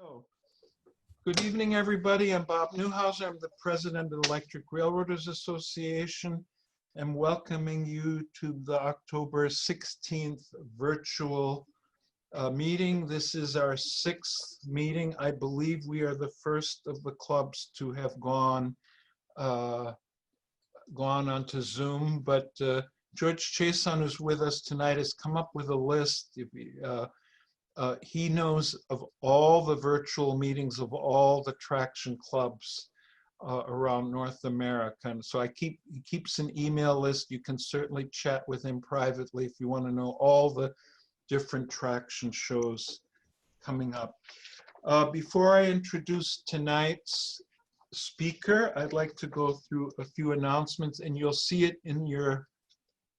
So, good evening, everybody. I'm Bob Newhouser. I'm the president of the Electric Railroaders Association. I'm welcoming you to the October 16th virtual meeting. This is our 6th meeting. I believe we are the first of the clubs to have gone onto Zoom, but George Chason, who's with us tonight, has come up with a list. He knows of all the virtual meetings of all the traction clubs around North America. And so he keeps an email list. You can certainly chat with him privately if you want to know all the different traction shows coming up. Before I introduce tonight's speaker, I'd like to go through a few announcements, and you'll see it in your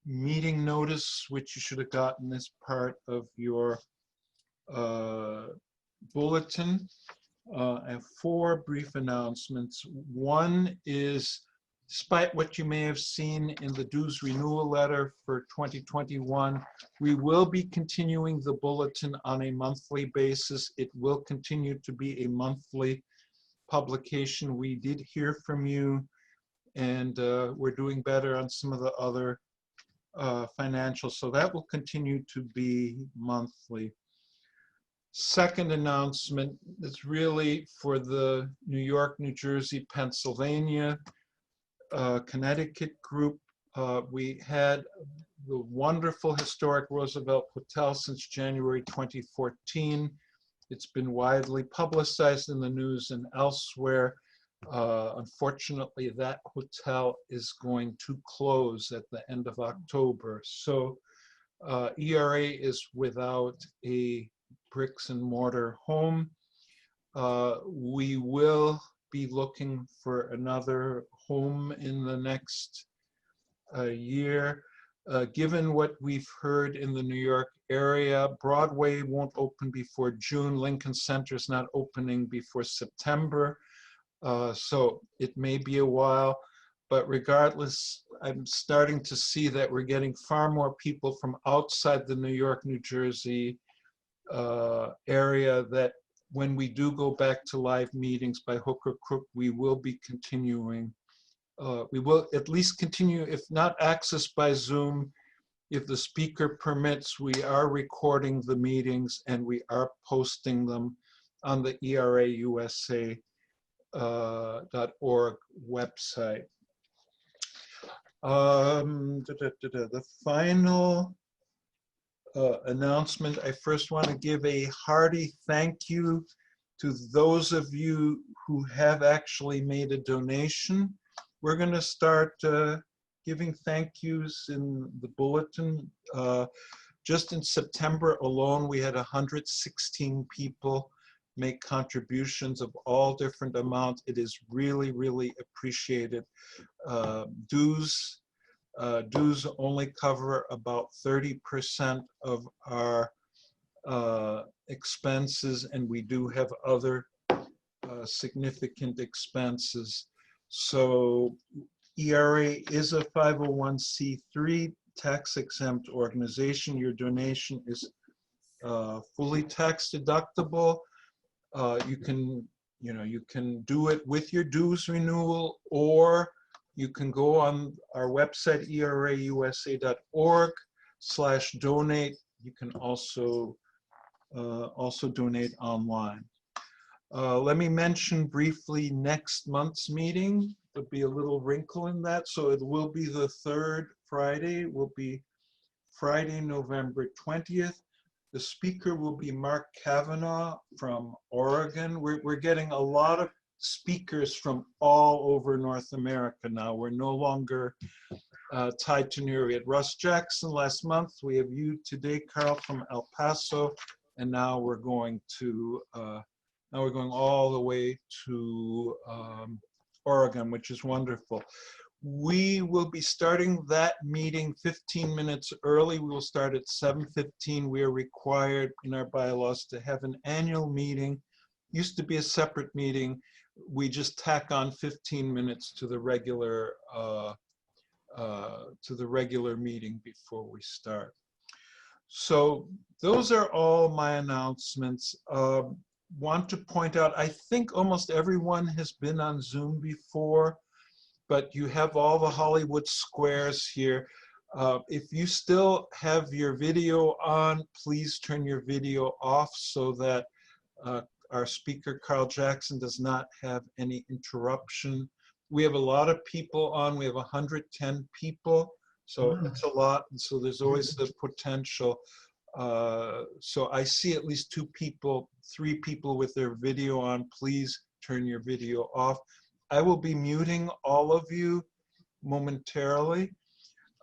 meeting notice, which you should have gotten as part of your bulletin. I have 4 brief announcements. One is, despite what you may have seen in the dues renewal letter for 2021, we will be continuing the bulletin on a monthly basis. It will continue to be a monthly publication. We did hear from you, and we're doing better on some of the other financials, so that will continue to be monthly. Second announcement is really for the New York, New Jersey, Pennsylvania, Connecticut group. We had the wonderful historic Roosevelt Hotel since January 2014. It's been widely publicized in the news and elsewhere. Unfortunately, that hotel is going to close at the end of October. So ERA is without a bricks and mortar home. We will be looking for another home in the next year. Given what we've heard in the New York area, Broadway won't open before June. Lincoln Center is not opening before September. So it may be a while, but regardless, I'm starting to see that we're getting far more people from outside the New York, New Jersey area, that when we do go back to live meetings by hook or crook, we will be continuing. We will at least continue, if not access by Zoom, if the speaker permits. We are recording the meetings and we are posting them on the erausa.org website. The final announcement, I first want to give a hearty thank you to those of you who have actually made a donation. We're going to start giving thank yous in the bulletin. Just in September alone, we had 116 people make contributions of all different amounts. It is really, really appreciated. Dues only cover about 30% of our expenses, and we do have other significant expenses. So ERA is a 501c3 tax-exempt organization. Your donation is fully tax deductible. You can do it with your dues renewal, or you can go on our website, erausa.org/donate. You can also donate online. Let me mention briefly next month's meeting. There'll be a little wrinkle in that. So it will be the 3rd Friday. It will be Friday, November 20th. The speaker will be Mark Kavanaugh from Oregon. We're getting a lot of speakers from all over North America now. We're no longer tied to New York. We had Russ Jackson last month. We have you today, Carl, from El Paso, and now we're going all the way to Oregon, which is wonderful. We will be starting that meeting 15 minutes early. We will start at 7:15. We are required in our bylaws to have an annual meeting. Used to be a separate meeting. We just tack on 15 minutes to the regular meeting before we start. So those are all my announcements. want to point out, I think almost everyone has been on Zoom before, but you have all the Hollywood squares here. If you still have your video on, please turn your video off so that our speaker, Carl Jackson, does not have any interruption. We have a lot of people on. We have 110 people, so it's a lot. And so there's always the potential. So I see at least 3 people with their video on. Please turn your video off. I will be muting all of you momentarily.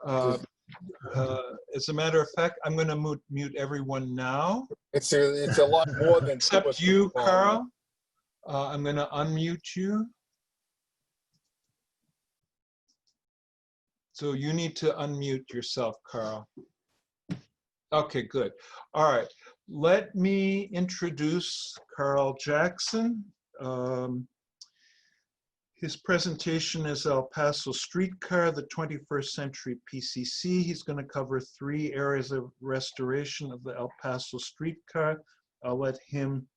As a matter of fact, I'm going to mute everyone now. It's a lot more than except you, Carl. I'm going to unmute you. So you need to unmute yourself, Carl. Okay, good. All right. Let me introduce Carl Jackson. His presentation is El Paso Streetcar, the 21st Century PCC. He's going to cover 3 areas of restoration of the El Paso Streetcar. I'll let him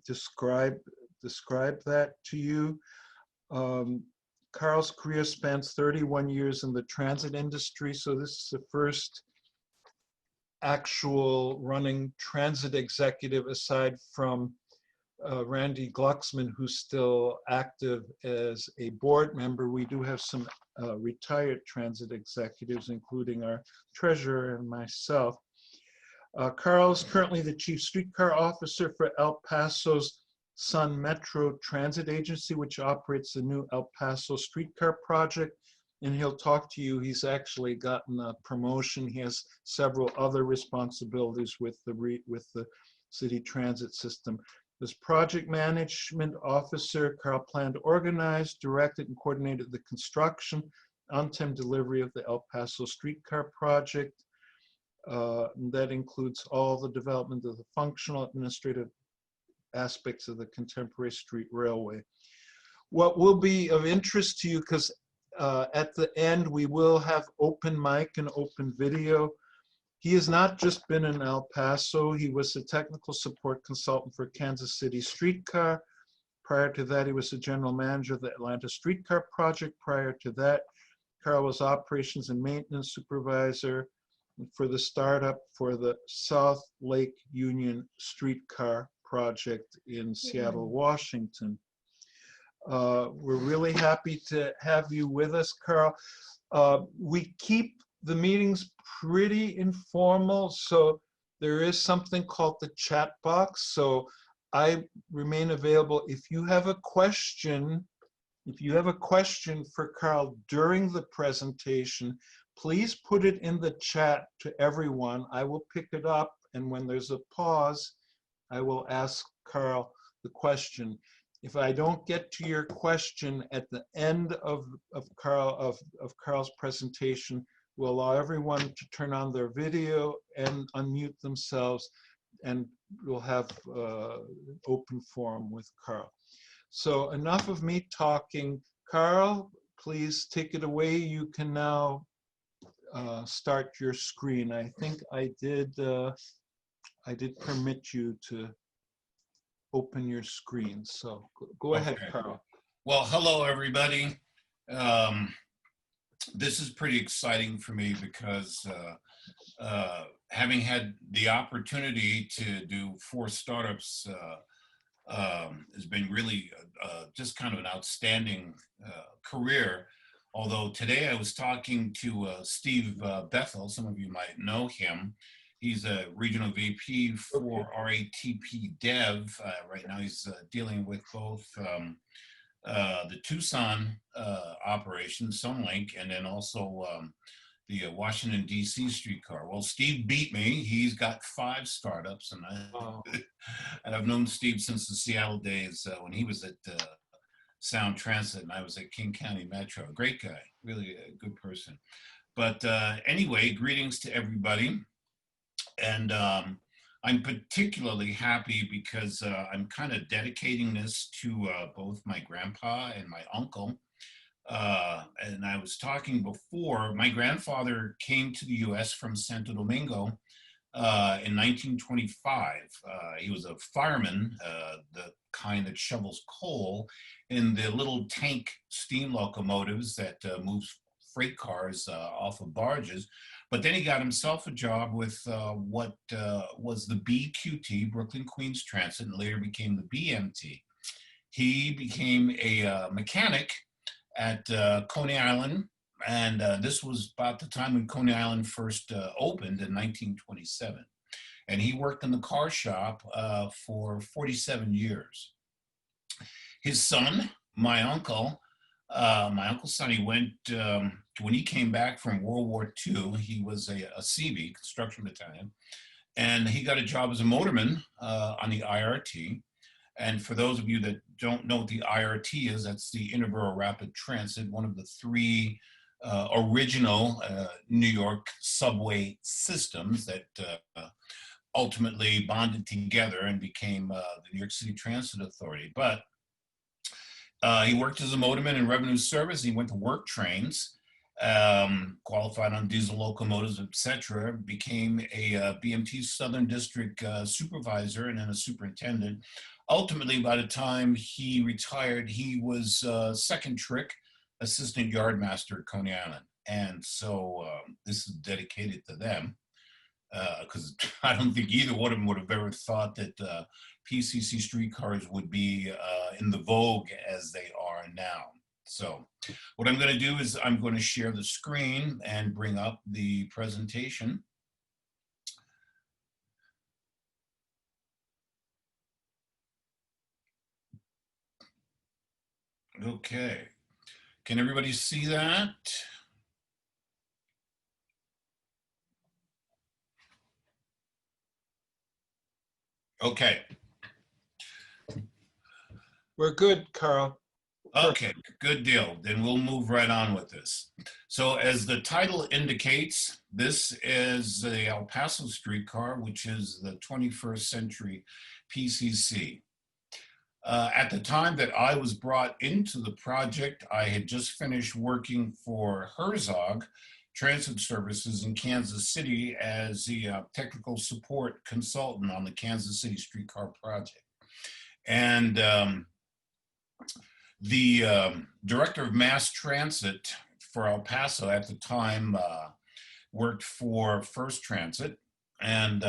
describe that to you. Carl's career spans 31 years in the transit industry, so this is the first actual running transit executive aside from Randy Glucksman, who's still active as a board member. We do have some retired transit executives, including our treasurer and myself. Carl is currently the chief streetcar officer for El Paso's Sun Metro Transit Agency, which operates the new El Paso Streetcar project. And he'll talk to you. He's actually gotten a promotion. He has several other responsibilities with the city transit system. As project management officer, Carl planned to organize, directed, and coordinated the construction, on-time delivery of the El Paso Streetcar project. That includes all the development of the functional administrative aspects of the contemporary street railway. What will be of interest to you, because at the end we will have open mic and open video. He has not just been in El Paso. He was a technical support consultant for Kansas City Streetcar. Prior to that, he was the general manager of the Atlanta Streetcar project. Prior to that, Carl was operations and maintenance supervisor for the startup for the South Lake Union Streetcar project in Seattle, Washington. We're really happy to have you with us, Carl. We keep the meetings pretty informal, so there is something called the chat box. So I remain available. If you have a question for Carl during the presentation, please put it in the chat to everyone. I will pick it up, and when there's a pause, I will ask Carl the question. If I don't get to your question at the end of Carl's presentation, we'll allow everyone to turn on their video and unmute themselves, and we'll have open forum with Carl. So enough of me talking. Carl, please take it away. You can now start your screen. I think I did permit you to open your screen. So go ahead, Okay. Carl. Well, hello, everybody. This is pretty exciting for me because having had the opportunity to do 4 startups has been really just kind of an outstanding career. Although today I was talking to Steve Bethel, some of you might know him. He's a regional VP for RATP Dev. Right now he's dealing with both the Tucson operation, Sunlink, and then also the Washington, D.C. streetcar. Well, Steve beat me. He's got 5 startups, and and I've known Steve since the Seattle days when he was at Sound Transit and I was at King County Metro. Great guy, really a good person. But anyway, greetings to everybody. And I'm particularly happy because I'm kind of dedicating this to both my grandpa and my uncle. And I was talking before, my grandfather came to the US from Santo Domingo in 1925. He was a fireman, the kind that shovels coal in the little tank steam locomotives that moves freight cars off of barges. But then he got himself a job with what was the BQT, Brooklyn Queens Transit, and later became the BMT. He became a mechanic at Coney Island, and this was about the time when Coney Island first opened in 1927. And he worked in the car shop for 47 years. His son, my uncle Sonny, went, when he came back from World War II, he was a CB, construction battalion, and he got a job as a motorman on the IRT. And for those of you that don't know what the IRT is, that's the Interborough Rapid Transit, one of the three original New York subway systems that ultimately bonded together and became the New York City Transit Authority. But he worked as a motorman in revenue service. He went to work trains, qualified on diesel locomotives, etc. Became a BMT Southern District supervisor and then a superintendent. Ultimately, by the time he retired, he was second trick assistant yardmaster at Coney Island. And so this is dedicated to them, because I don't think either one of them would have ever thought that PCC streetcars would be in the vogue as they are now. So what I'm going to do is I'm going to share the screen and bring up the presentation. Okay. Can everybody see that? Okay. We're good, Carl. Okay, good deal. Then we'll move right on with this. So as the title indicates, this is the El Paso streetcar, which is the 21st Century PCC. At the time that I was brought into the project, I had just finished working for Herzog Transit Services in Kansas City as the technical support consultant on the Kansas City streetcar project. And the director of mass transit for El Paso at the time worked for First Transit, and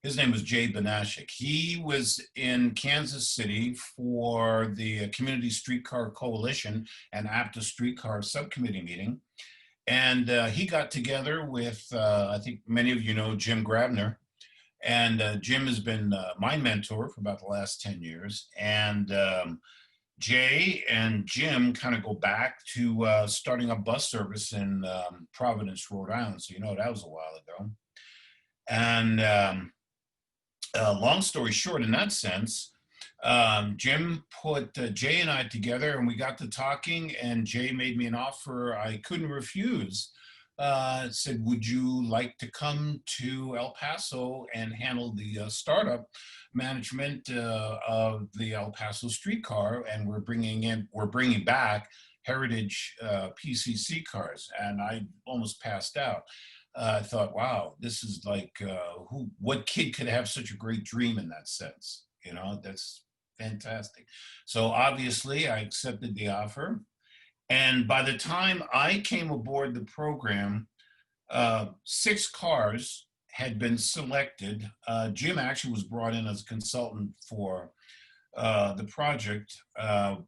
his name was Jay Banashik. He was in Kansas City for the Community Streetcar Coalition and APTA Streetcar Subcommittee meeting. And he got together with, I think many of you know, Jim Grabner. And Jim has been my mentor for about the last 10 years. And Jay and Jim kind of go back to starting a bus service in Providence, Rhode Island. So, you know, that was a while ago. And long story short, in that sense, Jim put Jay and I together and we got to talking, and Jay made me an offer I couldn't refuse. Said, would you like to come to El Paso and handle the startup management of the El Paso streetcar? And we're bringing back heritage PCC cars. And I almost passed out. I thought, wow, this is like, what kid could have such a great dream in that sense? You know, that's fantastic. So obviously I accepted the offer. And by the time I came aboard the program, 6 cars had been selected. Jim actually was brought in as a consultant for the project,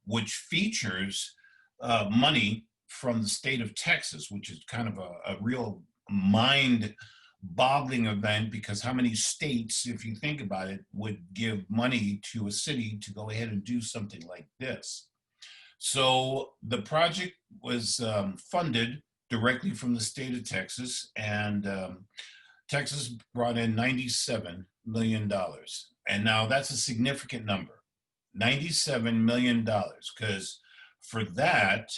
which features money from the state of Texas, which is kind of a real mind-boggling event, because how many states, if you think about it, would give money to a city to go ahead and do something like this? So the project was funded directly from the state of Texas, and Texas brought in $97 million. And now that's a significant number, $97 million, because for that,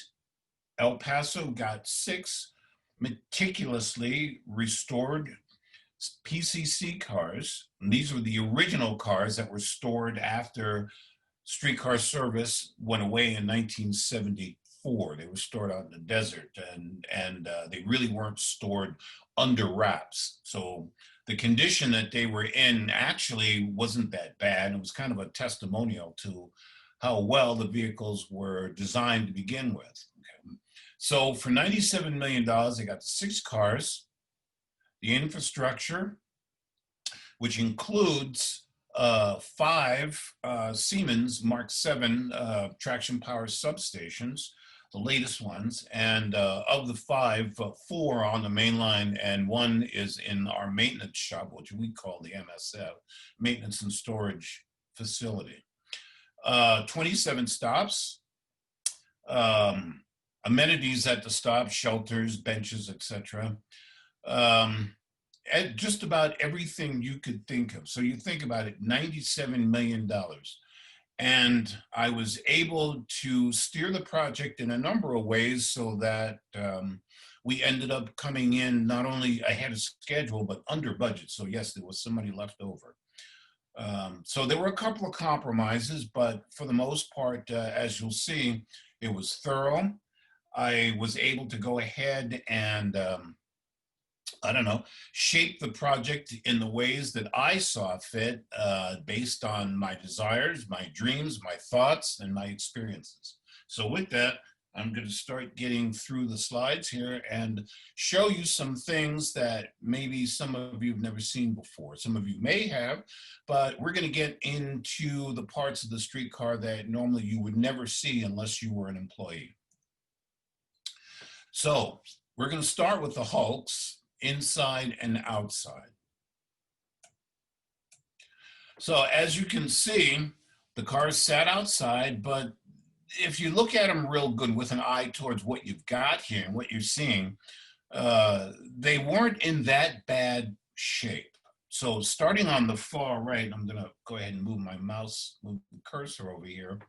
El Paso got 6 meticulously restored PCC cars. And these were the original cars that were stored after streetcar service went away in 1974. They were stored out in the desert, and they really weren't stored under wraps. So the condition that they were in actually wasn't that bad. It was kind of a testimonial to how well the vehicles were designed to begin with. Okay. So for $97 million, they got the 6 cars, the infrastructure, which includes 5 Siemens Mark 7 traction power substations, the latest ones. And of the 5, 4 are on the main line, and 1 is in our maintenance shop, which we call the MSF, Maintenance and Storage Facility. 27 stops, amenities at the stop, shelters, benches, etc. Just about everything you could think of. So you think about it, $97 million. And I was able to steer the project in a number of ways so that we ended up coming in not only ahead of schedule, but under budget. So yes, there was some money left over. So there were a couple of compromises, but for the most part, as you'll see, it was thorough. I was able to go ahead and shape the project in the ways that I saw fit, based on my desires, my dreams, my thoughts, and my experiences. So with that, I'm going to start getting through the slides here and show you some things that maybe some of you have never seen before. Some of you may have, but we're going to get into the parts of the streetcar that normally you would never see unless you were an employee. So we're going to start with the hulks, inside and outside. So as you can see, the cars sat outside, but if you look at them real good with an eye towards what you've got here and what you're seeing, they weren't in that bad shape. So starting on the far right, I'm gonna go ahead and move my mouse, move the cursor over here.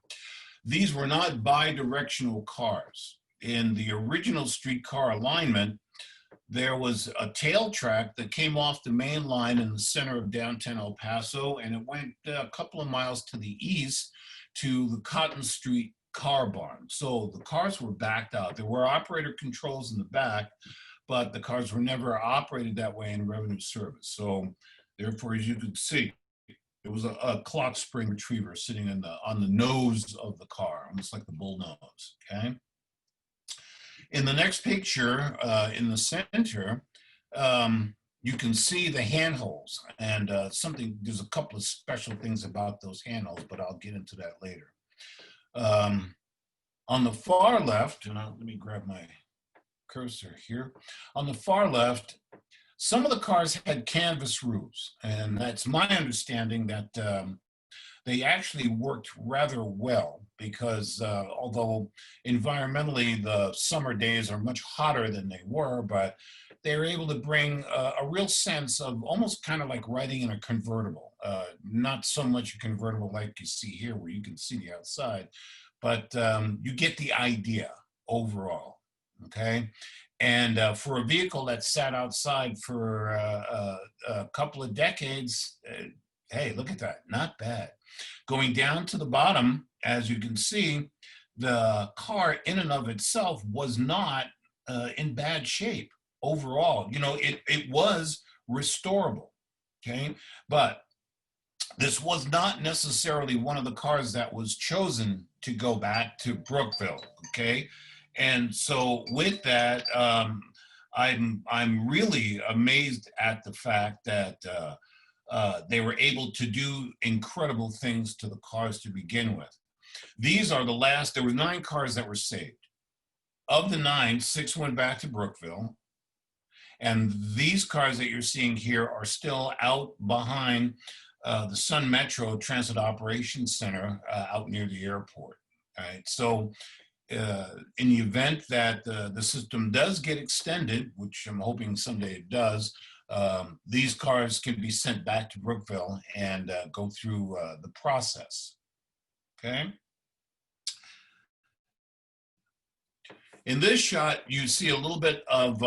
These were not bi-directional cars. In the original streetcar alignment, there was a tail track that came off the main line in the center of downtown El Paso, and it went a couple of miles to the east to the Cotton Street car barn. So the cars were backed out. There were operator controls in the back, but the cars were never operated that way in revenue service. So therefore, as you can see, it was a clock spring retriever sitting on the nose of the car, almost like the bull nose, okay? In the next picture, in the center, you can see the handholds, and there's a couple of special things about those handholds, but I'll get into that later. On the far left, and let me grab my cursor here. On the far left, some of the cars had canvas roofs, and that's my understanding that they actually worked rather well because although environmentally the summer days are much hotter than they were, but they were able to bring a real sense of almost kind of like riding in a convertible. Not so much a convertible like you see here where you can see the outside, but you get the idea overall, okay? And for a vehicle that sat outside for a couple of decades, hey, look at that, not bad. Going down to the bottom, as you can see, the car in and of itself was not in bad shape overall. You know, it was restorable, okay? But this was not necessarily one of the cars that was chosen to go back to Brookville, okay? And so with that, I'm really amazed at the fact that they were able to do incredible things to the cars to begin with. These are the last, there were 9 cars that were saved. Of the 9, 6 went back to Brookville. And these cars that you're seeing here are still out behind the Sun Metro Transit Operations Center out near the airport. All right, so in the event that the system does get extended, which I'm hoping someday it does, these cars can be sent back to Brookville and go through the process, okay? In this shot, you see a little bit of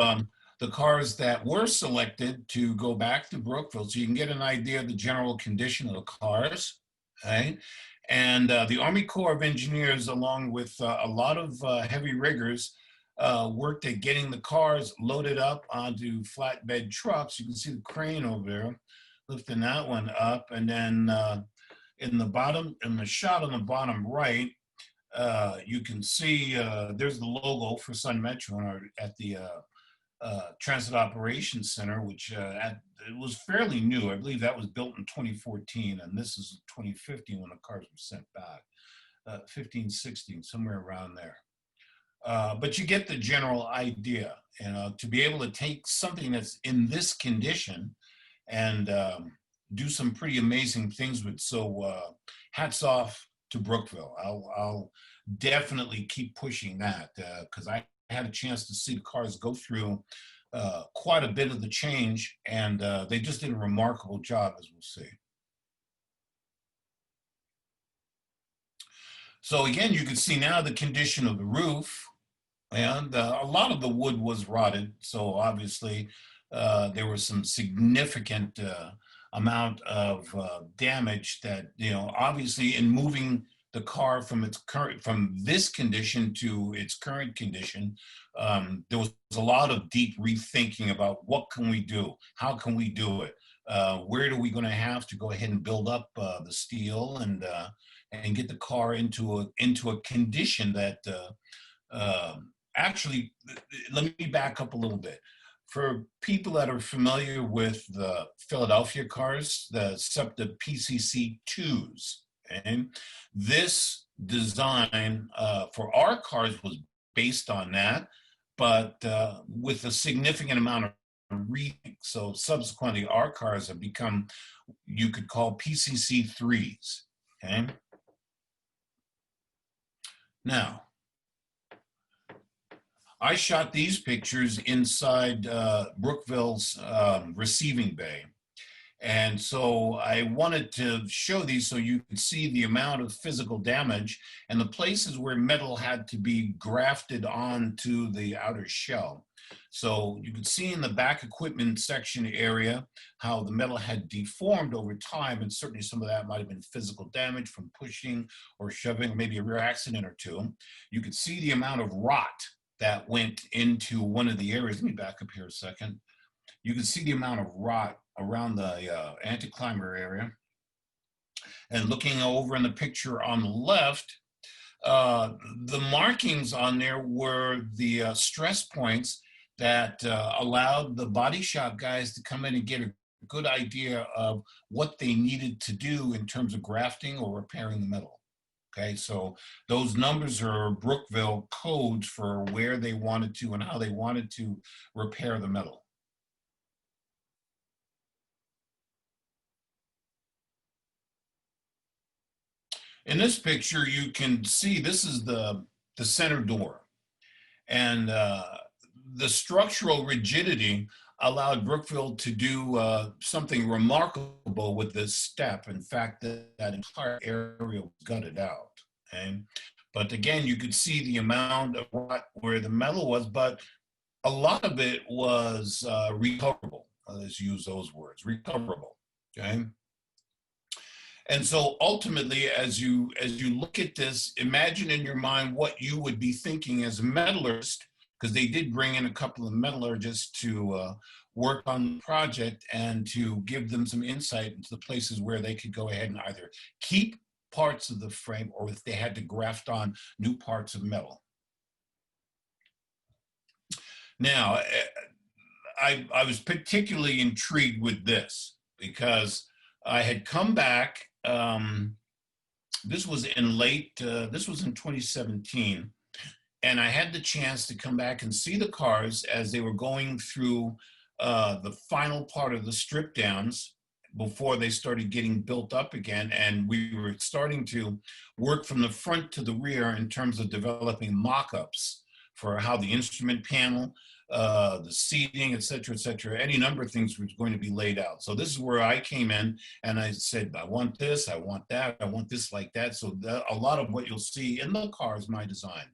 the cars that were selected to go back to Brookville, so you can get an idea of the general condition of the cars, right? And the Army Corps of Engineers, along with a lot of heavy riggers, worked at getting the cars loaded up onto flatbed trucks. You can see the crane over there lifting that one up. And then in the shot on the bottom right, you can see there's the logo for Sun Metro at the Transit Operations Center, which it was fairly new. I believe that was built in 2014, and this is 2015 when the cars were sent back. 15, 16, somewhere around there. But you get the general idea, to be able to take something that's in this condition and do some pretty amazing things with. So hats off to Brookville. I'll definitely keep pushing that because I had a chance to see the cars go through quite a bit of the change, and they just did a remarkable job, as we'll see. So again, you can see now the condition of the roof, and a lot of the wood was rotted. So obviously there was some significant amount of damage that, obviously in moving the car from this condition to its current condition, there was a lot of deep rethinking about what can we do? How can we do it? Where are we going to have to go ahead and build up the steel and get the car into a condition that actually, let me back up a little bit. For people that are familiar with the Philadelphia cars, the SEPTA PCC 2s, okay? This design for our cars was based on that, but with a significant amount of rethink. So subsequently, our cars have become, you could call PCC 3s, okay? Now, I shot these pictures inside Brookville's receiving bay. And so I wanted to show these so you could see the amount of physical damage and the places where metal had to be grafted onto the outer shell. So you can see in the back equipment section area how the metal had deformed over time, and certainly some of that might have been physical damage from pushing or shoving, maybe a rear accident or two. You could see the amount of rot that went into one of the areas. Let me back up here a second. You can see the amount of rot around the anti-climber area. And looking over in the picture on the left, the markings on there were the stress points that allowed the body shop guys to come in and get a good idea of what they needed to do in terms of grafting or repairing the metal. Okay, so those numbers are Brookville codes for where they wanted to and how they wanted to repair the metal. In this picture, you can see this is the center door. And the structural rigidity allowed Brookville to do something remarkable with this step. In fact, that entire area was gutted out. Okay? But again, you could see the amount of rot where the metal was, but a lot of it was recoverable. Let's use those words, recoverable. Okay. And so ultimately, as you look at this, imagine in your mind what you would be thinking as a metallurgist, because they did bring in a couple of metallurgists to work on the project and to give them some insight into the places where they could go ahead and either keep parts of the frame or if they had to graft on new parts of metal. Now, I was particularly intrigued with this because I had come back. This was in 2017. And I had the chance to come back and see the cars as they were going through the final part of the strip downs before they started getting built up again. And we were starting to work from the front to the rear in terms of developing mock-ups for how the instrument panel, the seating, et cetera, any number of things was going to be laid out. So this is where I came in and I said, I want this, I want that, I want this like that. So a lot of what you'll see in the car is my design.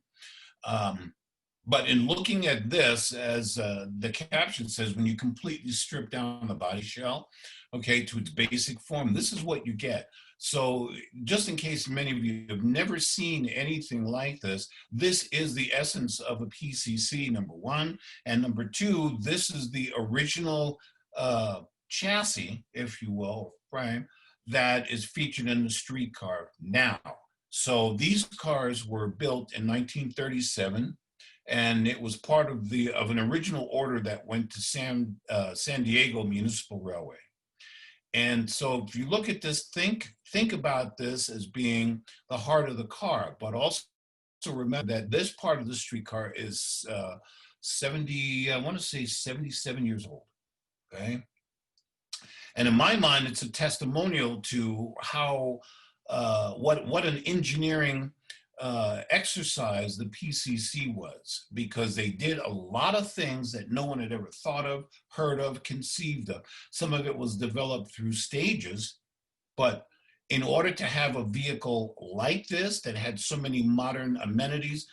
But in looking at this, as the caption says, when you completely strip down the body shell, okay, to its basic form, this is what you get. So just in case many of you have never seen anything like this, this is the essence of a PCC, number one. And number two, this is the original chassis, if you will, frame, that is featured in the streetcar now. So these cars were built in 1937. And it was part of an original order that went to San Diego Municipal Railway. And so if you look at this, think about this as being the heart of the car, but also remember that this part of the streetcar is 70, I want to say 77 years old, okay? And in my mind, it's a testimonial to how, what an engineering exercise the PCC was, because they did a lot of things that no one had ever thought of, heard of, conceived of. Some of it was developed through stages, but in order to have a vehicle like this that had so many modern amenities,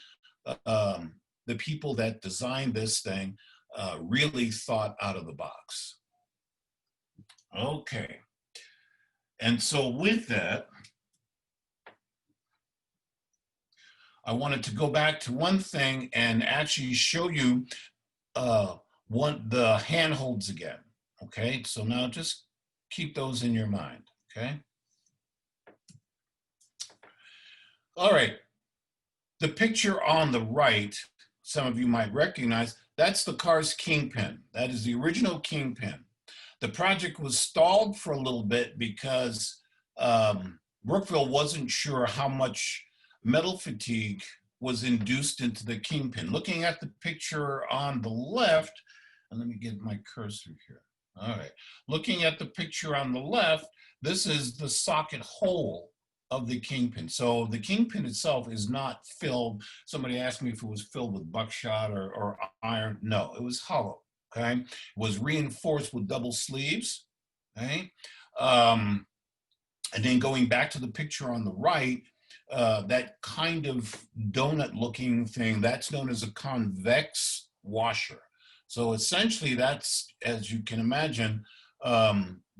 the people that designed this thing really thought out of the box. Okay. And so with that, I wanted to go back to one thing and actually show you the handholds again, okay? So now just keep those in your mind, okay? All right, the picture on the right, some of you might recognize, that's the car's kingpin. That is the original kingpin. The project was stalled for a little bit because Brookville wasn't sure how much metal fatigue was induced into the kingpin. Looking at the picture on the left, and let me get my cursor here. All right, looking at the picture on the left, this is the socket hole of the kingpin. So the kingpin itself is not filled. Somebody asked me if it was filled with buckshot or iron. No, it was hollow, okay? It was reinforced with double sleeves, okay? And then going back to the picture on the right, that kind of donut looking thing, that's known as a convex washer. So essentially that's, as you can imagine,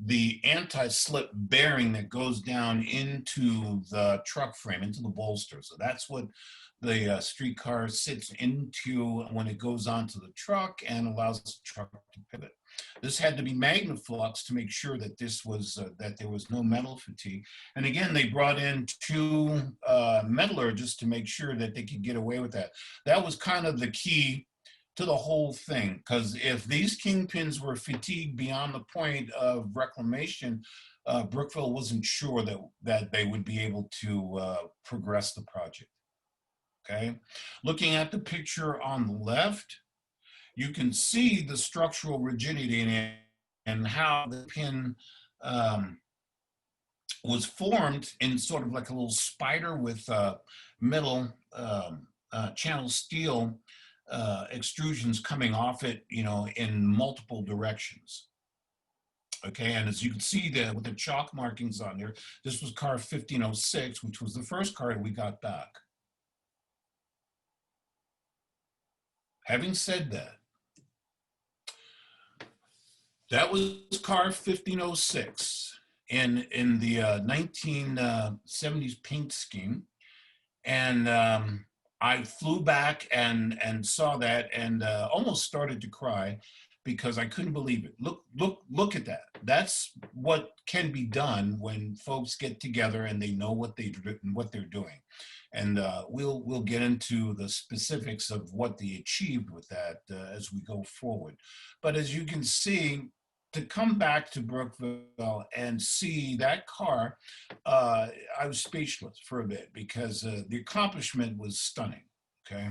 the anti-slip bearing that goes down into the truck frame, into the bolster. So that's what the streetcar sits into when it goes onto the truck and allows the truck to pivot. This had to be magnifluxed to make sure that this was that there was no metal fatigue. And again, they brought in two metallurgists to make sure that they could get away with that. That was kind of the key to the whole thing, because if these kingpins were fatigued beyond the point of reclamation, Brookville wasn't sure that they would be able to progress the project. Okay, looking at the picture on the left, you can see the structural rigidity in it and how the pin was formed in sort of like a little spider with metal channel steel extrusions coming off it, you know, in multiple directions. Okay, and as you can see there with the chalk markings on there, this was car 1506, which was the first car we got back. Having said that, that was car 1506 in the 1970s paint scheme. And I flew back and saw that and almost started to cry because I couldn't believe it. Look at that. That's what can be done when folks get together and they know what they're doing. And we'll get into the specifics of what they achieved with that as we go forward. But as you can see, to come back to Brookville and see that car, I was speechless for a bit because the accomplishment was stunning, okay?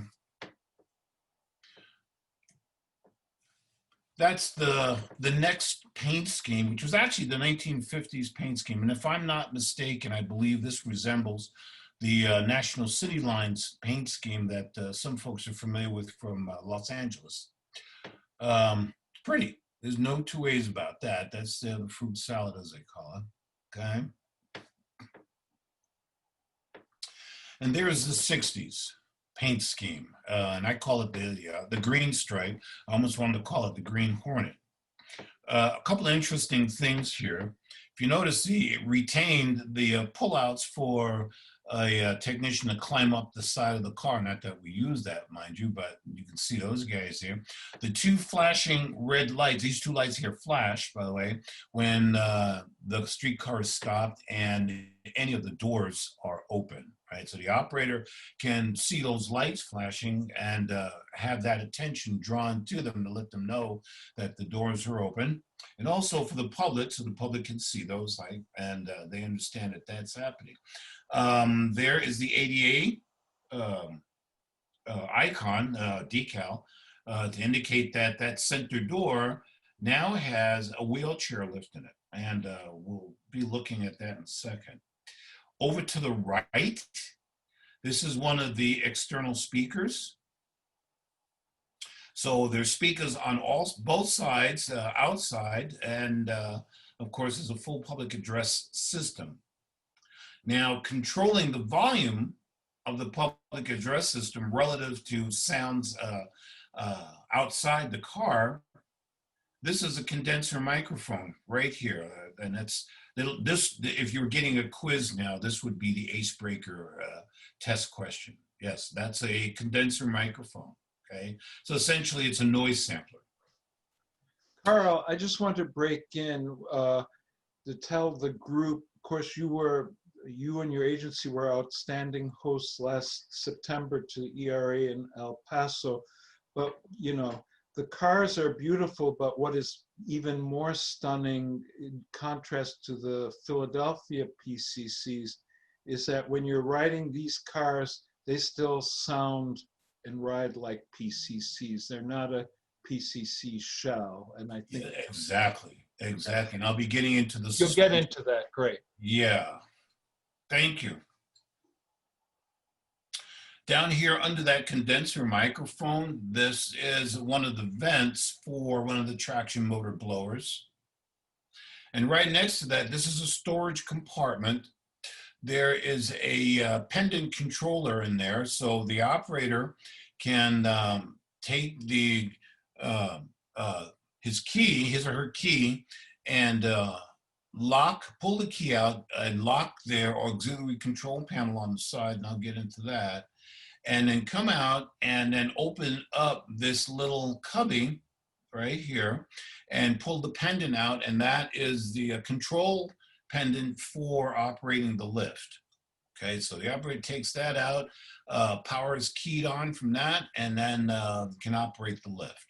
That's the next paint scheme, which was actually the 1950s paint scheme. And if I'm not mistaken, I believe this resembles the National City Lines paint scheme that some folks are familiar with from Los Angeles. Pretty. There's no two ways about that. That's the fruit salad, as they call it, okay? And there's the 60s paint scheme, and I call it the green stripe. I almost wanted to call it the Green Hornet. A couple of interesting things here. If you notice, he retained the pullouts for a technician to climb up the side of the car. Not that we use that, mind you, but you can see those guys here. The two flashing red lights, these two lights here flash, by the way, when the streetcar is stopped and any of the doors are open, right? So the operator can see those lights flashing and have that attention drawn to them to let them know that the doors are open. And also for the public, so the public can see those lights and they understand that that's happening. There is the ADA icon, decal, to indicate that that center door now has a wheelchair lift in it. And we'll be looking at that in a second. Over to the right, this is one of the external speakers. So there's speakers on both sides, outside, and of course, there's a full public address system. Now, controlling the volume of the public address system relative to sounds outside the car, this is a condenser microphone right here. And if you're getting a quiz now, this would be the ace breaker test question. Yes, that's a condenser microphone, okay? So essentially it's a noise sampler. Carl, I just want to break in to tell the group, of course, you and your agency were outstanding hosts last September to ERA in El Paso, but you know, the cars are beautiful, but what is even more stunning in contrast to the Philadelphia PCCs is that when you're riding these cars, they still sound and ride like PCCs. They're not a PCC shell, and I think exactly. And I'll be getting into the. You'll get into that. Great. Yeah. Thank you. Down here under that condenser microphone, this is one of the vents for one of the traction motor blowers. And right next to that, this is a storage compartment. There is a pendant controller in there, so the operator can take his or her key and pull the key out and lock their auxiliary control panel on the side, and I'll get into that, and then come out and then open up this little cubby right here and pull the pendant out, and that is the control pendant for operating the lift. Okay, so the operator takes that out, power is keyed on from that, and then can operate the lift.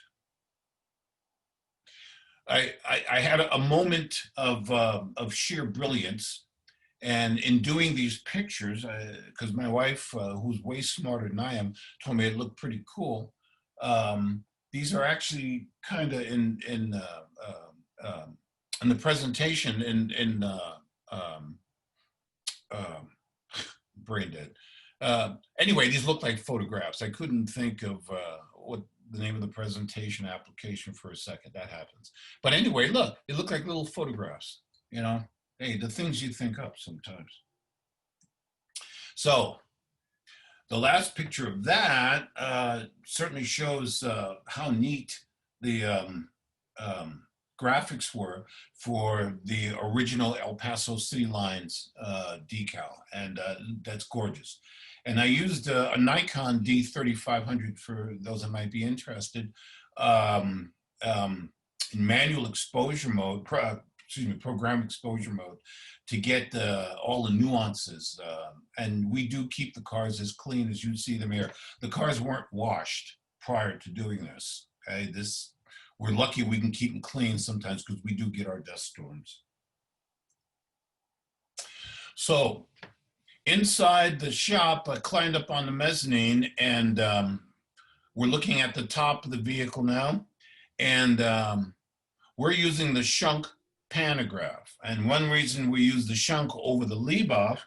I had a moment of sheer brilliance, and in doing these pictures, because my wife, who's way smarter than I am, told me it looked pretty cool. These are actually kind of in the presentation brain dead. Anyway, these look like photographs. I couldn't think of what the name of the presentation application for a second. That happens. But anyway, look, it looked like little photographs, you know? Hey, the things you think up sometimes. So the last picture of that certainly shows how neat the graphics were for the original El Paso City Lines decal, and that's gorgeous. And I used a Nikon D3500 for those that might be interested in manual exposure mode, program exposure mode, to get all the nuances. And we do keep the cars as clean as you see them here. The cars weren't washed prior to doing this. Okay, we're lucky we can keep them clean sometimes because we do get our dust storms. So inside the shop, I climbed up on the mezzanine, and we're looking at the top of the vehicle now. And we're using the shunt pantograph. And one reason we use the shunt over the Liebach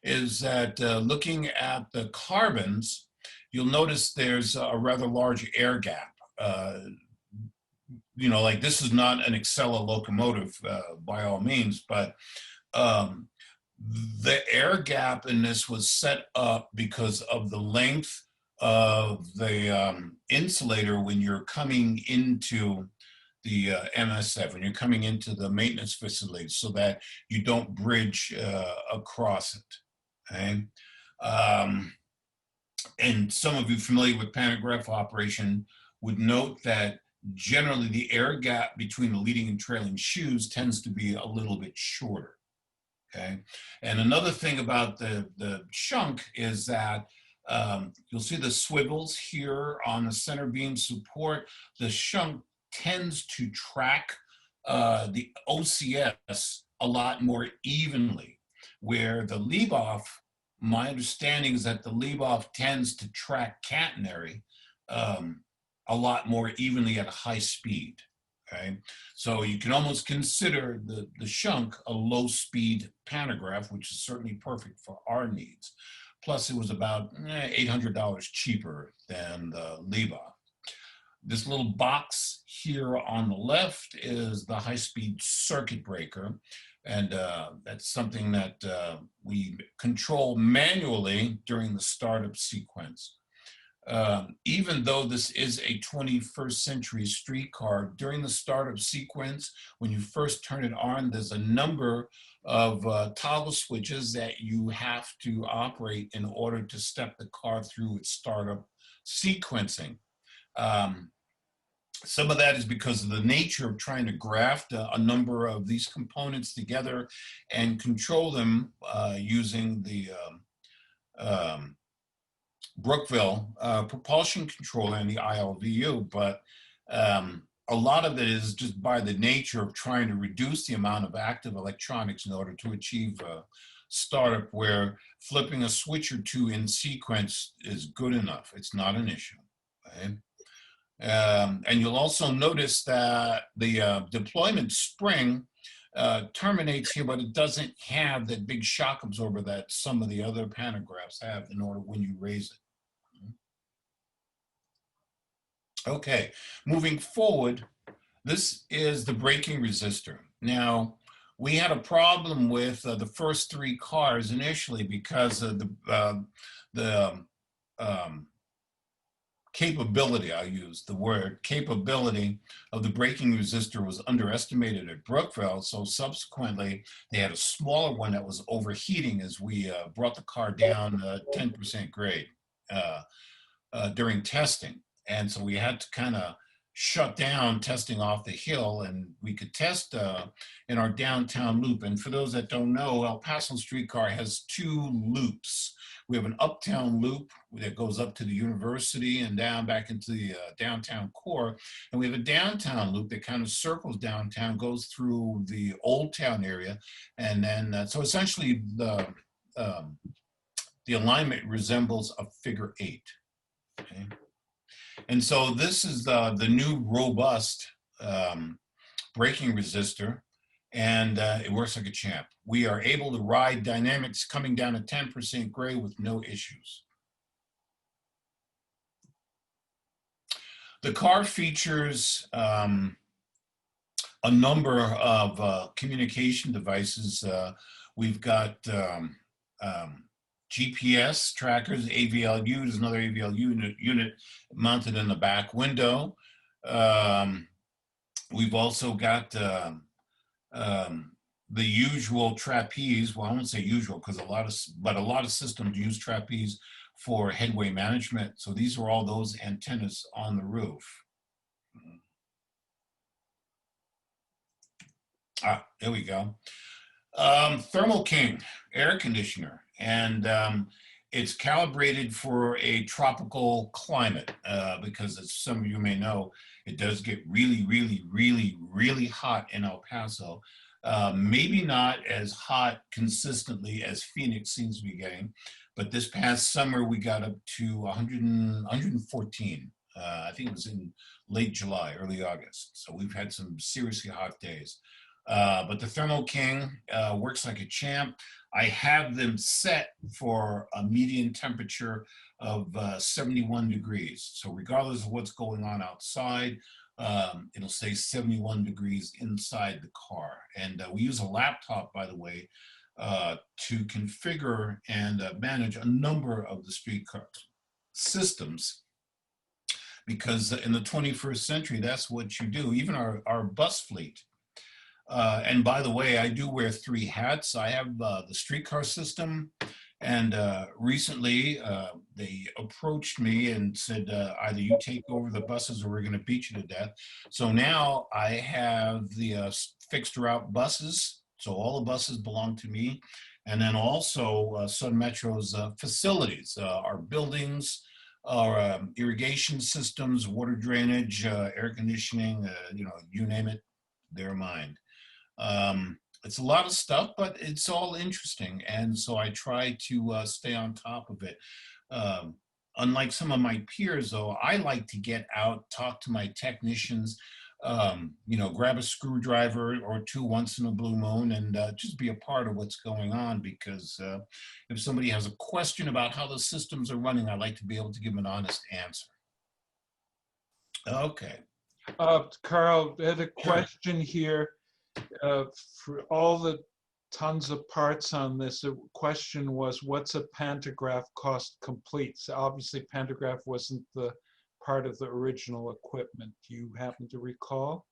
is that looking at the carbons, you'll notice there's a rather large air gap. You know, like this is not an Excella locomotive by all means, but the air gap in this was set up because of the length of the insulator when you're coming into the MSF, when you're coming into the maintenance facility, so that you don't bridge across it. Okay. And some of you familiar with pantograph operation would note that generally the air gap between the leading and trailing shoes tends to be a little bit shorter. Okay. And another thing about the shunk is that you'll see the swivels here on the center beam support. The shunk tends to track the OCS a lot more evenly, where the leave-off, my understanding is that the leave-off tends to track catenary a lot more evenly at a high speed. Okay, so you can almost consider the shunk a low-speed pantograph, which is certainly perfect for our needs. Plus, it was about $800 cheaper than the leave-off. This little box here on the left is the high-speed circuit breaker, and that's something that we control manually during the startup sequence. Even though this is a 21st century streetcar, during the startup sequence, when you first turn it on, there's a number of toggle switches that you have to operate in order to step the car through its startup sequencing. Some of that is because of the nature of trying to graft a number of these components together and control them using the Brookville propulsion controller and the ILVU, but a lot of it is just by the nature of trying to reduce the amount of active electronics in order to achieve a startup where flipping a switch or two in sequence is good enough. It's not an issue. Okay? And you'll also notice that the deployment spring terminates here, but it doesn't have that big shock absorber that some of the other pantographs have in order when you raise it. Okay, moving forward, this is the braking resistor. Now, we had a problem with the first three cars initially because of the capability, I'll use the word, capability of the braking resistor was underestimated at Brookville. So subsequently, they had a smaller one that was overheating as we brought the car down 10% grade during testing. And so we had to kind of shut down testing off the hill, and we could test in our downtown loop. And for those that don't know, El Paso Streetcar has two loops. We have an uptown loop that goes up to the university and down back into the downtown core. And we have a downtown loop that kind of circles downtown, goes through the Old Town area. And then, so essentially the alignment resembles a figure 8. Okay? And so this is the new robust braking resistor, and it works like a champ. We are able to ride dynamics coming down at 10% grade with no issues. The car features a number of communication devices. We've got GPS trackers, AVLU, there's another AVLU unit mounted in the back window. We've also got the usual trapeze. Well, I won't say usual because a lot of systems use trapeze for headway management. So these are all those antennas on the roof. There we go. Thermal King air conditioner, and it's calibrated for a tropical climate because, as some of you may know, it does get really, really, really, really hot in El Paso. Maybe not as hot consistently as Phoenix seems to be getting, but this past summer we got up to 114. I think it was in late July, early August. So we've had some seriously hot days. But the Thermo King works like a champ. I have them set for a median temperature of 71 degrees. So regardless of what's going on outside, it'll stay 71 degrees inside the car. And we use a laptop, by the way, to configure and manage a number of the streetcars. systems, because in the 21st century, that's what you do. Even our bus fleet. And by the way, I do wear 3 hats. I have the streetcar system, and recently they approached me and said, either you take over the buses or we're going to beat you to death. So now I have the fixed route buses. So all the buses belong to me. And then also Sun Metro's facilities, our buildings, our irrigation systems, water drainage, air conditioning, you name it, they're mine. It's a lot of stuff, but it's all interesting. And so I try to stay on top of it. Unlike some of my peers, though, I like to get out, talk to my technicians, grab a screwdriver or 2 once in a blue moon and just be a part of what's going on, because if somebody has a question about how the systems are running, I like to be able to give them an honest answer. Okay. Carl, I had a question here. For all the tons of parts on this, the question was, what's a pantograph cost complete? So obviously pantograph wasn't the part of the original equipment. Do you happen to recall?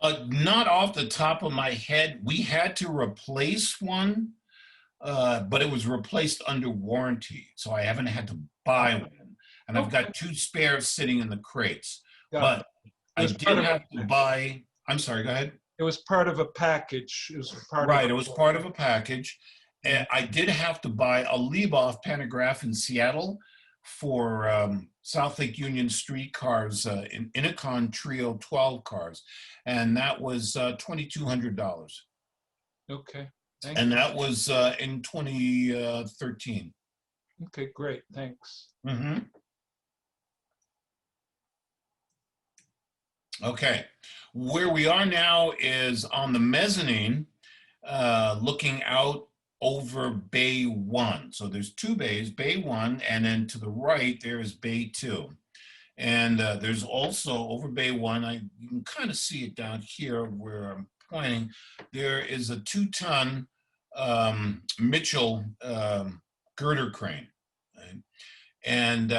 Not off the top of my head. We had to replace one, but it was replaced under warranty. So I haven't had to buy one. And I've got 2 spares sitting in the crates. But I did have to buy, I'm sorry, go ahead. It was part of a package. It was part right, of it was part of a package. And I did have to buy a leave-off pantograph in Seattle for South Lake Union streetcars, in Innicon Trio 12 cars. And that was $2,200. Okay. And that was in 2013. Okay, great. Thanks. Mm-hmm. Okay, where we are now is on the mezzanine, looking out over Bay 1. So there's 2 bays, Bay 1, and then to the right there is Bay 2. And there's also over Bay 1, you can kind of see it down here where I'm pointing, there is a 2-ton Mitchell girder crane. Right? And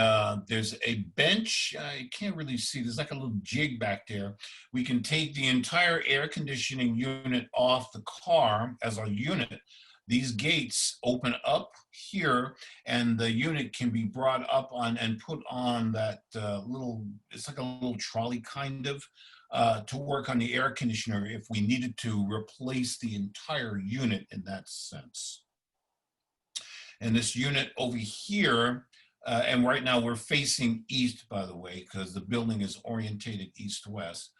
there's a bench, you can't really see, there's like a little jig back there. We can take the entire air conditioning unit off the car as a unit. These gates open up here and the unit can be brought up on and put on that it's like a little trolley kind of, to work on the air conditioner if we needed to replace the entire unit in that sense. And this unit over here, and right now we're facing east, by the way, because the building is orientated east-west.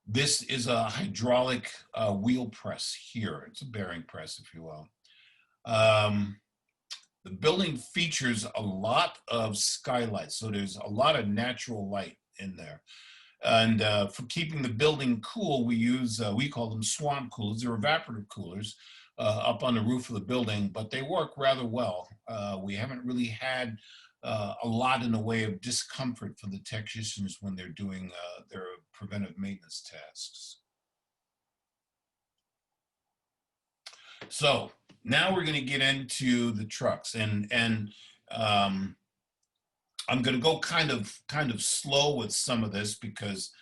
This is a hydraulic wheel press here. It's a bearing press, if you will. The building features a lot of skylights, so there's a lot of natural light in there. And for keeping the building cool, we use, we call them swamp coolers. They're evaporative coolers. Up on the roof of the building, but they work rather well. We haven't really had a lot in the way of discomfort for the technicians when they're doing their preventive maintenance tasks. So now we're going to get into the trucks, and I'm going to go kind of slow with some of this because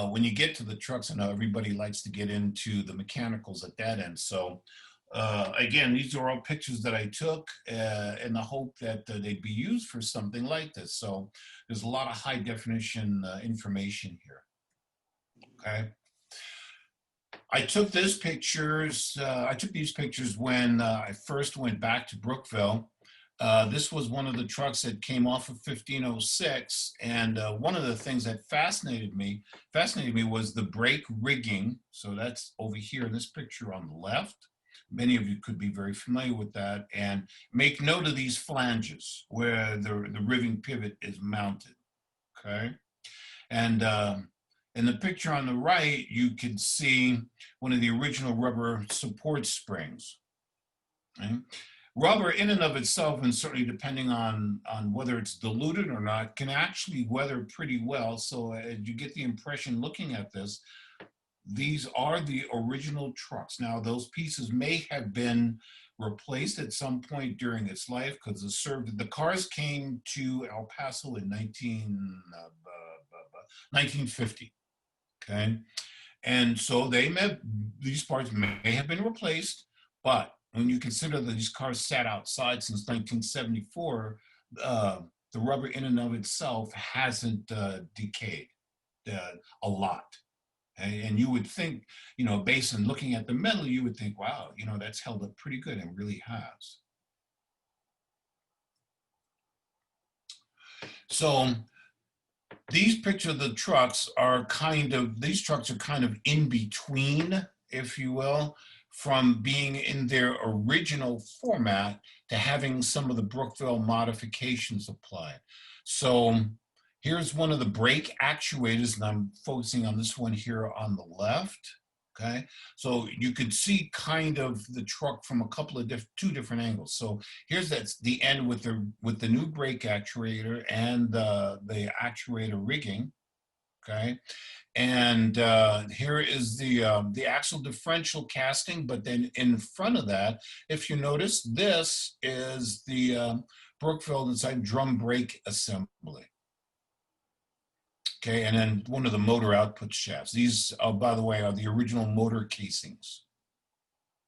when you get to the trucks, I know everybody likes to get into the mechanicals at that end. So again, these are all pictures that I took in the hope that they'd be used for something like this. So there's a lot of high definition information here. Okay. I took these pictures when I first went back to Brookville. This was one of the trucks that came off of 1506, and one of the things that fascinated me was the brake rigging. So that's over here in this picture on the left. Many of you could be very familiar with that, and make note of these flanges where the riveting pivot is mounted. Okay, and in the picture on the right, you can see one of the original rubber support springs. Okay? Rubber in and of itself, and certainly depending on whether it's diluted or not, can actually weather pretty well. So you get the impression looking at this these are the original trucks. Now, those pieces may have been replaced at some point during its life because the cars came to El Paso in 1950. Okay, and so these parts may have been replaced, but when you consider that these cars sat outside since 1974, the rubber in and of itself hasn't decayed a lot. And you would think, based on looking at the metal, you would think, wow, that's held up pretty good, and really has. So these pictures of the trucks are kind of in between, if you will, from being in their original format to having some of the Brookville modifications applied. So here's one of the brake actuators, and I'm focusing on this one here on the left. Okay, so you could see kind of the truck from a couple of two different angles. So that's the end with the new brake actuator and the actuator rigging. Okay, and here is the axle differential casting. But then in front of that, if you notice, this is the Brookville inside drum brake assembly. Okay, and then one of the motor output shafts. These, by the way, are the original motor casings.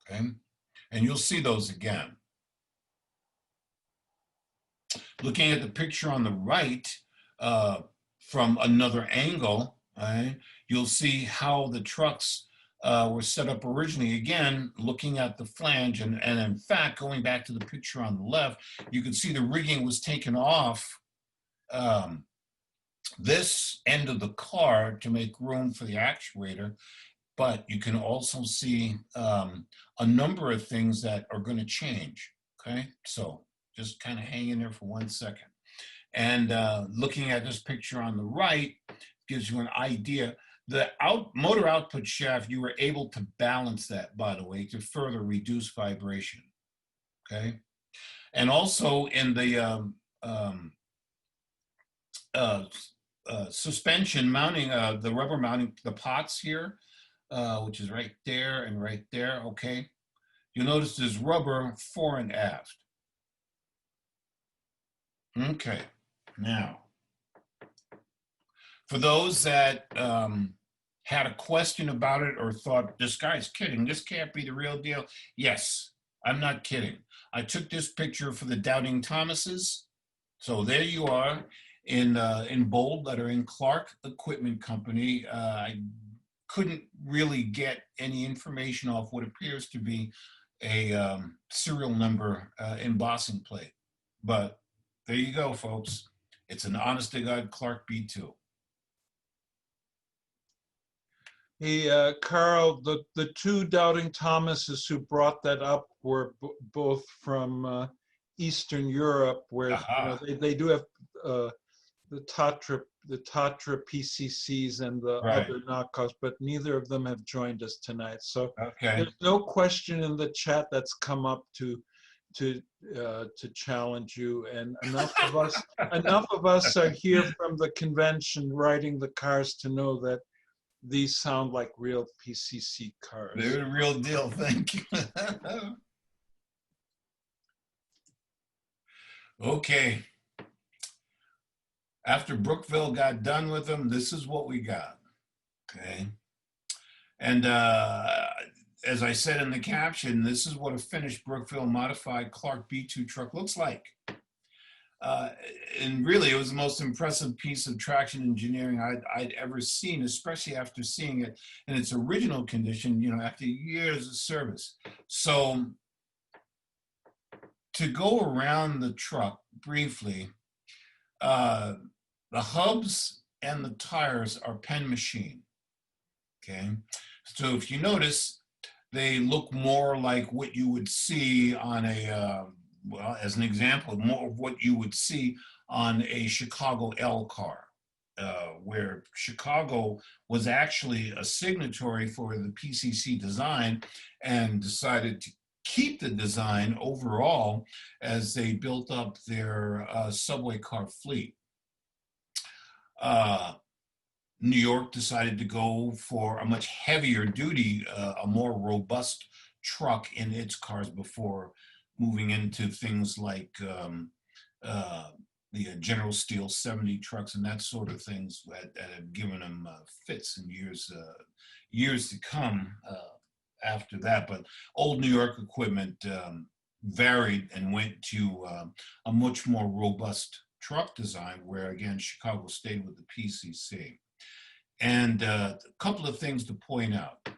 Okay, and you'll see those again. Looking at the picture on the right from another angle, right, you'll see how the trucks were set up originally. Again, looking at the flange, and in fact, going back to the picture on the left, you can see the rigging was taken off this end of the car to make room for the actuator, but you can also see a number of things that are going to change. Okay, so just kind of hang in there for 1 second. And looking at this picture on the right gives you an idea. The motor output shaft, you were able to balance that, by the way, to further reduce vibration. Okay, and also in the suspension mounting, the rubber mounting, the pots here, which is right there and right there, okay? You'll notice there's rubber fore and aft. Okay, now, for those that had a question about it or thought, this guy's kidding, this can't be the real deal. Yes, I'm not kidding. I took this picture for the Doubting Thomases. So there you are in bold lettering, Clark Equipment Company. I couldn't really get any information off what appears to be a serial number embossing plate. But there you go, folks. It's an honest to God Clark B2. Hey, Carl, the two Doubting Thomases who brought that up were both from Eastern Europe, where they do have the Tatra PCCs and the other knockoffs, but neither of them have joined us tonight. So there's no question in the chat that's come up to challenge you, and enough of us are here from the convention riding the cars to know that these sound like real PCC cars. They're the real deal. Thank you. Okay. After Brookville got done with them, this is what we got. Okay. And as I said in the caption, this is what a finished Brookville modified Clark B2 truck looks like. And really, it was the most impressive piece of traction engineering I'd ever seen, especially after seeing it in its original condition, after years of service. So to go around the truck briefly, the hubs and the tires are pen machine, okay? So if you notice, they look more like what you would see on a, well, as an example, more of what you would see on a Chicago L car, where Chicago was actually a signatory for the PCC design and decided to keep the design overall as they built up their subway car fleet. New York decided to go for a much heavier duty, a more robust truck in its cars before moving into things like the General Steel 70 trucks and that sort of things that have given them fits in years to come after that. But old New York equipment varied and went to a much more robust truck design, where again, Chicago stayed with the PCC. And a couple of things to point out.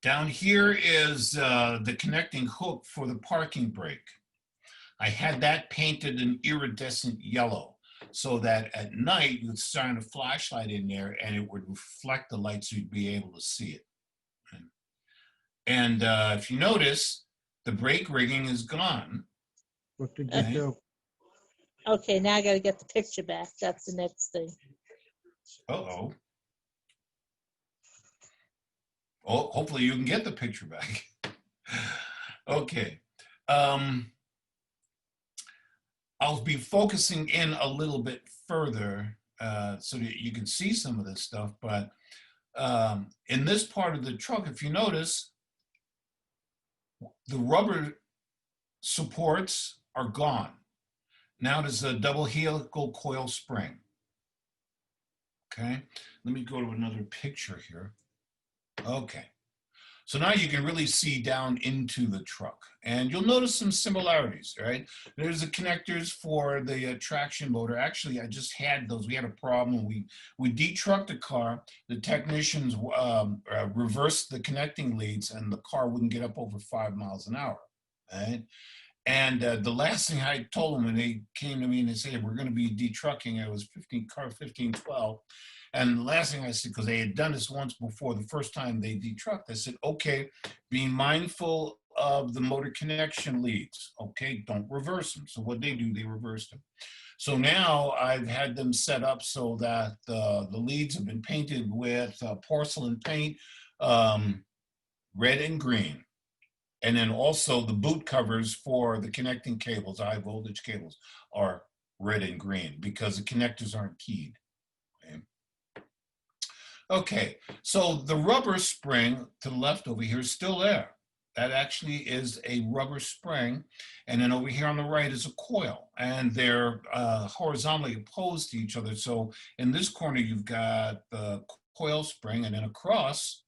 Down here is the connecting hook for the parking brake. I had that painted in iridescent yellow so that at night you'd shine a flashlight in there and it would reflect the light so you'd be able to see it. And if you notice, the brake rigging is gone. What did you do? Okay, now I gotta get the picture back. That's the next thing. Uh-oh. Oh, hopefully you can get the picture back. Okay. I'll be focusing in a little bit further so that you can see some of this stuff, but in this part of the truck, if you notice, the rubber supports are gone. Now there's a double helical coil spring. Okay, let me go to another picture here. Okay, so now you can really see down into the truck and you'll notice some similarities, right? There's the connectors for the traction motor. Actually, I just had those. We had a problem. We detrucked the car. The technicians reversed the connecting leads and the car wouldn't get up over 5 miles an hour, right? And the last thing I told them when they came to me and they said, we're going to be detrucking, it was car 1512. And the last thing I said, because they had done this once before, the first time they detrucked, I said, okay, be mindful of the motor connection leads. Okay, don't reverse them. So what they do, they reverse them. So now I've had them set up so that the leads have been painted with porcelain paint, red and green. And then also the boot covers for the connecting cables, high voltage cables, are red and green because the connectors aren't keyed. Okay, so the rubber spring to the left over here is still there. That actually is a rubber spring. And then over here on the right is a coil. And they're horizontally opposed to each other. So in this corner, you've got the coil spring, and then across,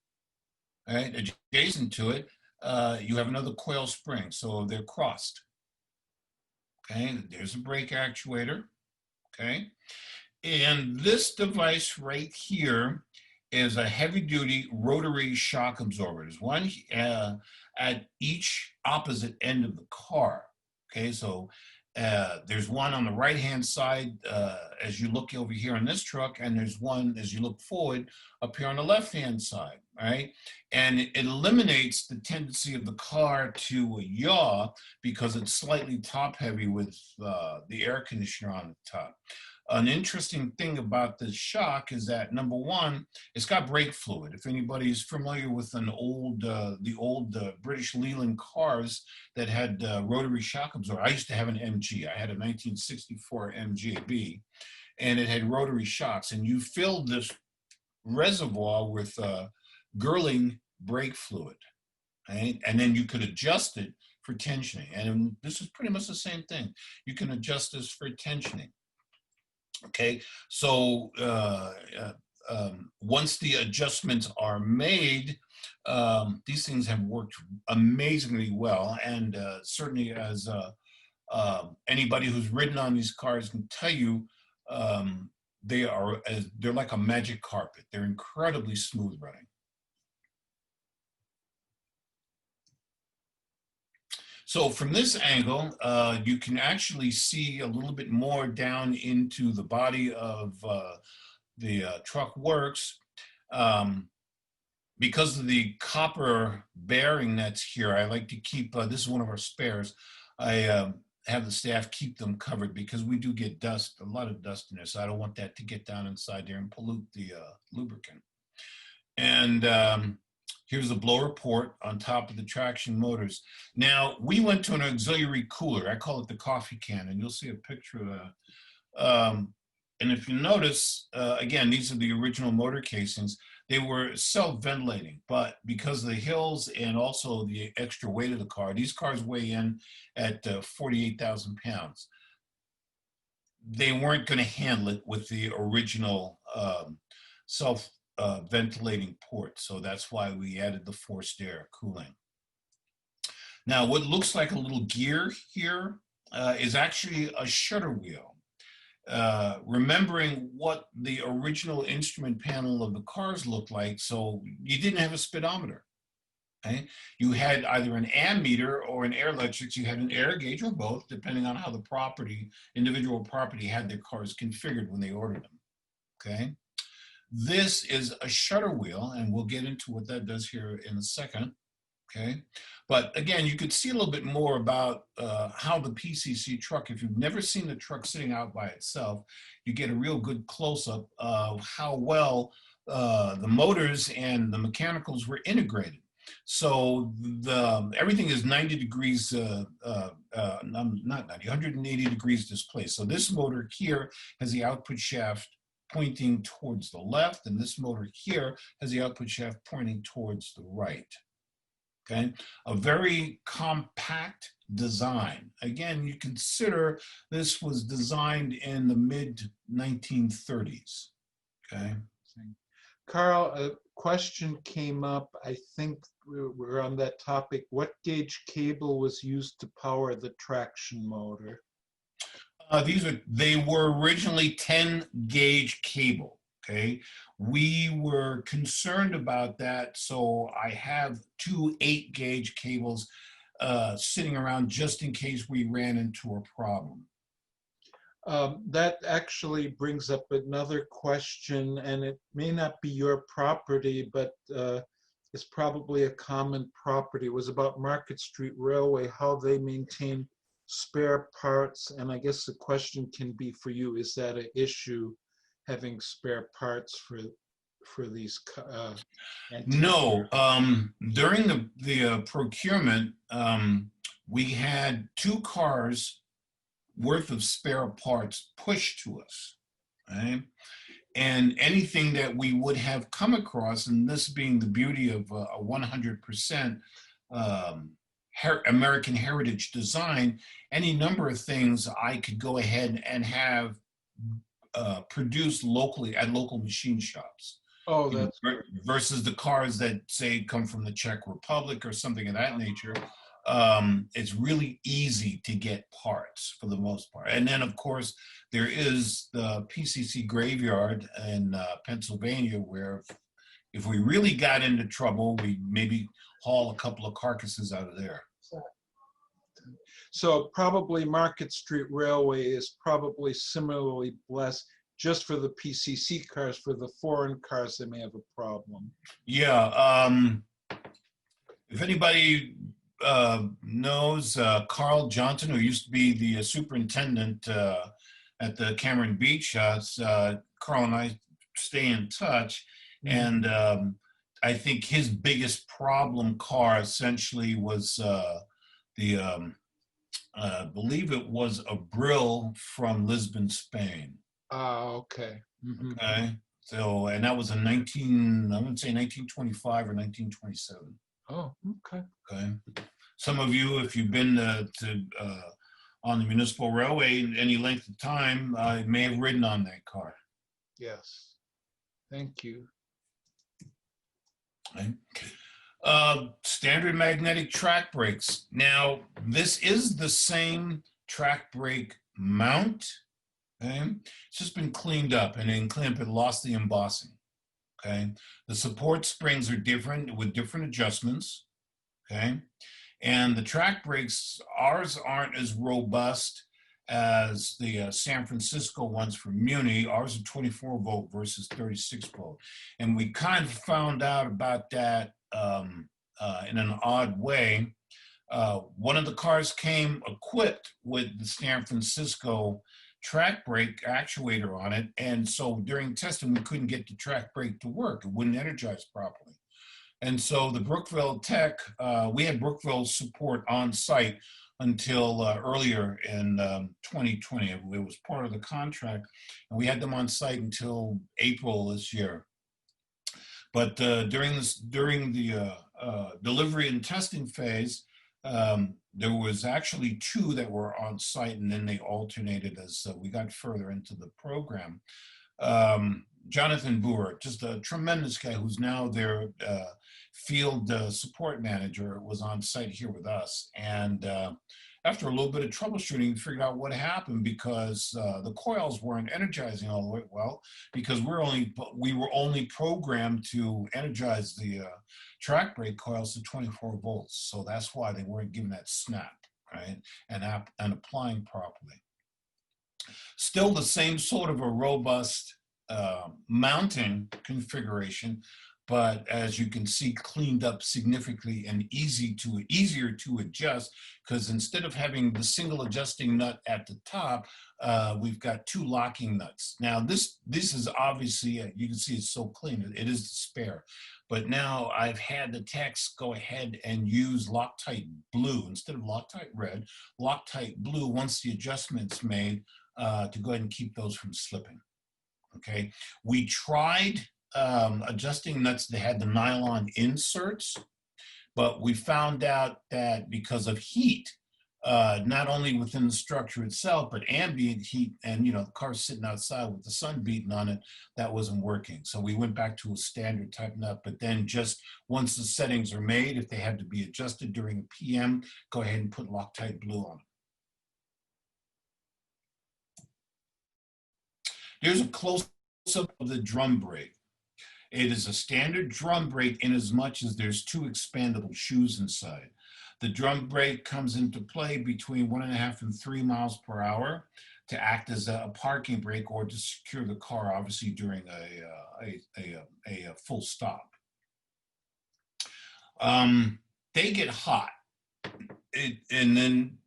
right, adjacent to it, you have another coil spring, so they're crossed. Okay, there's a brake actuator. Okay, and this device right here is a heavy-duty rotary shock absorber. There's one at each opposite end of the car. Okay, so there's one on the right-hand side as you look over here on this truck, and there's one as you look forward up here on the left-hand side, right? And it eliminates the tendency of the car to yaw because it's slightly top-heavy with the air conditioner on the top. An interesting thing about this shock is that, number one, it's got brake fluid. If anybody's familiar with the old British Leland cars that had rotary shock absorber, I used to have an MG. I had a 1964 MGB, and it had rotary shocks. And you filled this reservoir with Girling brake fluid, right? And then you could adjust it for tensioning. And this is pretty much the same thing. You can adjust this for tensioning. Okay, so once the adjustments are made, these things have worked amazingly well, and certainly as anybody who's ridden on these cars can tell you, they're like a magic carpet. They're incredibly smooth running. So from this angle, you can actually see a little bit more down into the body of the truck works. Because of the copper bearing that's here, I like to keep, this is one of our spares, I have the staff keep them covered because we do get dust, a lot of dust in there, so I don't want that to get down inside there and pollute the lubricant. And here's the blower port on top of the traction motors. Now, we went to an auxiliary cooler. I call it the coffee can, and you'll see a picture of that. And if you notice, again, these are the original motor casings. They were self-ventilating, but because of the hills and also the extra weight of the car, these cars weigh in at 48,000 pounds. They weren't going to handle it with the original self-ventilating port. So that's why we added the forced air cooling. Now, what looks like a little gear here is actually a shutter wheel. Remembering what the original instrument panel of the cars looked like, so you didn't have a speedometer. Okay? You had either an ammeter or an air electrics. You had an air gauge or both, depending on how the individual property had their cars configured when they ordered them. Okay? This is a shutter wheel, and we'll get into what that does here in a second. Okay, but again, you could see a little bit more about how the PCC truck, if you've never seen the truck sitting out by itself, you get a real good close-up of how well the motors and the mechanicals were integrated. So everything is 90 degrees, not 90, 180 degrees displaced. So this motor here has the output shaft pointing towards the left, and this motor here has the output shaft pointing towards the right. Okay, a very compact design. Again, you consider this was designed in the mid-1930s. Okay. Carl, a question came up. I think we're on that topic. What gauge cable was used to power the traction motor? They were originally 10 gauge cable. Okay, we were concerned about that, so I have 2 8 gauge cables sitting around just in case we ran into a problem. That actually brings up another question, and it may not be your property, but it's probably a common property. It was about Market Street Railway, how they maintain spare parts, and I guess the question can be for you, is that an issue, having spare parts for these No, during the procurement, we had 2 cars worth of spare parts pushed to us, right? And anything that we would have come across, and this being the beauty of a 100% American heritage design, any number of things I could go ahead and have produced locally at local machine shops. Oh, that's versus the cars that say come from the Czech Republic or something of that nature. It's really easy to get parts for the most part. And then of course there is the PCC graveyard in Pennsylvania, where if we really got into trouble, we maybe haul a couple of carcasses out of there. So probably Market Street Railway is probably similarly blessed. Just for the PCC cars, for the foreign cars, they may have a problem. Yeah. If anybody knows Carl Johnson, who used to be the superintendent at the Cameron Beach, Carl and I stay in touch. Mm-hmm. And I think his biggest problem car essentially was I believe it was a Brill from Lisbon, Spain. Okay. Mm-hmm. Okay. So, and that was in I would say 1925 or 1927. Oh, okay. Okay. Some of you, if you've been on the municipal railway any length of time, may have ridden on that car. Yes. Thank you. Okay. Standard magnetic track brakes. Now, this is the same track brake mount. Okay, it's just been cleaned up, and in cleanup it lost the embossing. Okay, the support springs are different with different adjustments. Okay, and the track brakes, ours aren't as robust as the San Francisco ones from Muni. Ours are 24 volt versus 36 volt, and we kind of found out about that in an odd way. One of the cars came equipped with the San Francisco track brake actuator on it, and so during testing we couldn't get the track brake to work. It wouldn't energize properly, and so the Brookville tech, we had Brookville support on site, until earlier in 2020. It was part of the contract, and we had them on site until April this year. But during the delivery and testing phase, there was actually 2 that were on site, and then they alternated as we got further into the program. Jonathan Boer, just a tremendous guy who's now their field support manager, was on site here with us. And after a little bit of troubleshooting, we figured out what happened, because the coils weren't energizing all the way well, because we were only programmed to energize the track brake coils to 24 volts. So that's why they weren't giving that snap, right? And applying properly. Still the same sort of a robust mounting configuration, but as you can see, cleaned up significantly and easier to adjust, because instead of having the single adjusting nut at the top, we've got 2 locking nuts. Now this is obviously, you can see it's so clean, it is the spare. But now I've had the techs go ahead and use Loctite blue instead of Loctite red, Loctite blue, once the adjustment's made, to go ahead and keep those from slipping. Okay, we tried adjusting nuts that had the nylon inserts, but we found out that because of heat, not only within the structure itself, but ambient heat, and the car's sitting outside with the sun beating on it, that wasn't working. So we went back to a standard type nut, but then just once the settings are made, if they have to be adjusted during PM, go ahead and put Loctite blue on them. Here's a close-up of the drum brake. It is a standard drum brake in as much as there's 2 expandable shoes inside. The drum brake comes into play between 1.5 and 3 miles per hour to act as a parking brake, or to secure the car, obviously during a full stop. They get hot, and then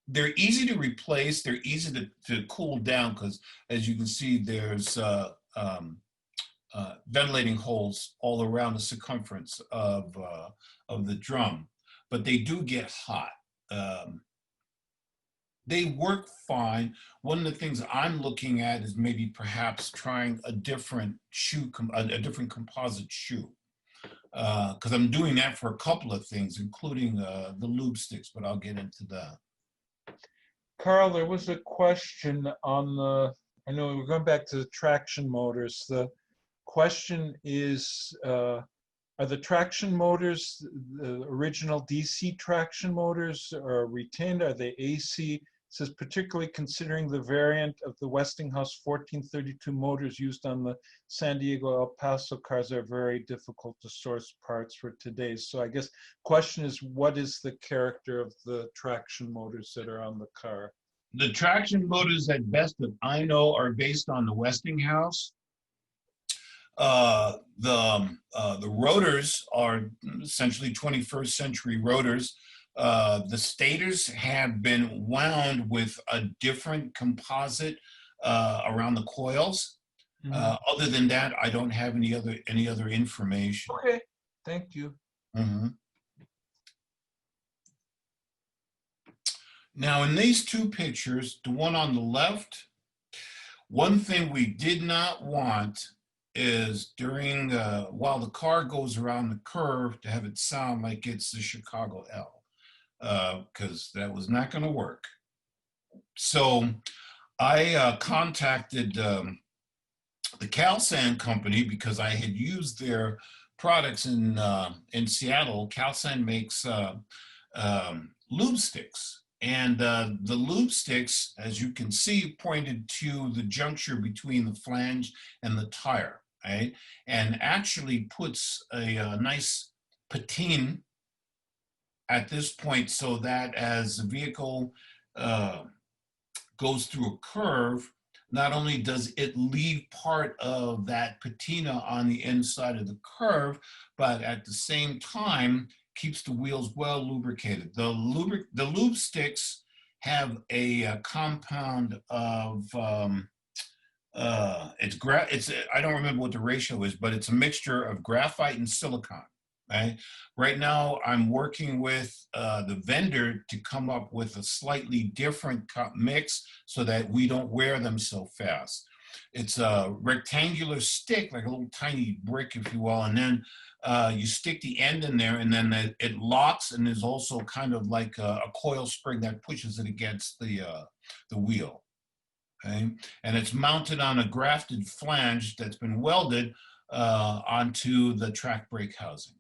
they're easy to replace. They're easy to cool down, because as you can see, there's ventilating holes all around the circumference of the drum, but they do get hot. They work fine. One of the things I'm looking at is maybe perhaps trying a different shoe, a different composite shoe, because I'm doing that for a couple of things, including the lube sticks, but I'll get into that. Carl, there was a question on I know we're going back to the traction motors. The question is, are the traction motors the original DC traction motors, or retained? Are they AC? It says, particularly considering the variant of the Westinghouse 1432 motors used on the San Diego El Paso cars are very difficult to source parts for today. So I guess question is, what is the character of the traction motors that are on the car? The traction motors, at best that I know, are based on the Westinghouse. The rotors are essentially 21st century rotors. The stators have been wound with a different composite around the coils. Mhm. Other than that, I don't have any other information. Okay, thank you. Mm-hmm. Now, in these 2 pictures, the one on the left, one thing we did not want is during while the car goes around the curve, to have it sound like it's the Chicago L, because that was not going to work. So I contacted the Calsan company, because I had used their products in Seattle. Calsan makes lube sticks. And the lube sticks, as you can see, pointed to the juncture between the flange and the tire, right? And actually puts a nice patine at this point, so that as the vehicle goes through a curve, not only does it leave part of that patina on the inside of the curve, but at the same time, keeps the wheels well lubricated. The lube sticks have a compound of I don't remember what the ratio is, but it's a mixture of graphite and silicon. Right? Right now, I'm working with the vendor to come up with a slightly different mix so that we don't wear them so fast. It's a rectangular stick, like a little tiny brick, if you will, and then you stick the end in there, and then it locks, and there's also kind of like a coil spring that pushes it against the wheel. Okay, and it's mounted on a grafted flange that's been welded onto the track brake housing.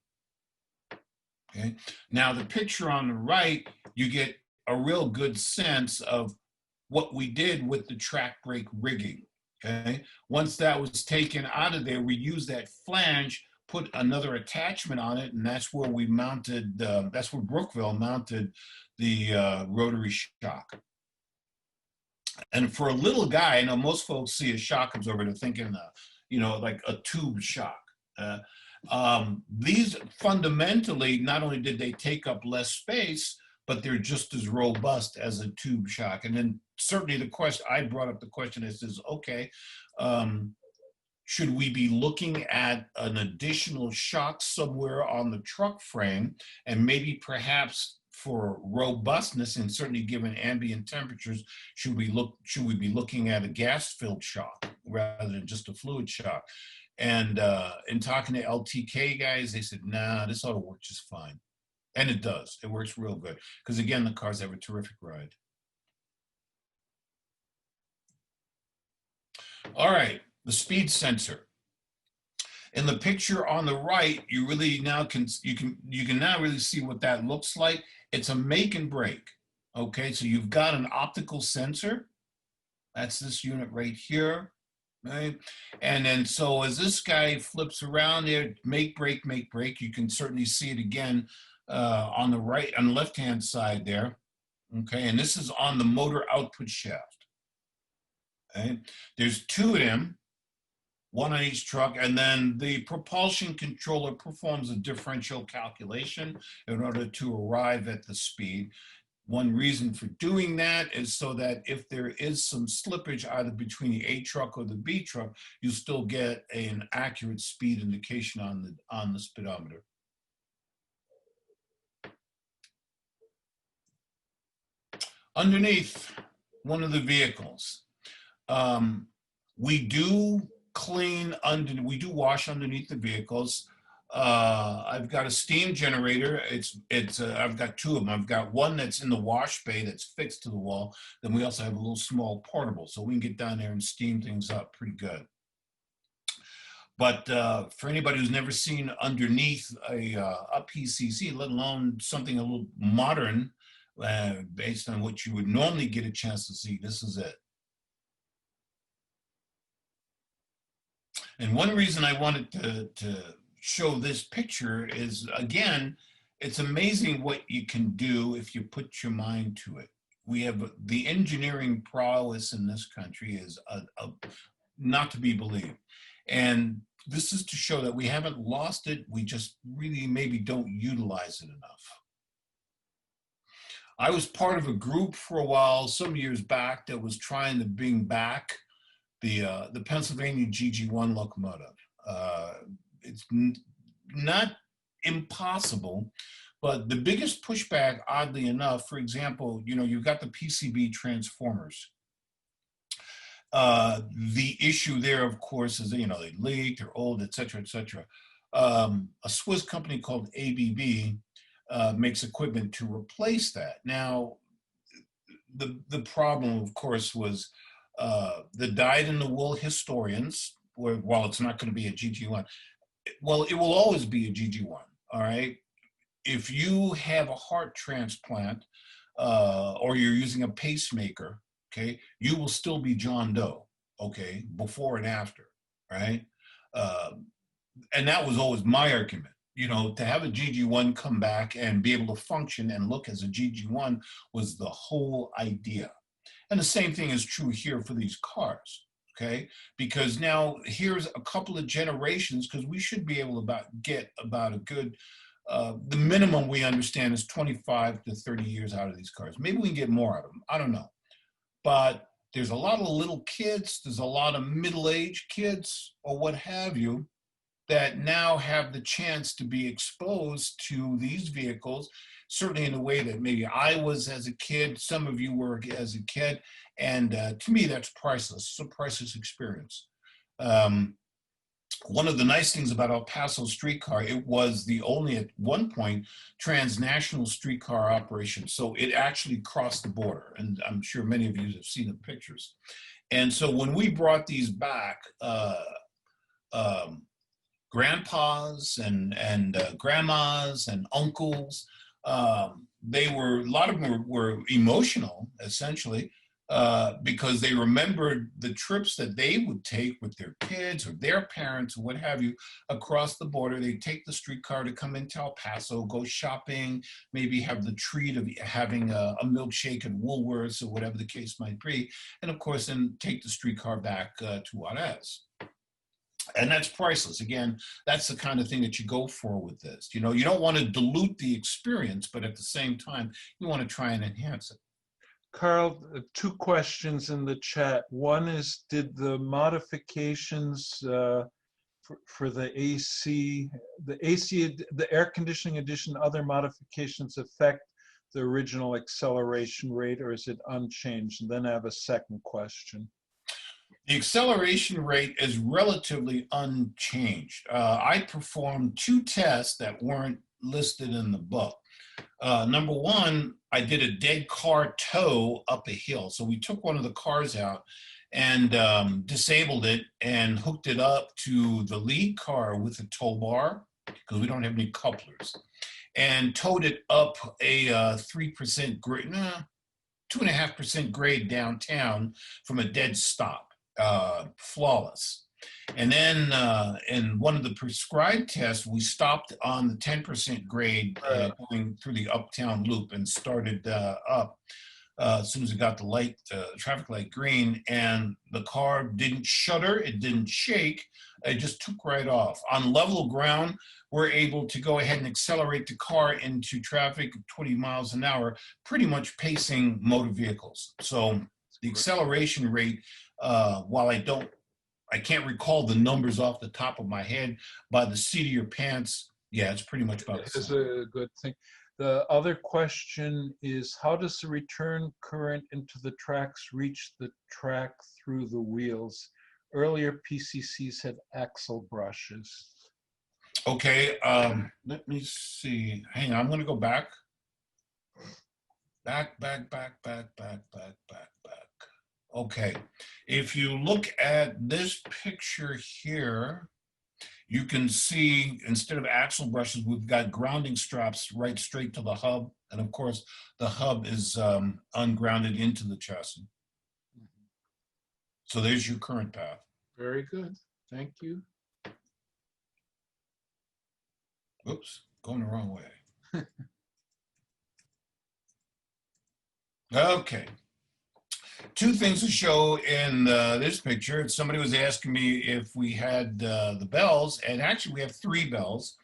Okay, now the picture on the right, you get a real good sense of what we did with the track brake rigging. Okay, once that was taken out of there, we used that flange, put another attachment on it, and that's where we mounted, that's where Brookville mounted the rotary shock. And for a little guy, I know most folks see a shock absorber, they're thinking, you know, like a tube shock. These fundamentally, not only did they take up less space, but they're just as robust as a tube shock. And then certainly the question, I brought up the question is okay, should we be looking at an additional shock somewhere on the truck frame, and maybe perhaps for robustness and certainly given ambient temperatures, should we be looking at a gas-filled shock rather than just a fluid shock? And in talking to LTK guys, they said, nah, this ought to work just fine. And it does. It works real good. Because again, the cars have a terrific ride. All right, the speed sensor. In the picture on the right, you really now can now really see what that looks like. It's a make and break. Okay, so you've got an optical sensor. That's this unit right here. Right? And then so as this guy flips around there, make, break, you can certainly see it again on the right, on the left-hand side there. Okay, and this is on the motor output shaft. Okay, there's two of them, one on each truck, and then the propulsion controller performs a differential calculation in order to arrive at the speed. One reason for doing that is so that if there is some slippage either between the A truck or the B truck, you still get an accurate speed indication on the speedometer. Underneath one of the vehicles, we do wash underneath the vehicles. I've got a steam generator. I've got two of them. I've got one that's in the wash bay that's fixed to the wall. Then we also have a little small portable, so we can get down there and steam things up pretty good. But for anybody who's never seen underneath a PCC, let alone something a little modern, based on what you would normally get a chance to see, this is it. And one reason I wanted to show this picture is, again, it's amazing what you can do if you put your mind to it. We have the engineering prowess in this country is not to be believed. And this is to show that we haven't lost it. We just really maybe don't utilize it enough. I was part of a group for a while, some years back, that was trying to bring back the Pennsylvania GG1 locomotive. It's not impossible, but the biggest pushback, oddly enough, for example, you know, you've got the PCB transformers. The issue there, of course, is, you know, they leak, they're old, et cetera, et cetera. A Swiss company called ABB makes equipment to replace that. Now, the problem, of course, was the dyed-in-the-wool historians, while it's not going to be a GG1, well, it will always be a GG1, all right? If you have a heart transplant or you're using a pacemaker, okay, you will still be John Doe, okay, before and after, right? And that was always my argument. You know, to have a GG1 come back and be able to function and look as a GG1 was the whole idea. And the same thing is true here for these cars, okay? Because now here's a couple of generations, because we should be able to get about a good, the minimum we understand is 25 to 30 years out of these cars. Maybe we can get more out of them, I don't know. But there's a lot of little kids, there's a lot of middle-aged kids or what have you, that now have the chance to be exposed to these vehicles, certainly in a way that maybe I was as a kid, some of you were as a kid, and to me, that's priceless. It's a priceless experience. One of the nice things about El Paso Streetcar, it was the only, at one point, transnational streetcar operation. So it actually crossed the border, and I'm sure many of you have seen the pictures. And so when we brought these back, grandpas and grandmas and uncles, they were, a lot of them were emotional, essentially, because they remembered the trips that they would take with their kids or their parents or what have you across the border. They'd take the streetcar to come into El Paso, go shopping, maybe have the treat of having a milkshake at Woolworths or whatever the case might be, and of course then take the streetcar back to Juarez. And that's priceless. Again, that's the kind of thing that you go for with this. You know, you don't want to dilute the experience, but at the same time, you want to try and enhance it. Carl, two questions in the chat. One is, did the modifications for the AC, the air conditioning addition, other modifications affect the original acceleration rate, or is it unchanged? And then I have a second question. The acceleration rate is relatively unchanged. I performed 2 tests that weren't listed in the book. Number one, I did a dead car tow up a hill. So we took one of the cars out and disabled it and hooked it up to the lead car with a tow bar, because we don't have any couplers, and towed it up a 3% grade, 2.5% grade downtown from a dead stop, flawless. And then in one of the prescribed tests, we stopped on the 10% grade going through the uptown loop and started up as soon as it got the light, traffic light green, and the car didn't shudder, it didn't shake, it just took right off. On level ground, we're able to go ahead and accelerate the car into traffic of 20 miles an hour, pretty much pacing motor vehicles. So the acceleration rate, while I can't recall the numbers off the top of my head, by the seat of your pants, yeah, it's pretty much about the same. It's a good thing. The other question is, how does the return current into the tracks reach the track through the wheels? Earlier PCCs had axle brushes. Okay, let me see. Hang on, I'm gonna go back. Back. Okay, if you look at this picture here, you can see instead of axle brushes, we've got grounding straps right straight to the hub. And of course, the hub is ungrounded into the chassis. So there's your current path. Very good. Thank you. Oops, going the wrong way. Okay. 2 things to show in this picture. Somebody was asking me if we had the bells, and actually we have 3 bells.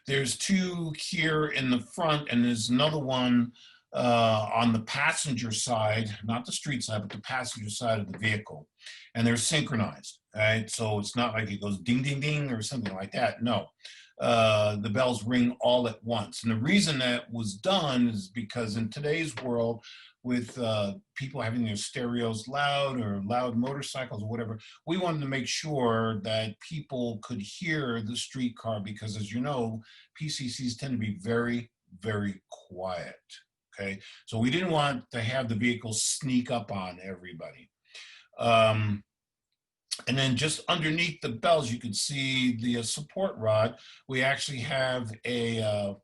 There's 2 here in the front, and there's another one on the passenger side, not the street side, but the passenger side of the vehicle. And they're synchronized, right? So it's not like it goes ding, ding, ding, or something like that. No, the bells ring all at once. And the reason that was done is because in today's world, with people having their stereos loud or loud motorcycles or whatever, we wanted to make sure that people could hear the streetcar, because as you know, PCCs tend to be very, very quiet, okay? So we didn't want to have the vehicles sneak up on everybody. And then just underneath the bells, you can see the support rod. We actually have a,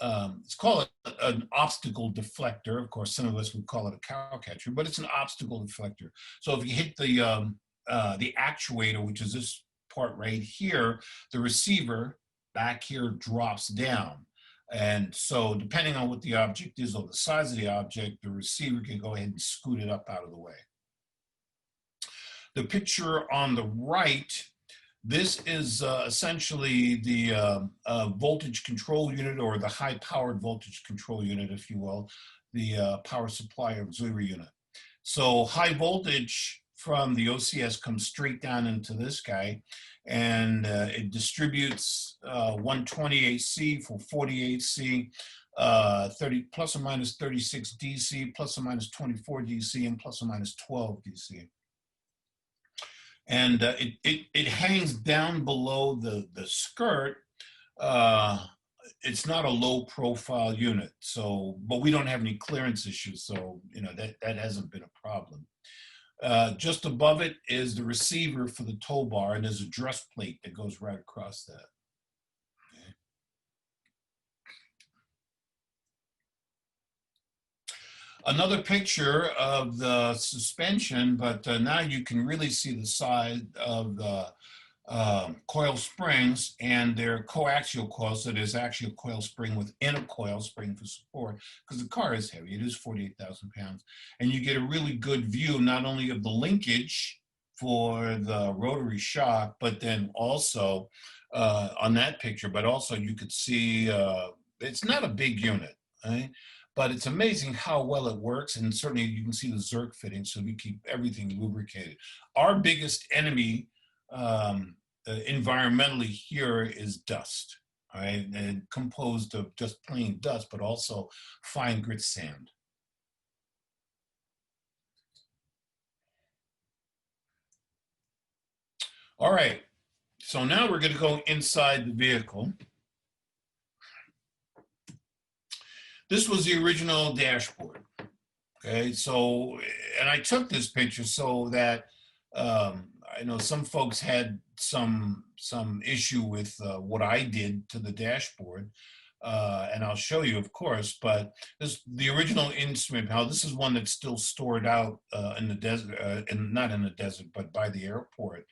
it's called an obstacle deflector. Of course, some of us would call it a cow catcher, but it's an obstacle deflector. So if you hit the actuator, which is this part right here, the receiver back here drops down. And so depending on what the object is or the size of the object, the receiver can go ahead and scoot it up out of the way. The picture on the right, this is essentially the voltage control unit, or the high-powered voltage control unit, if you will, the power supply auxiliary unit. So high voltage from the OCS comes straight down into this guy, and it distributes 120 AC for 40 AC, 30 plus or minus 36 DC, plus or minus 24 DC, and plus or minus 12 DC. And it hangs down below the skirt. It's not a low profile unit, so, but we don't have any clearance issues, so you know that hasn't been a problem. Just above it is the receiver for the tow bar, and there's a dress plate that goes right across that. Okay. Another picture of the suspension, but now you can really see the side of the coil springs, and they're coaxial coils, so there's actually a coil spring within a coil spring for support, because the car is heavy. It is 48,000 pounds. And you get a really good view, not only of the linkage for the rotary shock, but then also on that picture, but also you could see, it's not a big unit, right? But it's amazing how well it works, and certainly you can see the Zerk fitting, so we keep everything lubricated. Our biggest enemy environmentally here is dust, all right, and composed of just plain dust, but also fine grit sand. All right, so now we're going to go inside the vehicle. This was the original dashboard. Okay, so, and I took this picture so that I know some folks had some issue with what I did to the dashboard, and I'll show you, of course. But this, the original instrument panel. This is one that's still stored out in the desert, and not in the desert, but by the airport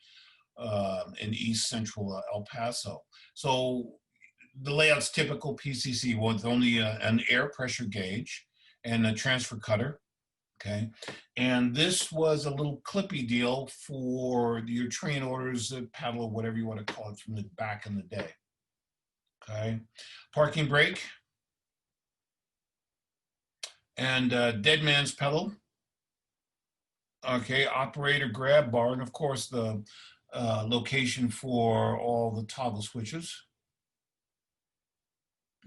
in East Central El Paso. So the layout's typical PCC with only an air pressure gauge and a transfer cutter. Okay, and this was a little clippy deal for your train orders, paddle, or whatever you want to call it, from the back in the day. Okay, parking brake and dead man's pedal. Okay, operator grab bar, and of course the location for all the toggle switches.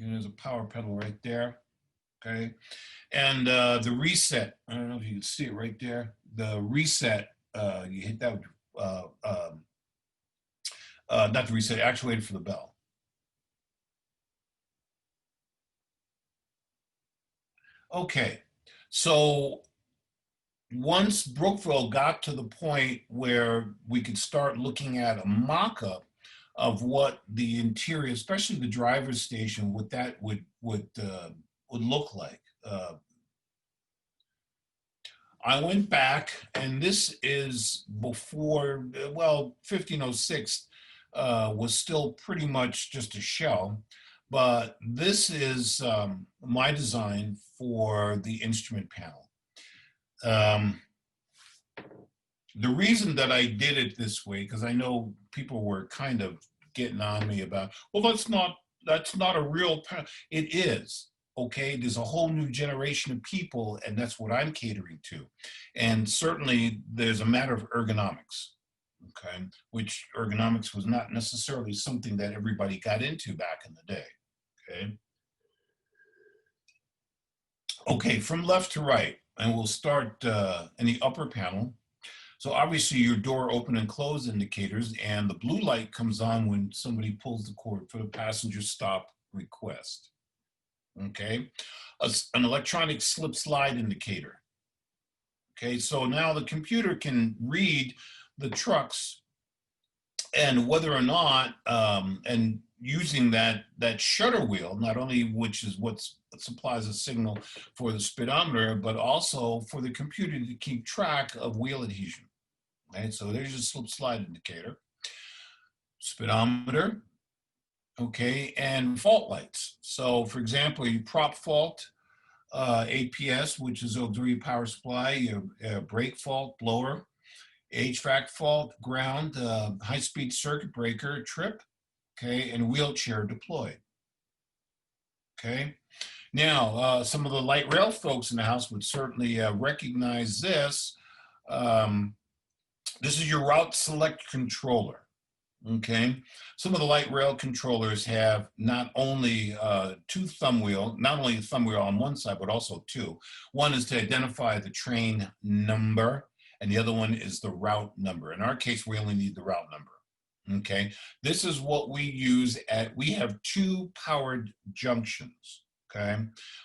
And there's a power pedal right there. Okay, and the reset, I don't know if you can see it right there. The reset, you hit that, not the reset, actuated for the bell. Okay, so once Brookville got to the point where we could start looking at a mock-up of what the interior, especially the driver's station, what that would look like. I went back, and this is before, well, 1506 was still pretty much just a shell, but this is my design for the instrument panel. The reason that I did it this way, because I know people were kind of getting on me about, well, that's not a real panel. It is. Okay, there's a whole new generation of people, and that's what I'm catering to. And certainly there's a matter of ergonomics, okay, which ergonomics was not necessarily something that everybody got into back in the day, okay? Okay, from left to right, and we'll start in the upper panel. So obviously your door open and close indicators, and the blue light comes on when somebody pulls the cord for the passenger stop request. Okay, an electronic slip slide indicator. Okay, so now the computer can read the trucks and whether or not, and using that shutter wheel, not only which is what supplies a signal for the speedometer, but also for the computer to keep track of wheel adhesion. Okay, so there's your slip slide indicator, speedometer. Okay, and fault lights. So for example, your prop fault, APS, which is auxiliary power supply, your brake fault, blower, HVAC fault, ground, high-speed circuit breaker, trip, okay, and wheelchair deployed. Okay, now some of the light rail folks in the house would certainly recognize this. This is your route select controller. Okay, some of the light rail controllers have not only two thumb wheel, not only a thumb wheel on one side, but also two. One is to identify the train number, and the other one is the route number. In our case, we only need the route number. Okay, this is what we use at, we have two powered junctions. Okay,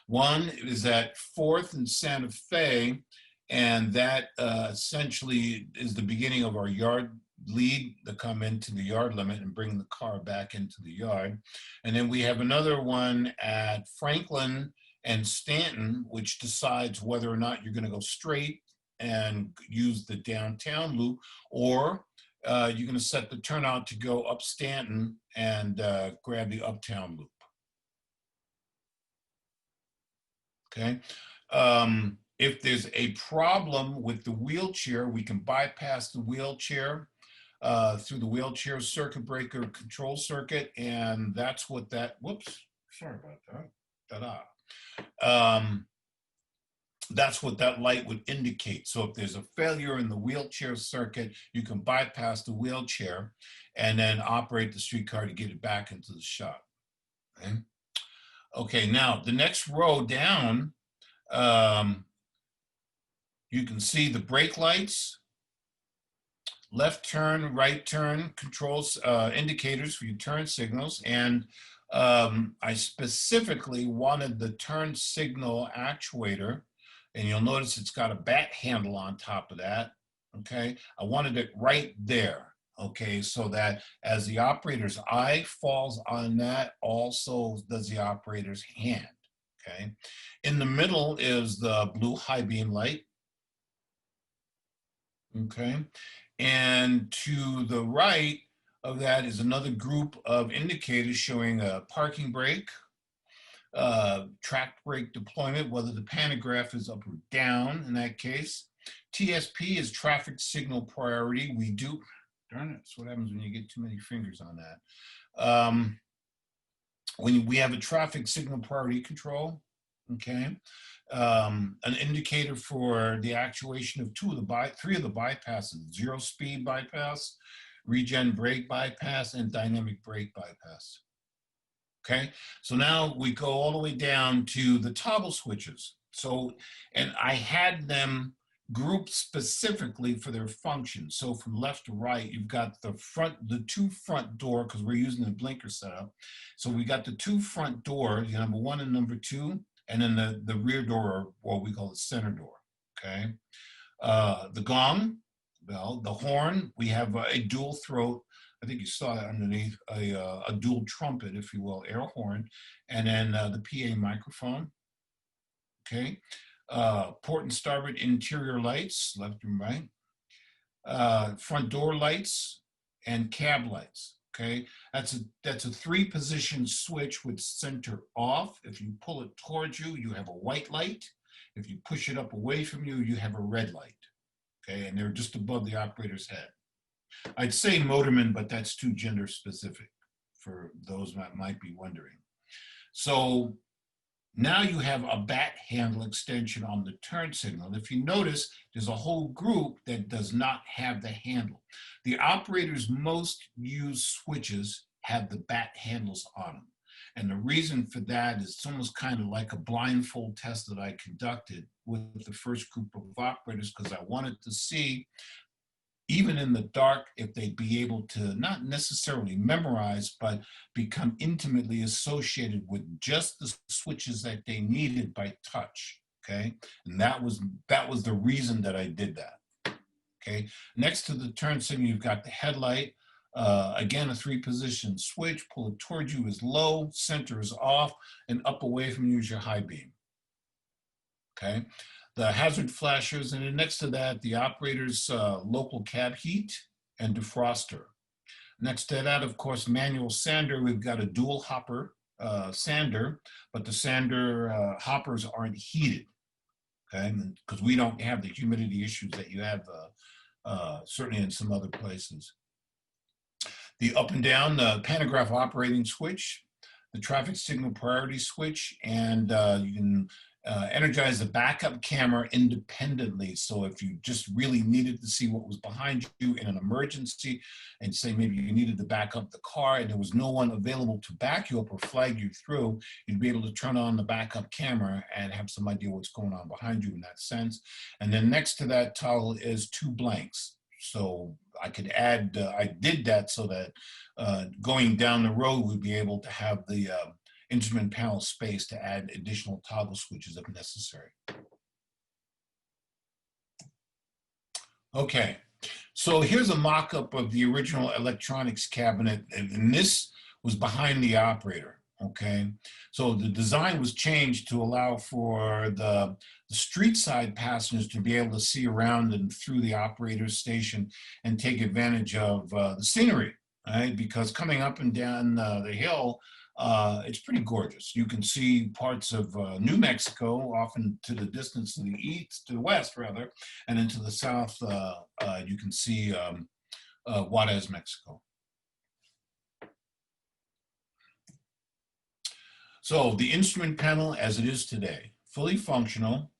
one is at 4th and Santa Fe, and that essentially is the beginning of our yard lead to come into the yard limit and bring the car back into the yard. And then we have another one at Franklin and Stanton, which decides whether or not you're going to go straight and use the downtown loop, or you're going to set the turnout to go up Stanton and grab the uptown loop. Okay. If there's a problem with the wheelchair, we can bypass the wheelchair through the wheelchair circuit breaker control circuit, and that's what that, whoops, sorry about that, ta-da. That's what that light would indicate. So if there's a failure in the wheelchair circuit, you can bypass the wheelchair and then operate the streetcar to get it back into the shop. Okay, okay, now the next row down, you can see the brake lights, left turn, right turn controls, indicators for your turn signals. And I specifically wanted the turn signal actuator, and you'll notice it's got a bat handle on top of that. Okay, I wanted it right there. Okay, so that as the operator's eye falls on that, also does the operator's hand. Okay, in the middle is the blue high beam light. Okay, and to the right of that is another group of indicators showing a parking brake, track brake deployment, whether the pantograph is up or down in that case. TSP is traffic signal priority. We do, darn it, that's what happens when you get too many fingers on that. When we have a traffic signal priority control, okay, an indicator for the actuation of three of the bypasses: zero speed bypass, regen brake bypass, and dynamic brake bypass. Okay, so now we go all the way down to the toggle switches. So, and I had them grouped specifically for their function. So from left to right, you've got the two front door, because we're using the blinker setup. So we got the two front doors, number 1 and number 2, and then the rear door, or what we call the center door. Okay, the gong, well, the horn, we have a dual throat. I think you saw that underneath, a dual trumpet, if you will, air horn, and then the PA microphone. Okay, port and starboard interior lights, left and right, front door lights, and cab lights. Okay, that's a 3-position switch with center off. If you pull it towards you, you have a white light. If you push it up away from you, you have a red light. Okay, and they're just above the operator's head. I'd say motorman, but that's too gender specific for those that might be wondering. So now you have a bat handle extension on the turn signal. If you notice, there's a whole group that does not have the handle. The operators most used switches have the bat handles on them. And the reason for that is it's almost kind of like a blindfold test that I conducted with the first group of operators, because I wanted to see, even in the dark, if they'd be able to not necessarily memorize, but become intimately associated with just the switches that they needed by touch. Okay, and that was the reason that I did that. Okay, next to the turn signal, you've got the headlight. Again, a 3-position switch. Pull it towards you is low, center is off, and up away from you is your high beam. Okay, the hazard flashers, and then next to that, the operator's local cab heat and defroster. Next to that, of course, manual sander. We've got a dual hopper sander, but the sander hoppers aren't heated, okay, because we don't have the humidity issues that you have certainly in some other places. The up and down, the pantograph operating switch, the traffic signal priority switch, and you can energize the backup camera independently. So if you just really needed to see what was behind you in an emergency, and say maybe you needed to back up the car and there was no one available to back you up or flag you through, you'd be able to turn on the backup camera and have some idea what's going on behind you in that sense. And then next to that toggle is 2 blanks. So I could add, I did that so that going down the road, we'd be able to have the instrument panel space to add additional toggle switches if necessary. Okay, so here's a mock-up of the original electronics cabinet, and this was behind the operator, okay? So the design was changed to allow for the street side passengers to be able to see around and through the operator's station and take advantage of the scenery, right? Because coming up and down the hill, it's pretty gorgeous. You can see parts of New Mexico, often to the distance to the east, to the west rather, and into the south, you can see Juarez, Mexico. So the instrument panel as it is today, fully functional,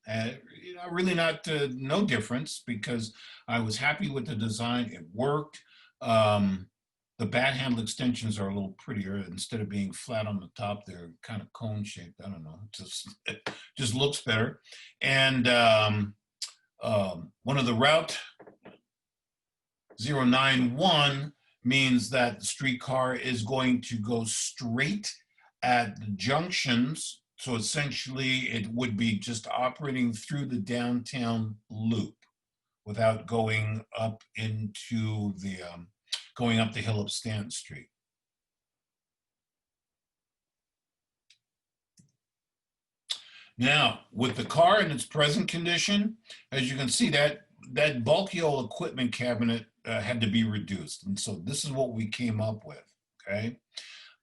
really not, no difference because I was happy with the design, it worked. The bat handle extensions are a little prettier. Instead of being flat on the top, they're kind of cone shaped. I don't know, it just looks better. And one of the Route 091 means that the streetcar is going to go straight at the junctions. So essentially it would be just operating through the downtown loop without going up into the, going up the hill of Stanton Street. Now, with the car in its present condition, as you can see, that bulky old equipment cabinet had to be reduced. And so this is what we came up with, okay?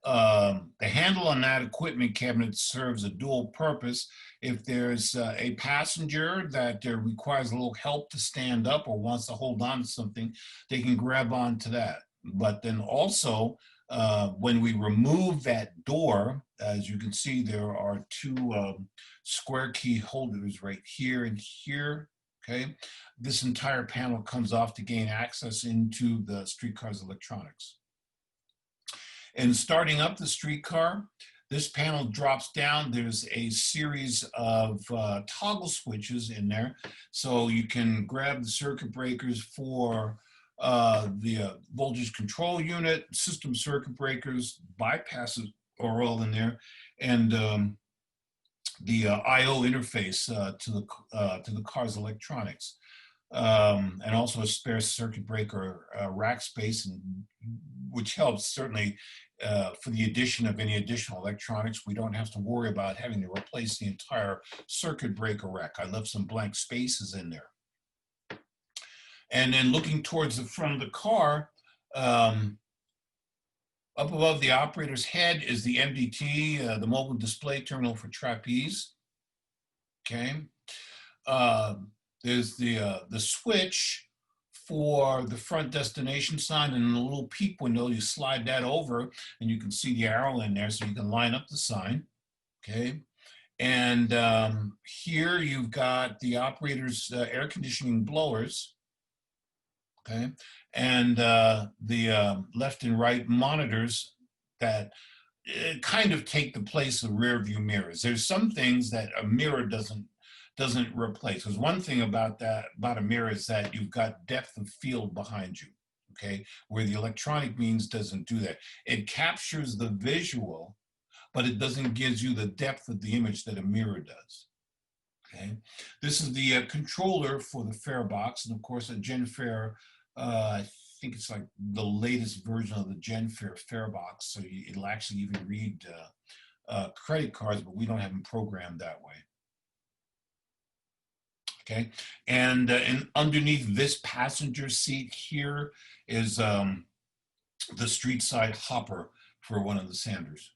The handle on that equipment cabinet serves a dual purpose. If there's a passenger that requires a little help to stand up or wants to hold on to something, they can grab onto that. But then also, when we remove that door, as you can see, there are 2 square key holders right here and here, okay? This entire panel comes off to gain access into the streetcar's electronics. And starting up the streetcar, this panel drops down. There's a series of toggle switches in there. So you can grab the circuit breakers for the voltage control unit, system circuit breakers, bypasses are all in there, and the I/O interface to the car's electronics. And also a spare circuit breaker rack space, which helps certainly for the addition of any additional electronics. We don't have to worry about having to replace the entire circuit breaker rack. I left some blank spaces in there. And then looking towards the front of the car, up above the operator's head is the MDT, the mobile display terminal for trapeze. Okay. There's the switch for the front destination sign, and in the little peep window, you slide that over and you can see the arrow in there so you can line up the sign, okay? And here you've got the operator's air conditioning blowers, okay? And the left and right monitors that kind of take the place of rear view mirrors. There's some things that a mirror doesn't replace. Because one thing about a mirror is that you've got depth of field behind you, okay? Where the electronic means doesn't do that. It captures the visual, but it doesn't give you the depth of the image that a mirror does, okay? This is the controller for the fare box, and of course a GenFare, I think it's like the latest version of the GenFare fare box, so it'll actually even read credit cards, but we don't have them programmed that way. Okay, and underneath this passenger seat here is the street side hopper for one of the Sanders.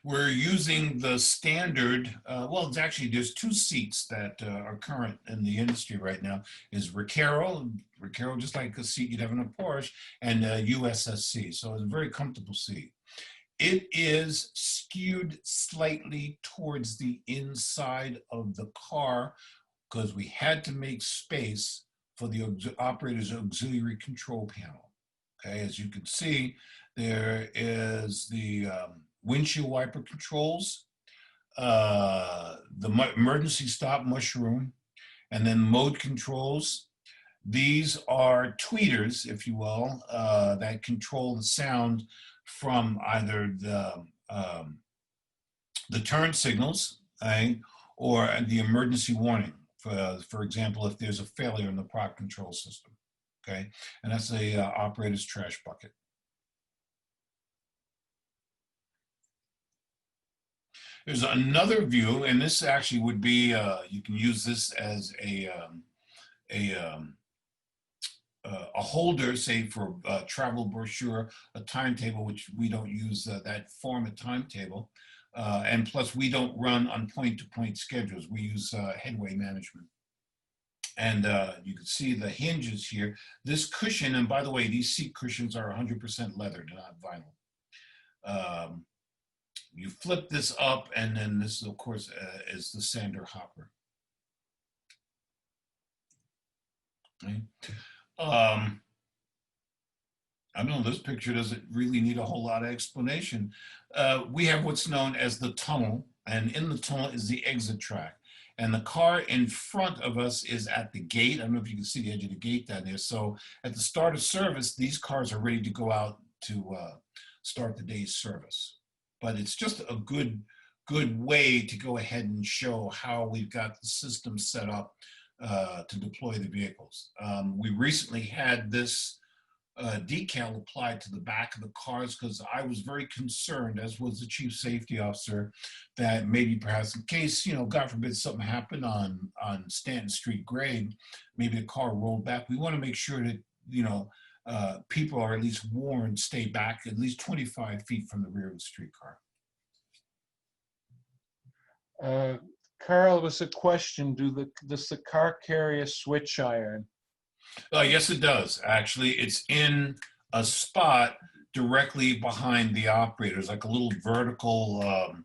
We're using the standard, well, it's actually, there's 2 seats that are current in the industry right now, is Recaro, just like a seat you'd have in a Porsche, and USSC, so it's a very comfortable seat. It is skewed slightly towards the inside of the car because we had to make space for the operator's auxiliary control panel. Okay, as you can see, there is the windshield wiper controls, the emergency stop mushroom, and then mode controls. These are tweeters, if you will, that control the sound from either the turn signals, right, or the emergency warning. For example, if there's a failure in the prop control system, okay, and that's the operator's trash bucket. There's another view, and this actually would be you can use this as a holder, say for a travel brochure, a timetable, which we don't use that format timetable. And plus we don't run on point-to-point schedules. We use headway management. And you can see the hinges here. This cushion, and by the way, these seat cushions are 100% leather, they're not vinyl. You flip this up, and then this, of course, is the sander hopper. Okay. I don't know, this picture doesn't really need a whole lot of explanation. We have what's known as the tunnel, and in the tunnel is the exit track. And the car in front of us is at the gate. I don't know if you can see the edge of the gate down there. So at the start of service, these cars are ready to go out to start the day's service. But it's just a good way to go ahead and show how we've got the system set up to deploy the vehicles. We recently had this decal applied to the back of the cars because I was very concerned, as was the chief safety officer, that maybe perhaps in case, God forbid something happened on Stanton Street grade, maybe the car rolled back. We want to make sure that, people are at least warned, stay back at least 25 feet from the rear of the streetcar. Carl, was a question, does the car carry a switch iron? Yes, it does. Actually, it's in a spot directly behind the operators, like a little vertical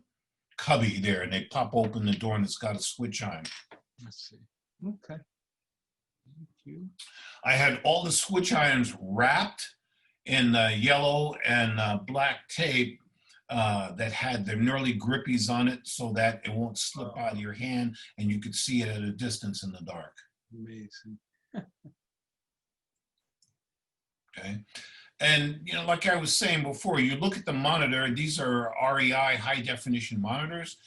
cubby there, and they pop open the door and it's got a switch iron. Let's see. Okay. Thank you. I had all the switch irons wrapped in yellow and black tape that had the gnarly grippies on it so that it won't slip out of your hand and you could see it at a distance in the dark. Amazing. Okay. And, like I was saying before, you look at the monitor, these are REI high definition monitors.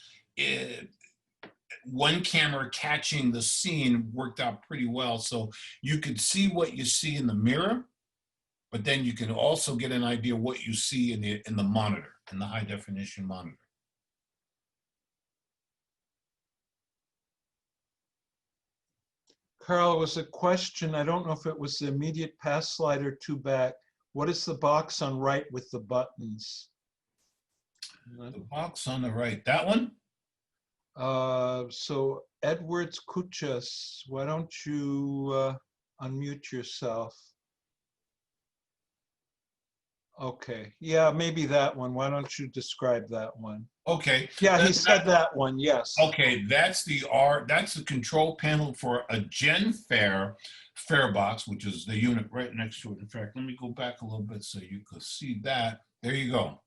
One camera catching the scene worked out pretty well. So you could see what you see in the mirror, but then you can also get an idea what you see in the monitor, in the high definition monitor. Carl, was a question, I don't know if it was the immediate pass slide or two back. What is the box on right with the buttons? The box on the right, that one? So Edwards Kuchas, why don't you unmute yourself? Okay, yeah, maybe that one. Why don't you describe that one? Okay. Yeah, he said that one, yes. Okay, that's the control panel for a GenFare fare box, which is the unit right next to it. In fact, let me go back a little bit so you can see that. There you go.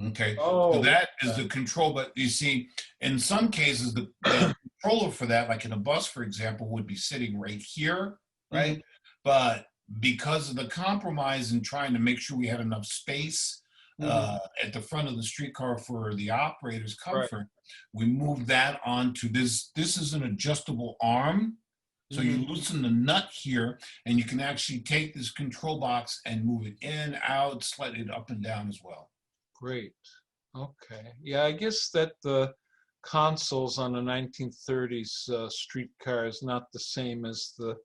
Okay, so that is the control, but you see, in some cases, the controller for that, like in a bus, for example, would be sitting right here, right? Mm-hmm. But because of the compromise in trying to make sure we had enough space at the front of the streetcar for the operator's comfort, right, we moved that onto this. This is an adjustable arm. So you loosen the nut here, and you can actually take this control box and move it in, out, slide it up and down as well. Great. Okay. Yeah, I guess that the consoles on a 1930s streetcar is not the same as the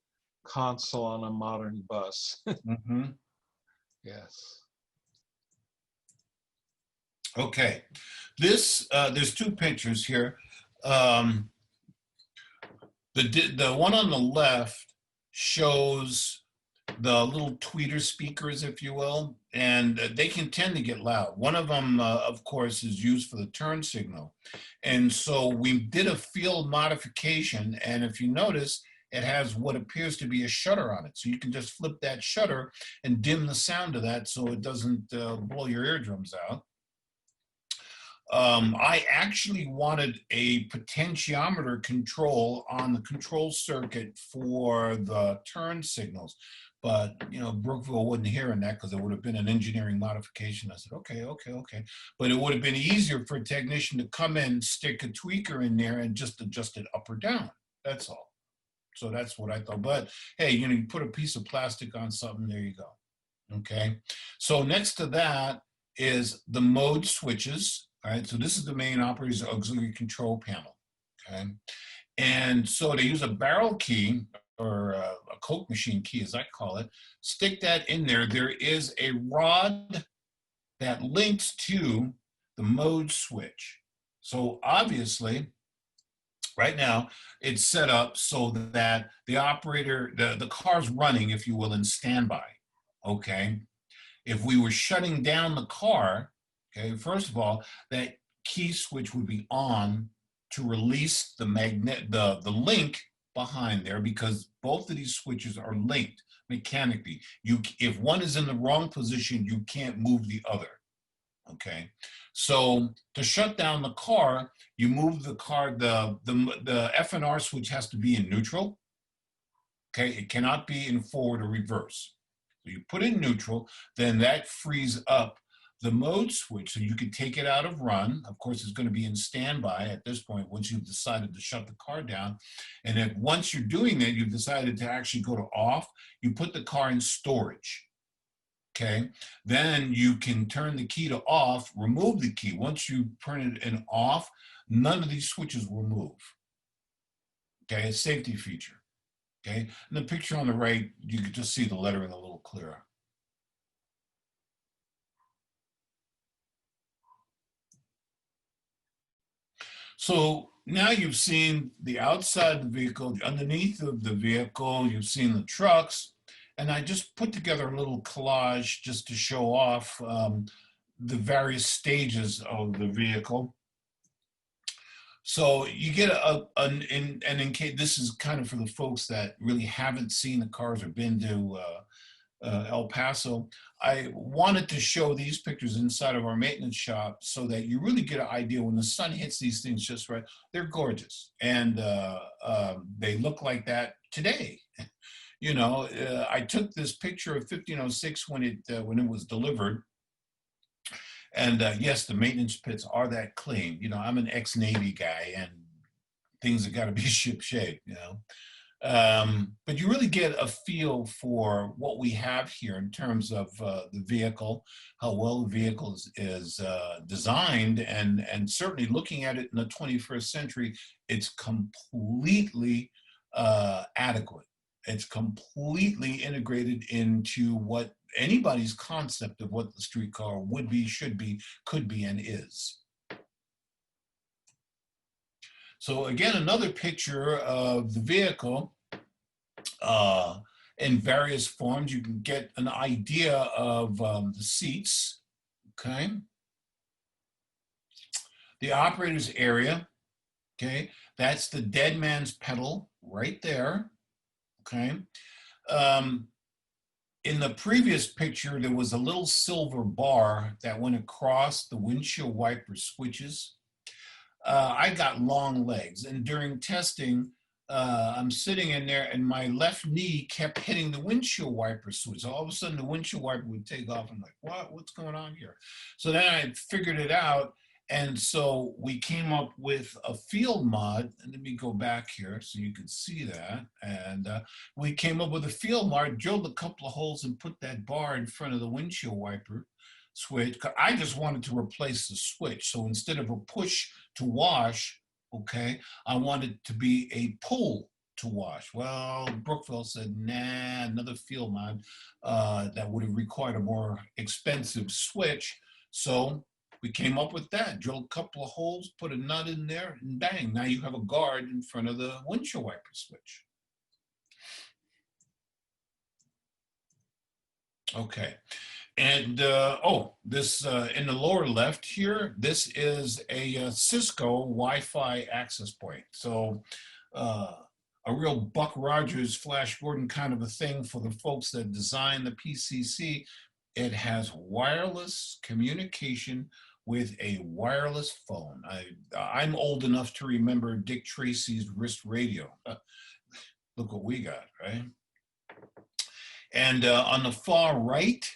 console on a modern bus. Yes. Okay. This, there's two pictures here. The one on the left shows the little tweeter speakers, if you will, and they can tend to get loud. One of them, of course, is used for the turn signal. And so we did a field modification, and if you notice, it has what appears to be a shutter on it. So you can just flip that shutter and dim the sound of that so it doesn't blow your eardrums out. I actually wanted a potentiometer control on the control circuit for the turn signals. But, Brookville wasn't hearing that because it would have been an engineering modification. I said, okay. But it would have been easier for a technician to come in, stick a tweaker in there and just adjust it up or down. That's all. So that's what I thought. But hey, you put a piece of plastic on something, there you go. Okay. So next to that is the mode switches. All right. So this is the main operator's auxiliary control panel. Okay. And so they use a barrel key, or a Coke machine key, as I call it. Stick that in there. There is a rod that links to the mode switch. So obviously, right now, it's set up so that the operator, the car's running, if you will, in standby. Okay. If we were shutting down the car, okay, first of all, that key switch would be on to release the the link behind there, because both of these switches are linked mechanically. If one is in the wrong position, you can't move the other. Okay, so to shut down the car, you move the car. The FNR switch has to be in neutral. Okay, it cannot be in forward or reverse. So you put it in neutral, then that frees up the mode switch, so you can take it out of run. Of course, it's going to be in standby at this point once you've decided to shut the car down. And if once you're doing that, you've decided to actually go to off, you put the car in storage. Okay, then you can turn the key to off, remove the key. Once you turn it in off, none of these switches will move. Okay, a safety feature. Okay, and the picture on the right, you can just see the lettering a little clearer. So now you've seen the outside of the vehicle, underneath of the vehicle, you've seen the trucks, and I just put together a little collage just to show off the various stages of the vehicle. So you get and in case this is kind of for the folks that really haven't seen the cars or been to El Paso, I wanted to show these pictures inside of our maintenance shop so that you really get an idea when the sun hits these things just right. They're gorgeous, and they look like that today. I took this picture of 1506 when it was delivered. And yes, the maintenance pits are that clean. I'm an ex-Navy guy, and things have got to be ship-shape, but you really get a feel for what we have here in terms of the vehicle, how well the vehicle is designed, and certainly looking at it in the 21st century, it's completely adequate. It's completely integrated into what anybody's concept of what the streetcar would be, should be, could be, and is. So again, another picture of the vehicle in various forms. You can get an idea of the seats, okay? The operator's area, okay? That's the dead man's pedal right there, okay? In the previous picture, there was a little silver bar that went across the windshield wiper switches. I got long legs, and during testing, I'm sitting in there and my left knee kept hitting the windshield wiper switch. All of a sudden the windshield wiper would take off. I'm like, what's going on here? So then I figured it out. And so we came up with a field mod, and let me go back here so you can see that. And we came up with a field mod, drilled a couple of holes and put that bar in front of the windshield wiper switch. I just wanted to replace the switch. So instead of a push to wash, okay, I wanted to be a pull to wash. Well, Brookville said, nah, another field mod that would have required a more expensive switch. So we came up with that, drilled a couple of holes, put a nut in there, and bang, now you have a guard in front of the windshield wiper switch. Okay. And oh, this in the lower left here, this is a Cisco Wi-Fi access point. So a real Buck Rogers, Flash Gordon kind of a thing for the folks that design the PCC. It has wireless communication with a wireless phone. I'm old enough to remember Dick Tracy's wrist radio. Look what we got, right? And on the far right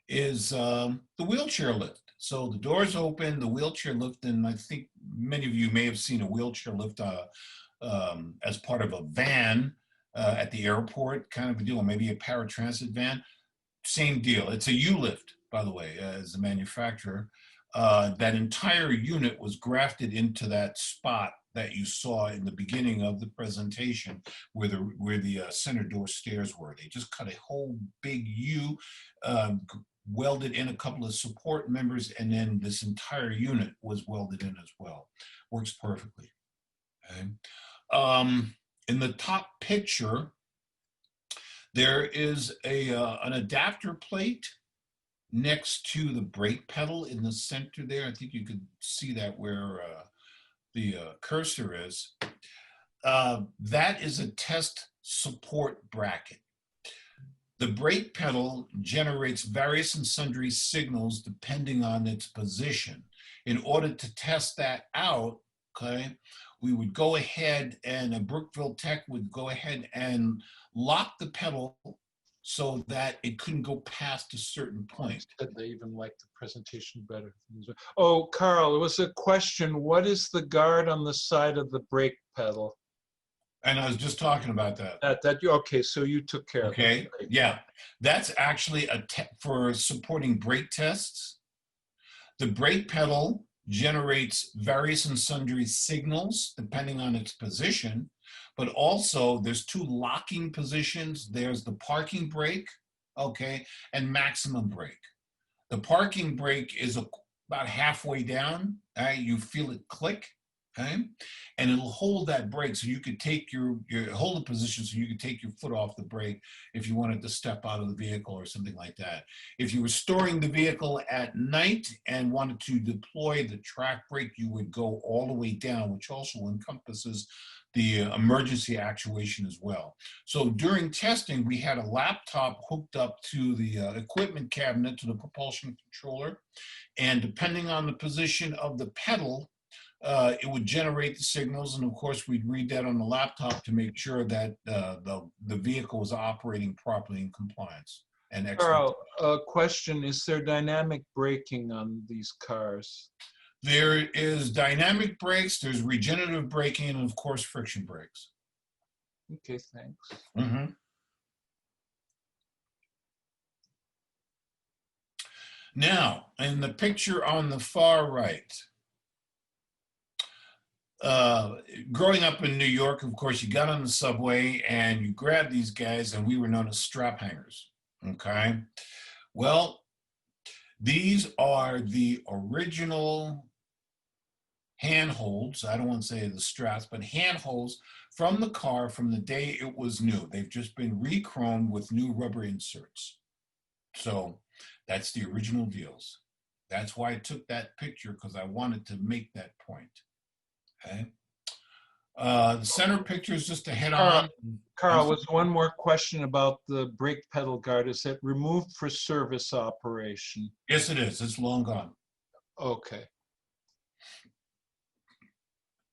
is the wheelchair lift. So the doors open, the wheelchair lift, and I think many of you may have seen a wheelchair lift as part of a van at the airport, kind of a deal, or maybe a paratransit van. Same deal. It's a U-lift, by the way, as the manufacturer. That entire unit was grafted into that spot that you saw in the beginning of the presentation where the center door stairs were. They just cut a whole big U, welded in a couple of support members, and then this entire unit was welded in as well. Works perfectly. Okay. In the top picture, there is an adapter plate next to the brake pedal in the center there. I think you could see that where the cursor is. That is a test support bracket. The brake pedal generates various and sundry signals depending on its position. In order to test that out, okay, we would go ahead and a Brookville tech would go ahead and lock the pedal so that it couldn't go past a certain point. They even like the presentation better. Oh, Carl, it was a question. What is the guard on the side of the brake pedal? And I was just talking about that. Okay, so you took care of it. Okay, yeah. That's actually for supporting brake tests. The brake pedal generates various and sundry signals depending on its position, but also there's two locking positions. There's the parking brake, okay, and maximum brake. The parking brake is about halfway down. You feel it click, okay, and it'll hold that brake so you could take your hold the position so you could take your foot off the brake if you wanted to step out of the vehicle or something like that. If you were storing the vehicle at night and wanted to deploy the track brake, you would go all the way down, which also encompasses the emergency actuation as well. So during testing, we had a laptop hooked up to the equipment cabinet, to the propulsion controller, and depending on the position of the pedal, it would generate the signals, and of course we'd read that on the laptop to make sure that the vehicle was operating properly in compliance. And Carl, a question, is there dynamic braking on these cars? There is dynamic brakes, there's regenerative braking, and of course friction brakes. Okay, thanks. Mm-hmm. Now, in the picture on the far right, growing up in New York, of course, you got on the subway and you grabbed these guys, and we were known as strap hangers, okay? Well, these are the original handholds. I don't want to say the straps, but handholds from the car from the day it was new. They've just been re-chromed with new rubber inserts. So that's the original deals. That's why I took that picture, because I wanted to make that point. Okay. The center picture is just a head-on. Carl, was one more question about the brake pedal guard. Is it removed for service operation? Yes, it is. It's long gone. Okay.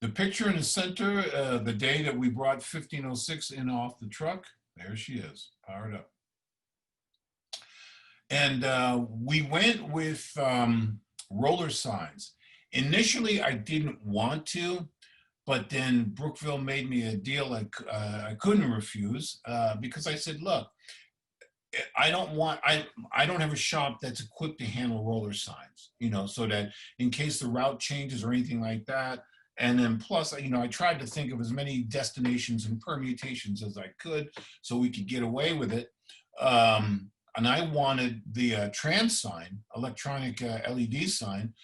The picture in the center, the day that we brought 1506 in off the truck, there she is, powered up. And we went with roller signs. Initially, I didn't want to, but then Brookville made me a deal I couldn't refuse, because I said, look, I don't have a shop that's equipped to handle roller signs, you know, so that in case the route changes or anything like that. And then plus, you know, I tried to think of as many destinations and permutations as I could so we could get away with it. And I wanted the trans sign, electronic LED sign,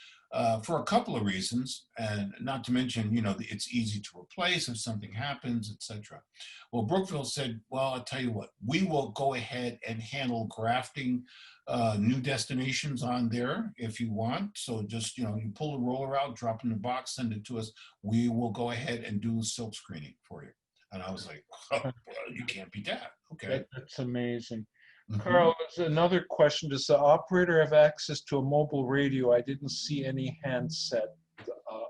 for a couple of reasons, and not to mention, it's easy to replace if something happens, etc. Well, Brookville said, well, I'll tell you what, we will go ahead and handle grafting new destinations on there if you want. So just, you pull the roller out, drop it in the box, send it to us. We will go ahead and do silk screening for you. And I was like, oh, well, you can't beat that. Okay. That's amazing. Mhm. Carl, there's another question. Does the operator have access to a mobile radio? I didn't see any handset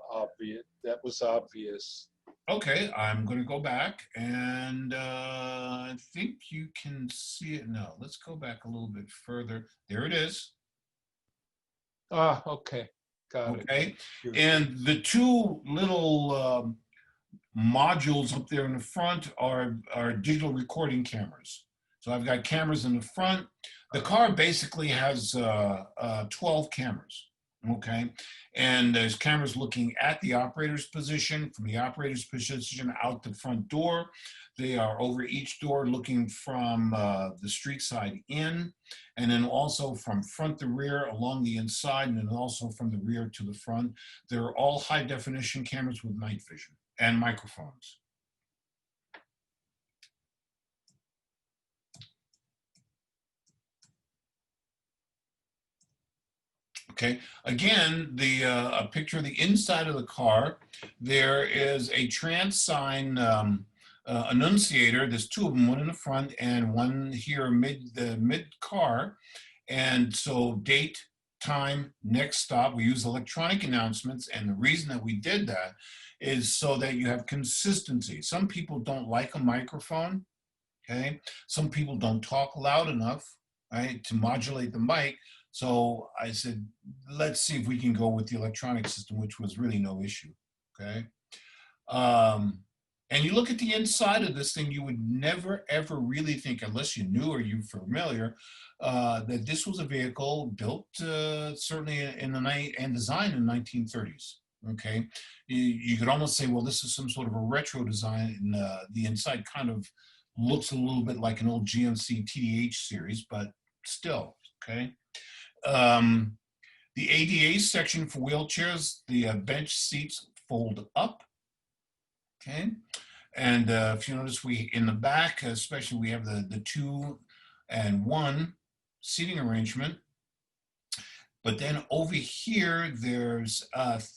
obvious. That was obvious. Okay, I'm going to go back and I think you can see it now. Let's go back a little bit further. There it is. Okay. Got it. Okay. And the two little modules up there in the front are digital recording cameras. So I've got cameras in the front. The car basically has 12 cameras. Okay, and there's cameras looking at the operator's position, from the operator's position out the front door. They are over each door looking from the street side in, and then also from front to rear along the inside, and then also from the rear to the front. They're all high definition cameras with night vision and microphones. Okay, again, a picture of the inside of the car. There is a trans sign annunciator. There's two of them, one in the front and one here mid car. And so date, time, next stop. We use electronic announcements, and the reason that we did that is so that you have consistency. Some people don't like a microphone. Okay, some people don't talk loud enough, right, to modulate the mic. So I said, let's see if we can go with the electronic system, which was really no issue, okay? And you look at the inside of this thing, you would never, ever really think, unless you knew or you're familiar, that this was a vehicle built certainly in the night and designed in the 1930s, okay? You could almost say, well, this is some sort of a retro design, and the inside kind of looks a little bit like an old GMC TDH series, but still, okay? The ADA section for wheelchairs, the bench seats fold up, okay? And if you notice, in the back, especially, we have the 2 and 1 seating arrangement. But then over here, there's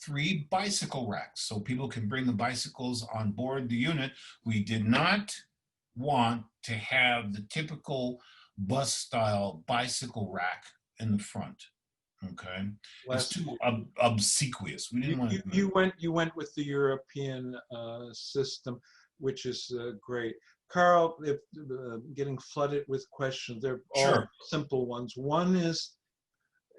3 bicycle racks. So people can bring the bicycles on board the unit. We did not want to have the typical bus style bicycle rack in the front, okay? It's too obsequious. We didn't want to. You went with the European system, which is great. Carl, if getting flooded with questions, they're all simple ones. One is,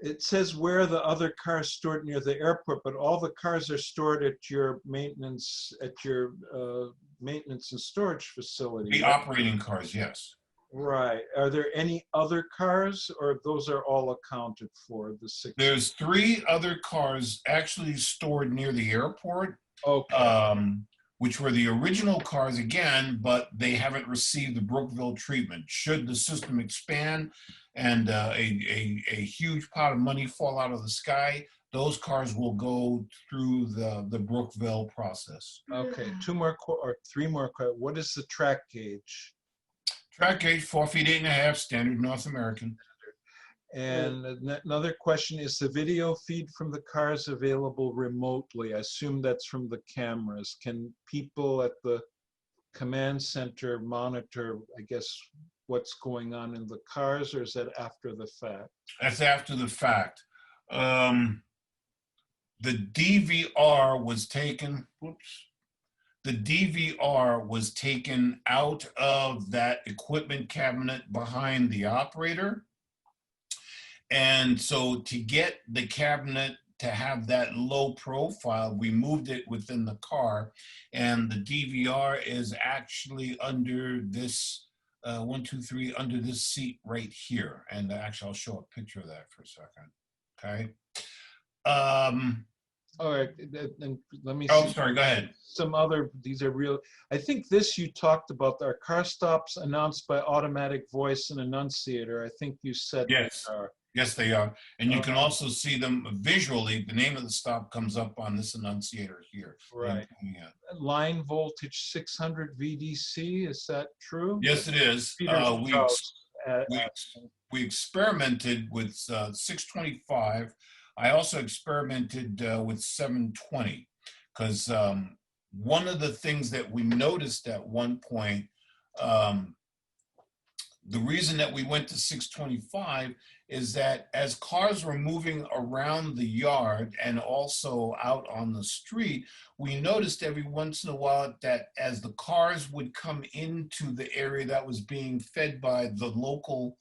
it says where the other cars stored near the airport, but all the cars are stored at your maintenance and storage facility. The operating cars, yes. Right. Are there any other cars, or those are all accounted for? The 6. There's 3 other cars actually stored near the airport. Okay. Which were the original cars again, but they haven't received the Brookville treatment. Should the system expand and a huge pot of money fall out of the sky, those cars will go through the Brookville process. Okay. 2 more or 3 more. What is the track gauge? Track gauge, 4 feet 8.5, standard North American. And another question, is the video feed from the cars available remotely? I assume that's from the cameras. Can people at the command center monitor, I guess, what's going on in the cars, or is that after the fact? That's after the fact. The DVR was taken, the DVR was taken out of that equipment cabinet behind the operator. And so to get the cabinet to have that low profile, we moved it within the car. And the DVR is actually under this, 1, 2, 3, under this seat right here. And actually, I'll show a picture of that for a second, okay? All right, and let me Oh, see. sorry, go ahead. Some other, these are real. I think this you talked about, our car stops announced by automatic voice and annunciator. I think you said Yes. they are. Yes, they are. And you can also see them visually. The name of the stop comes up on this annunciator here. Right. Yeah. Line voltage 600 VDC, is that true? Yes, it is. Peter's house. We experimented with 625. I also experimented with 720 because one of the things that we noticed at one point, the reason that we went to 625 is that as cars were moving around the yard and also out on the street, we noticed every once in a while that as the cars would come into the area that was being fed by the local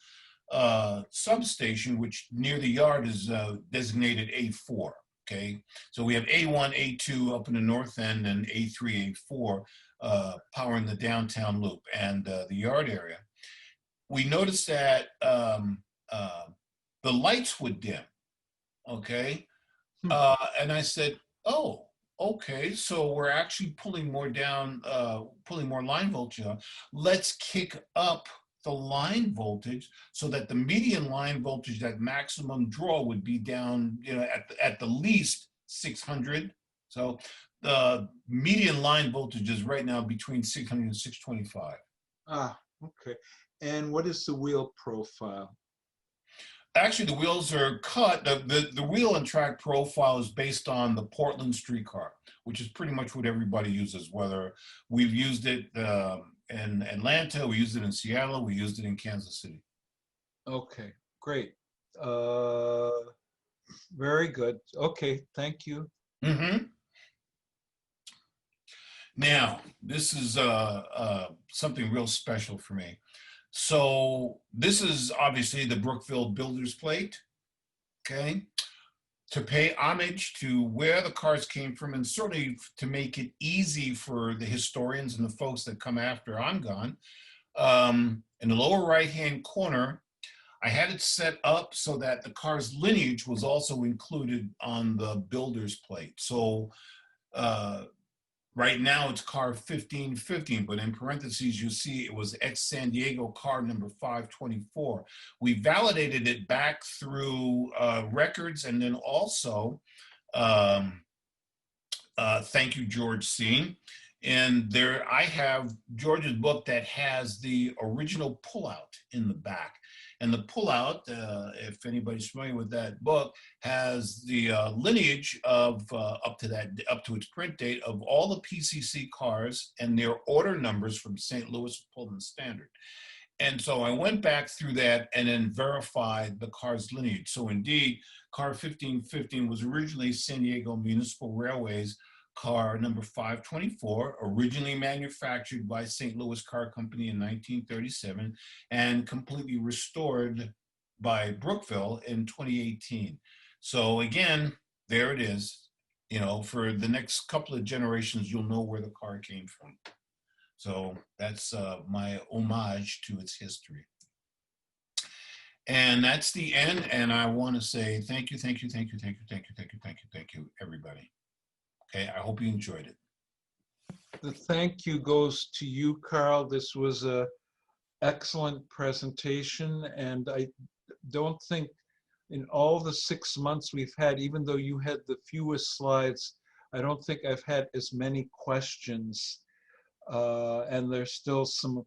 substation, which near the yard is designated A4, okay? So we have A1, A2 up in the north end and A3, A4 powering the downtown loop and the yard area. We noticed that the lights would dim, okay? And I said, oh, okay, so we're actually pulling more down, pulling more line voltage on. Let's kick up the line voltage so that the median line voltage, that maximum draw would be down, you know, at the least 600. So the median line voltage is right now between 600 and 625. Ah, okay. And what is the wheel profile? Actually, the wheels are cut. The wheel and track profile is based on the Portland streetcar, which is pretty much what everybody uses, whether we've used it in Atlanta, we used it in Seattle, we used it in Kansas City. Okay, great. Very good. Okay, thank you. Mm-hmm. Now, this is something real special for me. So this is obviously the Brookville Builders Plate, okay? To pay homage to where the cars came from and certainly to make it easy for the historians and the folks that come after I'm gone. In the lower right-hand corner, I had it set up so that the car's lineage was also included on the builder's plate. So right now it's car 1515, but in parentheses you see it was ex-San Diego car number 524. We validated it back through records, and then also, thank you, George C. And there I have George's book that has the original pullout in the back. And the pullout, if anybody's familiar with that book, has the lineage of up to its print date of all the PCC cars and their order numbers from St. Louis Pullman Standard. And so I went back through that and then verified the car's lineage. So indeed, car 1515 was originally San Diego Municipal Railways car number 524, originally manufactured by St. Louis Car Company in 1937 and completely restored by Brookville in 2018. So again, there it is. You know, for the next couple of generations, you'll know where the car came from. So that's my homage to its history. And that's the end. And I want to say thank you, thank you, thank you, thank you, thank you, thank you, thank you, thank you, everybody. Okay, I hope you enjoyed it. The thank you goes to you, Carl. This was an excellent presentation, and I don't think in all the 6 months we've had, even though you had the fewest slides, I don't think I've had as many questions. And there's still some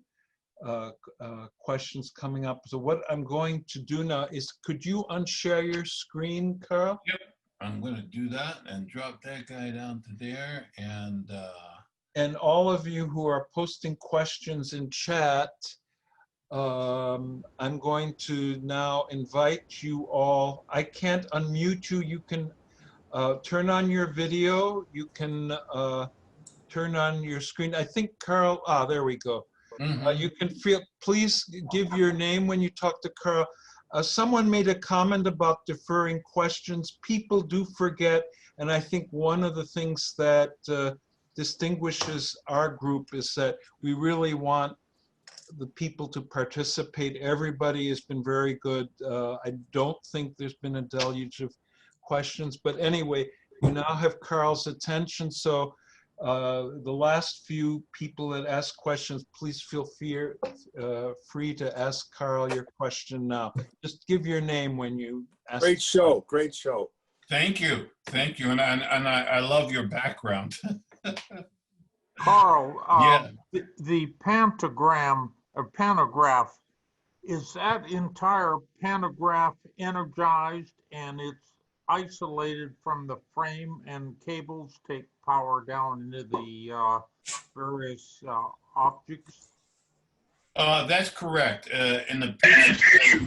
questions coming up. So what I'm going to do now is, could you unshare your screen, Carl? Yep. I'm going to do that and drop that guy down to there. And all of you who are posting questions in chat, I'm going to now invite you all. I can't unmute you. You can turn on your video. You can turn on your screen. I think Carl, there we go. Mm-hmm. You can please give your name when you talk to Carl. Someone made a comment about deferring questions. People do forget, and I think one of the things that distinguishes our group is that we really want the people to participate. Everybody has been very good. I don't think there's been a deluge of questions, but anyway, you now have Carl's attention. So The last few people that asked questions, please feel free to ask Carl your question now. Just give your name when you ask. Great show, great show. Thank you, and I love your background. Carl, Yeah. the pantograph, is that entire pantograph energized and it's isolated from the frame and cables take power down into the various objects? That's correct. In the picture,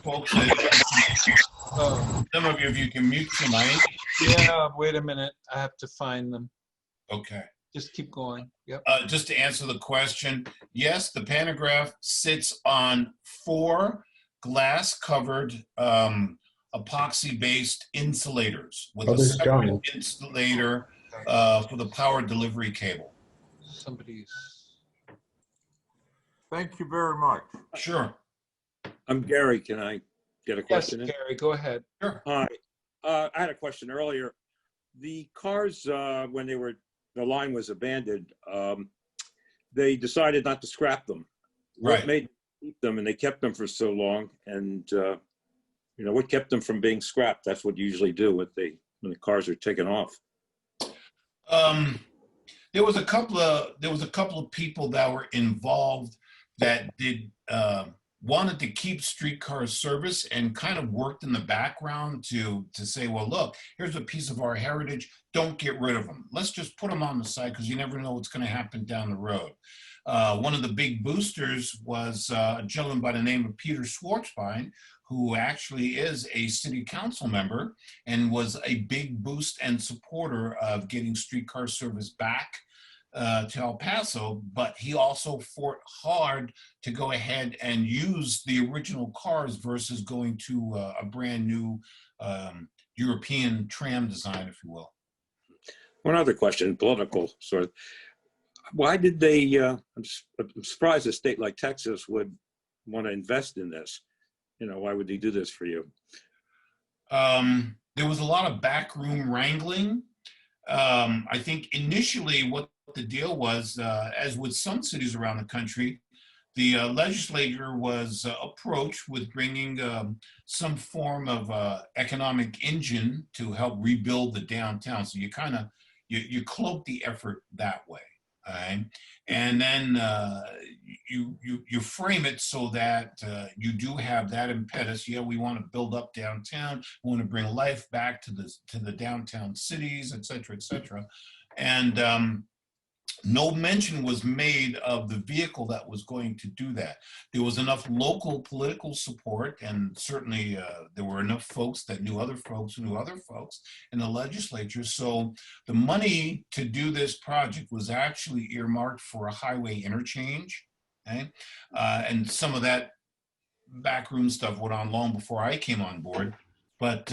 folks, some of you, if you can mute your mic. Yeah, wait a minute. I have to find them. Okay. Just keep going. Yep. Just to answer the question, yes, the pantograph sits on 4 glass-covered epoxy-based insulators with a separate insulator for the power delivery cable. Somebody's. Thank you very much. Sure. I'm Gary. Can I get a Yes, question in? Gary, go ahead. Sure. Hi. I had a question earlier. The cars, when the line was abandoned, they decided not to scrap them. What Right. made them keep them, and they kept them for so long? And what kept them from being scrapped? That's what you usually do when the cars are taken off. There was a couple of people that were involved that wanted to keep streetcar service and kind of worked in the background to say, well, look, here's a piece of our heritage. Don't get rid of them. Let's just put them on the side because you never know what's going to happen down the road. One of the big boosters was a gentleman by the name of Peter Schwartzbein, who actually is a city council member and was a big boost and supporter of getting streetcar service back to El Paso, but he also fought hard to go ahead and use the original cars versus going to a brand new European tram design, if you will. One other question, political sort of. Why did they, I'm surprised a state like Texas would want to invest in this. Why would they do this for you? There was a lot of backroom wrangling. I think initially what the deal was, as with some cities around the country, the legislature was approached with bringing some form of economic engine to help rebuild the downtown. So you kind of, you cloak the effort that way. Right? And then you frame it so that you do have that impetus. Yeah, we want to build up downtown. We want to bring life back to the downtown cities, et cetera, et cetera. And no mention was made of the vehicle that was going to do that. There was enough local political support, and certainly there were enough folks that knew other folks who knew other folks in the legislature. So the money to do this project was actually earmarked for a highway interchange. Okay? And some of that backroom stuff went on long before I came on board. But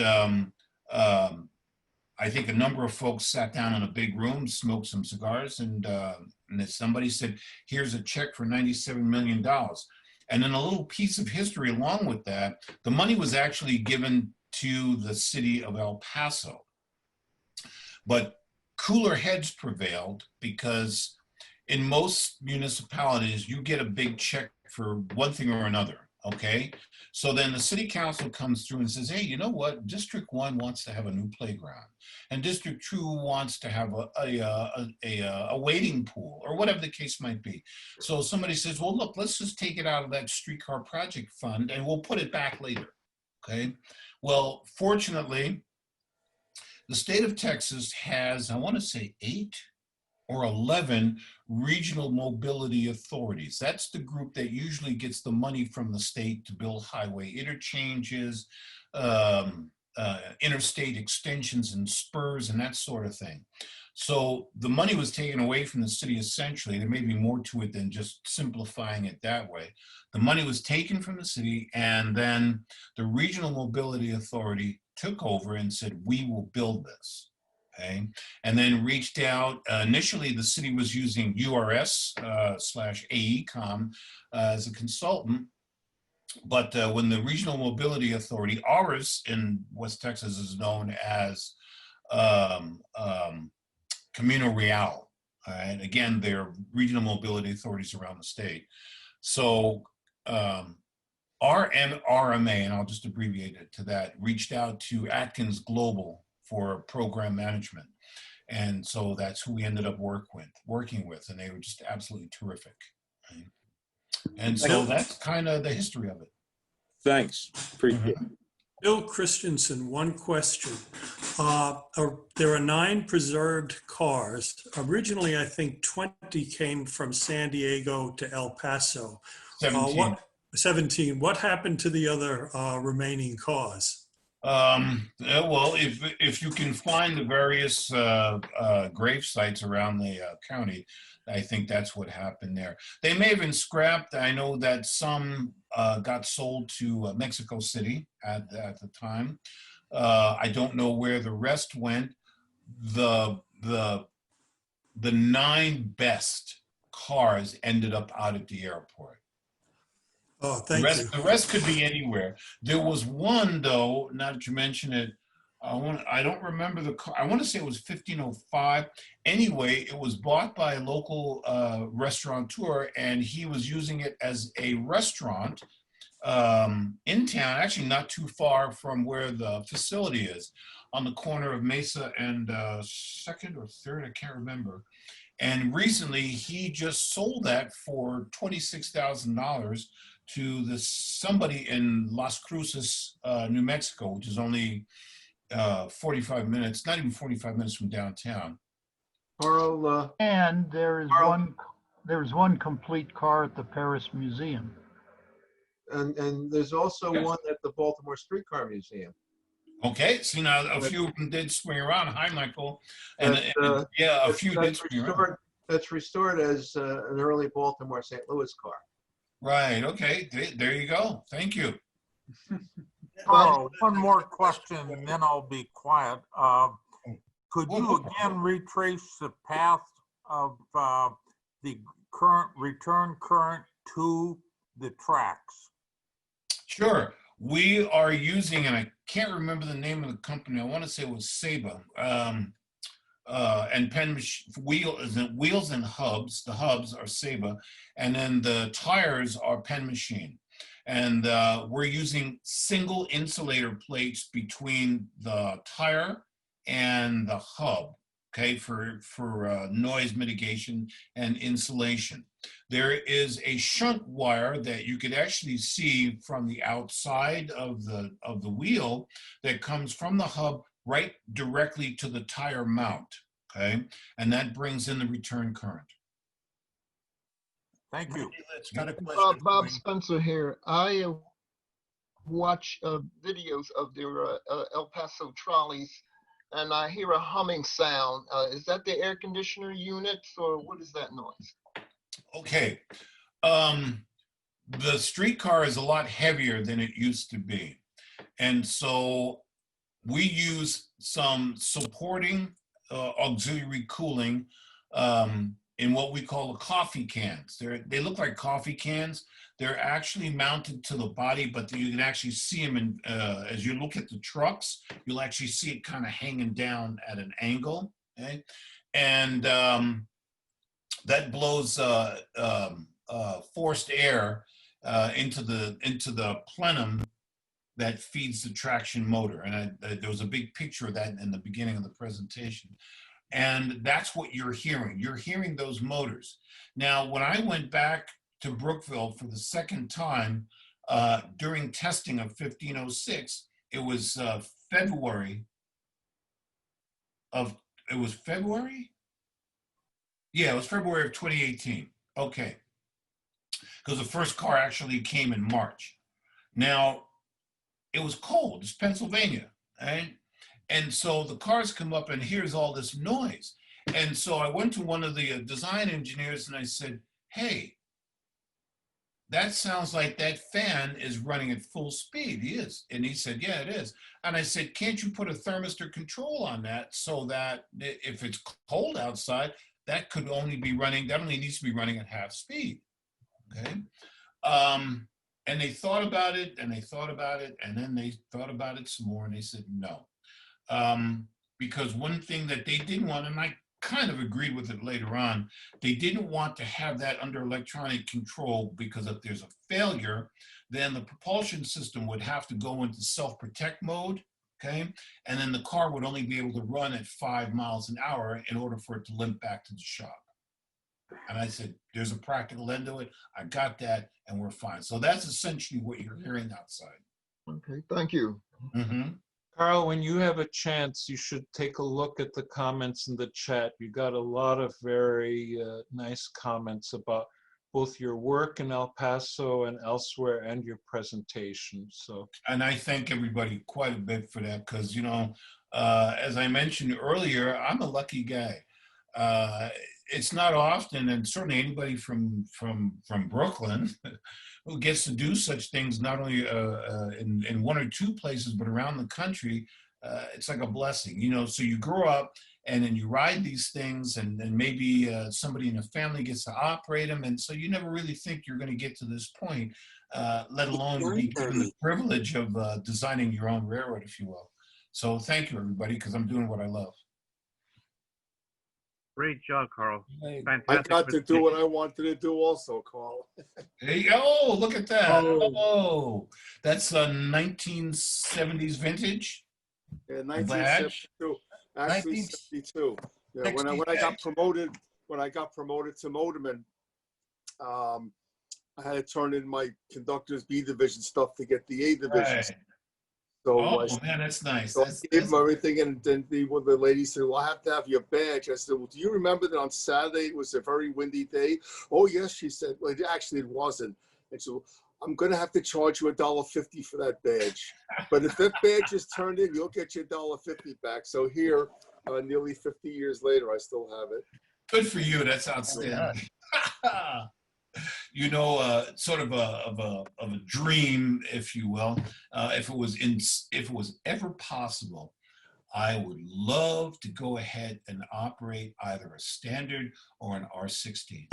I think a number of folks sat down in a big room, smoked some cigars, and somebody said, here's a check for $97 million. And then a little piece of history along with that, the money was actually given to the city of El Paso. But cooler heads prevailed because in most municipalities, you get a big check for one thing or another. Okay, so then the city council comes through and says, hey, you know what? District 1 wants to have a new playground, and District 2 wants to have a wading pool, or whatever the case might be. So somebody says, well, look, let's just take it out of that streetcar project fund and we'll put it back later. Okay, well, fortunately, the state of Texas has, I want to say 8 or 11 regional mobility authorities. That's the group that usually gets the money from the state to build highway interchanges, interstate extensions and spurs and that sort of thing. So the money was taken away from the city essentially. There may be more to it than just simplifying it that way. The money was taken from the city, and then the regional mobility authority took over and said, we will build this. Okay, and then reached out. Initially, the city was using URS / AECOM as a consultant. But when the Regional Mobility Authority, ours in West Texas is known as um, um, Camino Real. All right. Again, they're regional mobility authorities around the state. So RMA, and I'll just abbreviate it to that, reached out to Atkins Global for program management. And so that's who we ended up working with, and they were just absolutely terrific. Right? And so that's kind of the history of it. Thanks. Appreciate it. Bill Christensen, one question. There are 9 preserved cars. Originally, I think 20 came from San Diego to El Paso. 17. 17. What happened to the other remaining cars? Well, if you can find the various grave sites around the county, I think that's what happened there. They may have been scrapped. I know that some got sold to Mexico City at the time. I don't know where the rest went. The 9 best cars ended up out at the airport. Oh, thank you. The rest could be anywhere. There was one, though, now that you mention it, I don't remember the car. I want to say it was 1505. Anyway, it was bought by a local restaurateur, and he was using it as a restaurant in town, actually not too far from where the facility is, on the corner of Mesa and 2nd or 3rd, I can't remember. And recently, he just sold that for $26,000 to somebody in Las Cruces, New Mexico, which is only 45 minutes, not even 45 minutes from downtown. Carl, And there is Carl- one complete car at the Paris Museum. and there's also one at the Baltimore Streetcar Museum. Okay, see now a few of them did swing around. Hi, Michael. And, That's, yeah, a few did That's swing around. restored, that's restored as an early Baltimore St. Louis car. Right, okay, there you go. Thank you. Carl, one more question, and then I'll be quiet. Could you again retrace the path of the return current to the tracks? Sure. We are using, and I can't remember the name of the company. I want to say it was Saba, and wheels and hubs. The hubs are Saba, and then the tires are Penn Machine. And we're using single insulator plates between the tire and the hub, okay, for noise mitigation and insulation. There is a shunt wire that you could actually see from the outside of the wheel that comes from the hub right directly to the tire mount, okay? And that brings in the return current. Thank you. Let's got a question. Bob Spencer here. I watch videos of their El Paso trolleys, and I hear a humming sound. Is that the air conditioner units, or what is that noise? Okay. The streetcar is a lot heavier than it used to be. And so we use some supporting auxiliary cooling in what we call the coffee cans. They look like coffee cans. They're actually mounted to the body, but you can actually see them in, as you look at the trucks, you'll actually see it kind of hanging down at an angle, okay? And that blows forced air into the plenum that feeds the traction motor. And there was a big picture of that in the beginning of the presentation. And that's what you're hearing. You're hearing those motors. Now, when I went back to Brookville for the second time during testing of 1506, it was February? Yeah, it was February of 2018. Okay. Because the first car actually came in March. Now, it was cold. It's Pennsylvania, right? And so the cars come up and here's all this noise. And so I went to one of the design engineers and I said, hey, that sounds like that fan is running at full speed. He is. And he said, yeah, it is. And I said, can't you put a thermistor control on that so that if it's cold outside, that could only be running, that only needs to be running at half speed, okay? And they thought about it and they thought about it and then they thought about it some more and they said, no. because one thing that they didn't want, and I kind of agreed with it later on, they didn't want to have that under electronic control, because if there's a failure, then the propulsion system would have to go into self-protect mode, okay? And then the car would only be able to run at 5 miles an hour in order for it to limp back to the shop. And I said, there's a practical end to it. I got that, and we're fine. So that's essentially what you're hearing outside. Okay, thank you. Mm-hmm. Carl, when you have a chance, you should take a look at the comments in the chat. You got a lot of very nice comments about both your work in El Paso and elsewhere and your presentation. So, And I thank everybody quite a bit for that, because, you know, as I mentioned earlier, I'm a lucky guy. It's not often, and certainly anybody from Brooklyn who gets to do such things, not only in 1 or 2 places, but around the country. It's like a blessing, you know. So you grow up, and then you ride these things, and maybe somebody in the family gets to operate them, and so you never really think you're going to get to this point, let alone be given the privilege of designing your own railroad, if you will. So thank you, everybody, because I'm doing what I love. Great job, Carl. I Fantastic got to do what presentation. I wanted to do also, Carl. There you go. Oh, look at that. Oh. Oh, that's a 1970s vintage. Yeah, Badge? 1972. Actually, 72. Yeah, when I got promoted, to motorman, I had to turn in my conductor's B division stuff to get the A division. Right. So Oh, man, that's nice. So I gave them everything, and then one of the ladies said, "Well, I have to have your badge." I said, "Well, do you remember that on Saturday it was a very windy day?" "Oh, yes," she said. Well, actually, it wasn't. And so I'm going to have to charge you $1.50 for that badge. But if that badge is turned in, you'll get your $1.50 back. So here, nearly 50 years later, I still have it. Good for you. That's outstanding. You know, sort of a dream, if you will. If it was ever possible, I would love to go ahead and operate either a standard or an R16.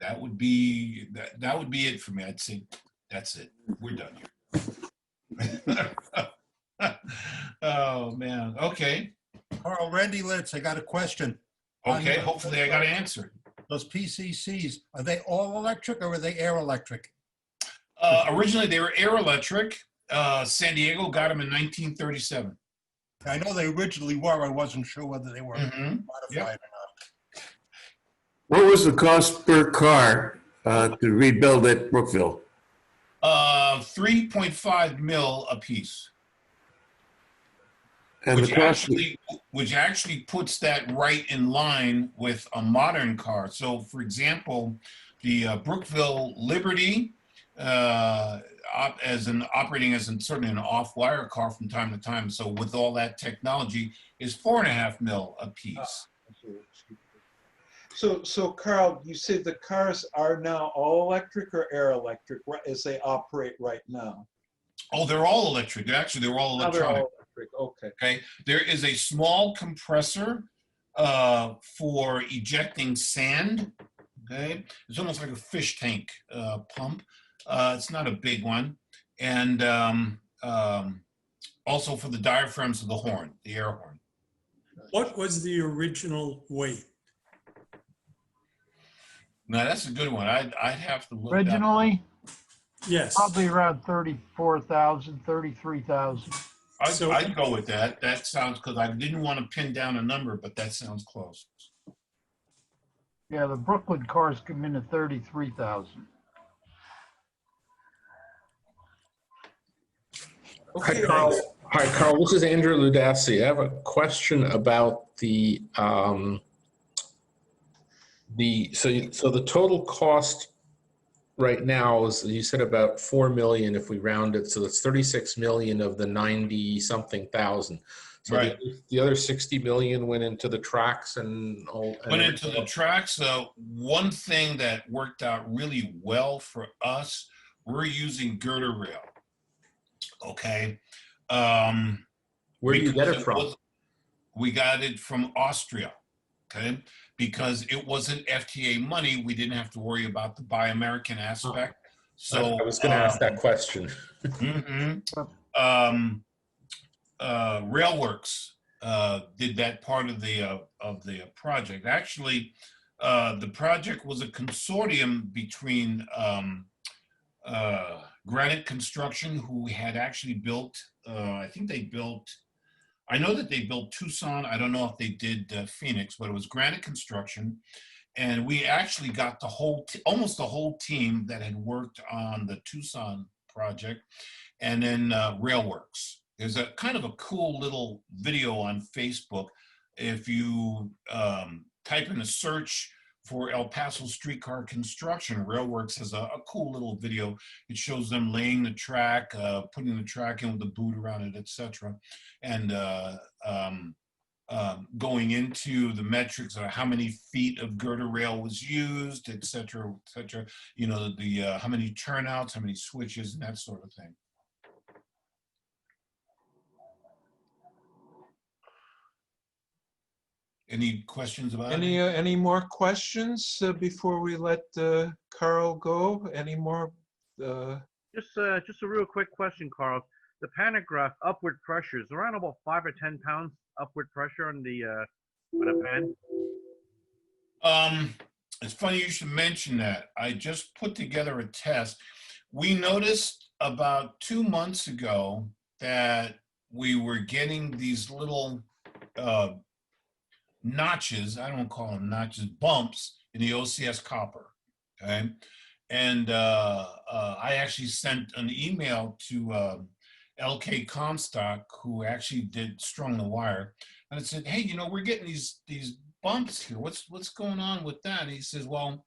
That would be it for me. I'd say that's it. We're done here. Oh man. Okay. Carl, Randy Litz, I got a question. Okay. Hopefully, I got an answer. Those PCCs, are they all electric or are they air electric? Originally, they were air electric. San Diego got them in 1937. I know they originally were. I wasn't sure whether they were modified Yep. or not. What was the cost per car to rebuild at Brookville? 3.5 mil a piece. And Which actually puts that right in line with a modern car. So, for example, the Brookville Liberty, operating as certainly an off-wire car from time to time. So, with all that technology, is 4.5 mil a piece. So Carl, you say the cars are now all electric or air electric as they operate right now? Oh, they're all electric. Actually, they're all Now they're electronic. all electric. Okay. Okay, there is a small compressor for ejecting sand. Okay, it's almost like a fish tank pump. It's not a big one, and also for the diaphragms of the horn, the air horn. What was the original weight? Now that's a good one. I'd have to look. Originally, Yes. probably around 34,000, 33,000. I'd go with that. That sounds, because I didn't want to pin down a number, but that sounds close. Yeah, the Brooklyn cars come in at 33,000. Okay. Hi, Carl. This is Andrew Ludassi. I have a question about the the total cost right now is, you said, about 4 million if we round it. So that's 36 million of the 90 something thousand. So Right. the other 60 million went into the tracks and all. Went into the tracks. So one thing that worked out really well for us, we're using girder rail. Okay. Where do you get it from? We got it from Austria. Okay. Because it wasn't FTA money, we didn't have to worry about the Buy American aspect. So I was going to ask that question. Railworks did that part of the project. Actually, the project was a consortium between Granite Construction, who had actually built, I think they built, I know that they built Tucson. I don't know if they did Phoenix, but it was Granite Construction. And we actually got the whole, almost the whole team that had worked on the Tucson project, and then Railworks. There's a kind of a cool little video on Facebook. If you type in a search for El Paso Streetcar Construction, Railworks has a cool little video. It shows them laying the track, putting the track in with the boot around it, etc. And going into the metrics of how many feet of girder rail was used, etc., etc. You know, the how many turnouts, how many switches, and that sort of thing. Any questions about it? Any more questions before we let Carl go? Any more? Just a real quick question, Carl. The pantograph upward pressure is around about 5 or 10 pounds upward pressure on the pan. It's funny you should mention that. I just put together a test. We noticed about 2 months ago that we were getting these little notches, I don't call them notches, bumps in the OCS copper, okay? And I actually sent an email to LK Comstock, who actually strung the wire, and I said, hey, you know, we're getting these bumps here. What's going on with that? And he says, well,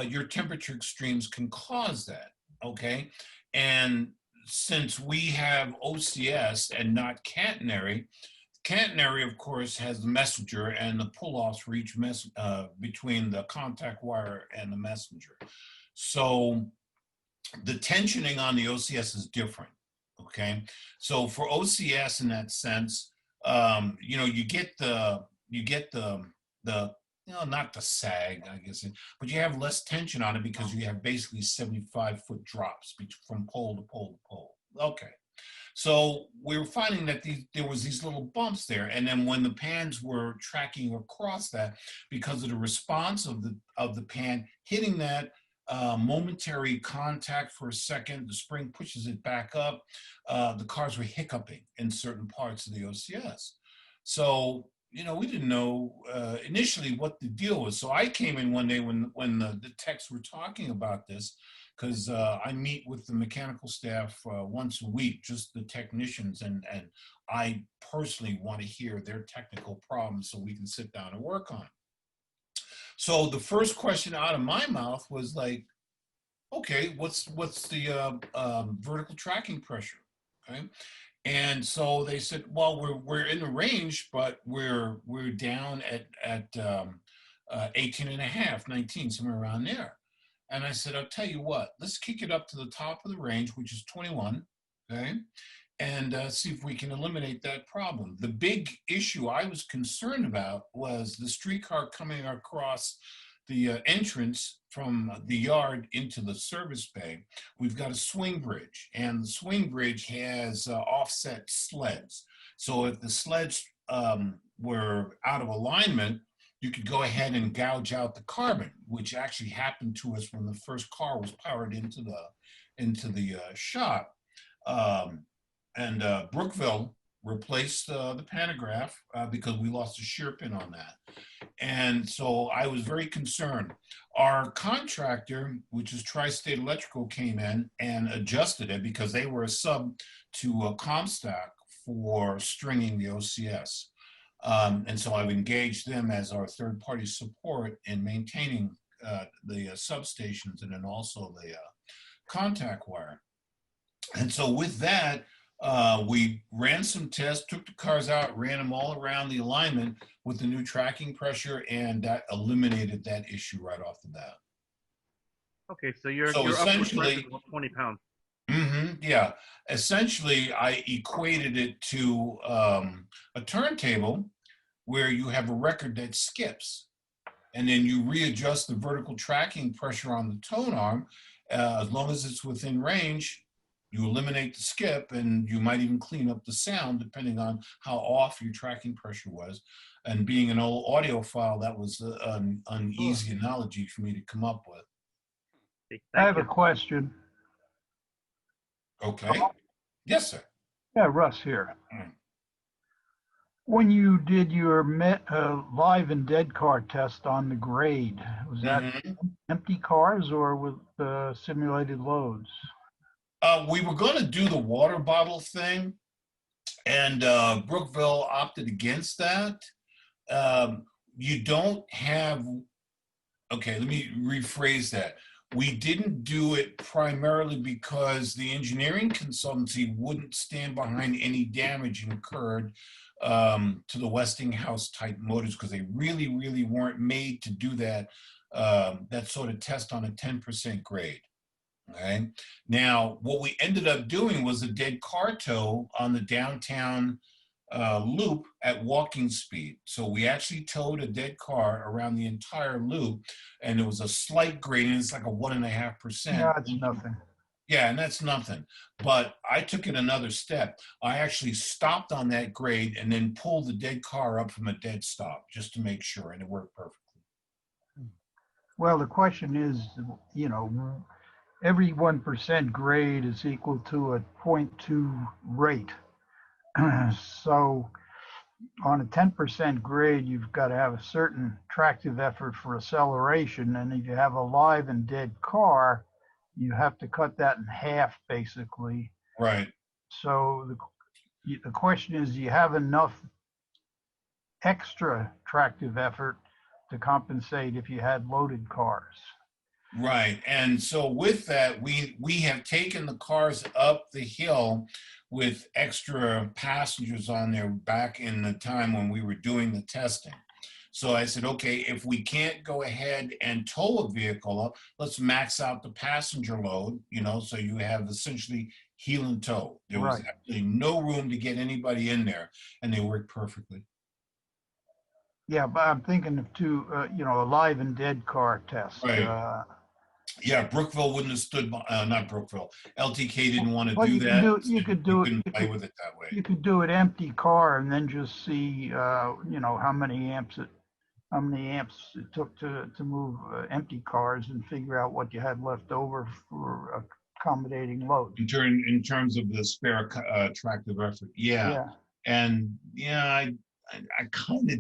your temperature extremes can cause that, okay? And since we have OCS and not catenary, catenary, of course, has the messenger and the pull-offs for each between the contact wire and the messenger. So the tensioning on the OCS is different, okay? So for OCS in that sense, you know, you get the you know, not the sag, I guess, but you have less tension on it because you have basically 75-foot drops from pole to pole to pole. Okay. So we were finding that there was these little bumps there, and then when the pans were tracking across that, because of the response of the pan hitting that momentary contact for a second, the spring pushes it back up. The cars were hiccuping in certain parts of the OCS. So you know, we didn't know initially what the deal was. So I came in one day when the techs were talking about this, because I meet with the mechanical staff once a week, just the technicians, and I personally want to hear their technical problems so we can sit down and work on it. So the first question out of my mouth was like, okay, what's the vertical tracking pressure, okay? And so they said, well, we're in the range, but we're down at 18 and a half, 19, somewhere around there. And I said, I'll tell you what, let's kick it up to the top of the range, which is 21, okay? And see if we can eliminate that problem. The big issue I was concerned about was the streetcar coming across the entrance from the yard into the service bay. We've got a swing bridge, and the swing bridge has offset sleds. So if the sleds were out of alignment, you could go ahead and gouge out the carbon, which actually happened to us when the first car was powered into the shop. And Brookville replaced the pantograph because we lost a shear pin on that. And so I was very concerned. Our contractor, which is Tri-State Electrical, came in and adjusted it because they were a sub to Comstock for stringing the OCS. And so I've engaged them as our third-party support in maintaining the substations and then also the contact wire. And so with that, we ran some tests, took the cars out, ran them all around the alignment with the new tracking pressure, and that eliminated that issue right off the bat. Okay, so you're essentially upward 20 pounds. Yeah, essentially I equated it to a turntable where you have a record that skips, and then you readjust the vertical tracking pressure on the tone arm. As long as it's within range, You eliminate the skip, and you might even clean up the sound depending on how off your tracking pressure was. And being an old audiophile, that was an easy analogy for me to come up with. I have a question. Okay. Yes, sir. Yeah, Russ here. Mm. When you did your live and dead car test on the grade, was that empty cars or with simulated loads? We were going to do the water bottle thing, and Brookville opted against that. You don't have, okay, let me rephrase that. We didn't do it primarily because the engineering consultancy wouldn't stand behind any damage incurred to the Westinghouse type motors, because they really weren't made to do that, that sort of test on a 10% grade. Okay. Now, what we ended up doing was a dead car tow on the downtown loop at walking speed. So we actually towed a dead car around the entire loop, and it was a slight gradient. It's like a 1.5%. Yeah, it's nothing. Yeah, and that's nothing. But I took it another step. I actually stopped on that grade and then pulled the dead car up from a dead stop just to make sure, and it worked perfectly. Well, the question is, you know, every 1% grade is equal to a 0.2 rate. So on a 10% grade, you've got to have a certain tractive effort for acceleration. And if you have a live and dead car, you have to cut that in half, basically. Right. So the question is, do you have enough extra tractive effort to compensate if you had loaded cars? Right. And so with that, we have taken the cars up the hill with extra passengers on there back in the time when we were doing the testing. So I said, okay, if we can't go ahead and tow a vehicle up, let's max out the passenger load, you know, so you have essentially heel and toe. There was absolutely no room to get anybody in there, and they worked perfectly. Yeah, but I'm thinking of two, you know, a live and dead car test. Right. Yeah, Brookville wouldn't have stood by, not Brookville. LTK didn't want to do you that. You could do it. Couldn't play with it that way. You could do an empty car and then just see, you know, how many amps it took to move empty cars and figure out what you had left over for accommodating loads. In terms of the spare tractive effort, yeah. And yeah, I kind of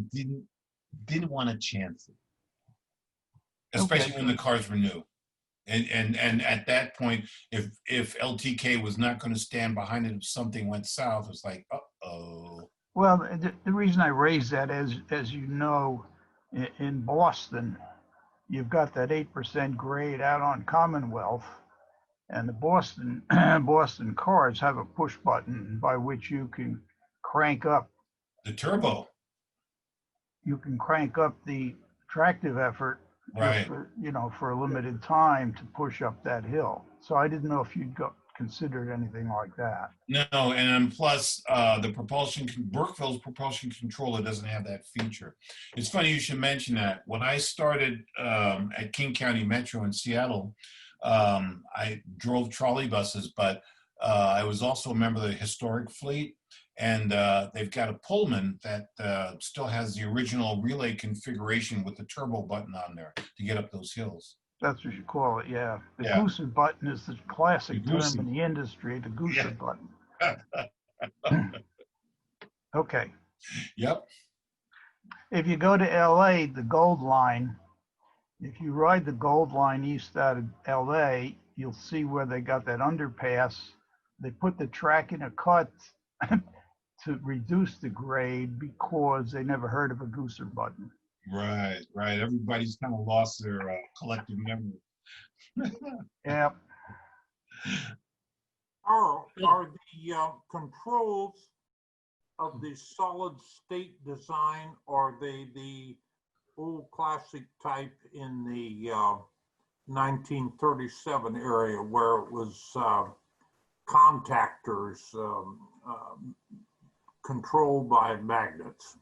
didn't want to chance it, especially when the cars were new. And at that point, if LTK was not going to stand behind it if something went south, it's like, uh-oh. Well, the reason I raise that is, as you know, in Boston, you've got that 8% grade out on Commonwealth, and the Boston cars have a push button by which you can crank up the turbo. You can crank up the tractive effort, right? For, you know, for a limited time to push up that hill. So I didn't know if you'd considered anything like that. No, and plus the Brookville's propulsion controller doesn't have that feature. It's funny you should mention that. When I started at King County Metro in Seattle, I drove trolley buses, but I was also a member of the historic fleet, and they've got a Pullman that still has the original relay configuration with the turbo button on there to get up those hills. That's what you call it, yeah. The goosey button is the classic term in the industry, the goosey button. Okay. Yep. If you go to LA, the Gold Line, if you ride the Gold Line east out of LA, you'll see where they got that underpass. They put the track in a cut to reduce the grade because they never heard of a gooser button. Right. Everybody's kind of lost their collective memory. Yeah. Are the controls of the solid state design, are they the old classic type in the 1937 area where it was contactors controlled by magnets?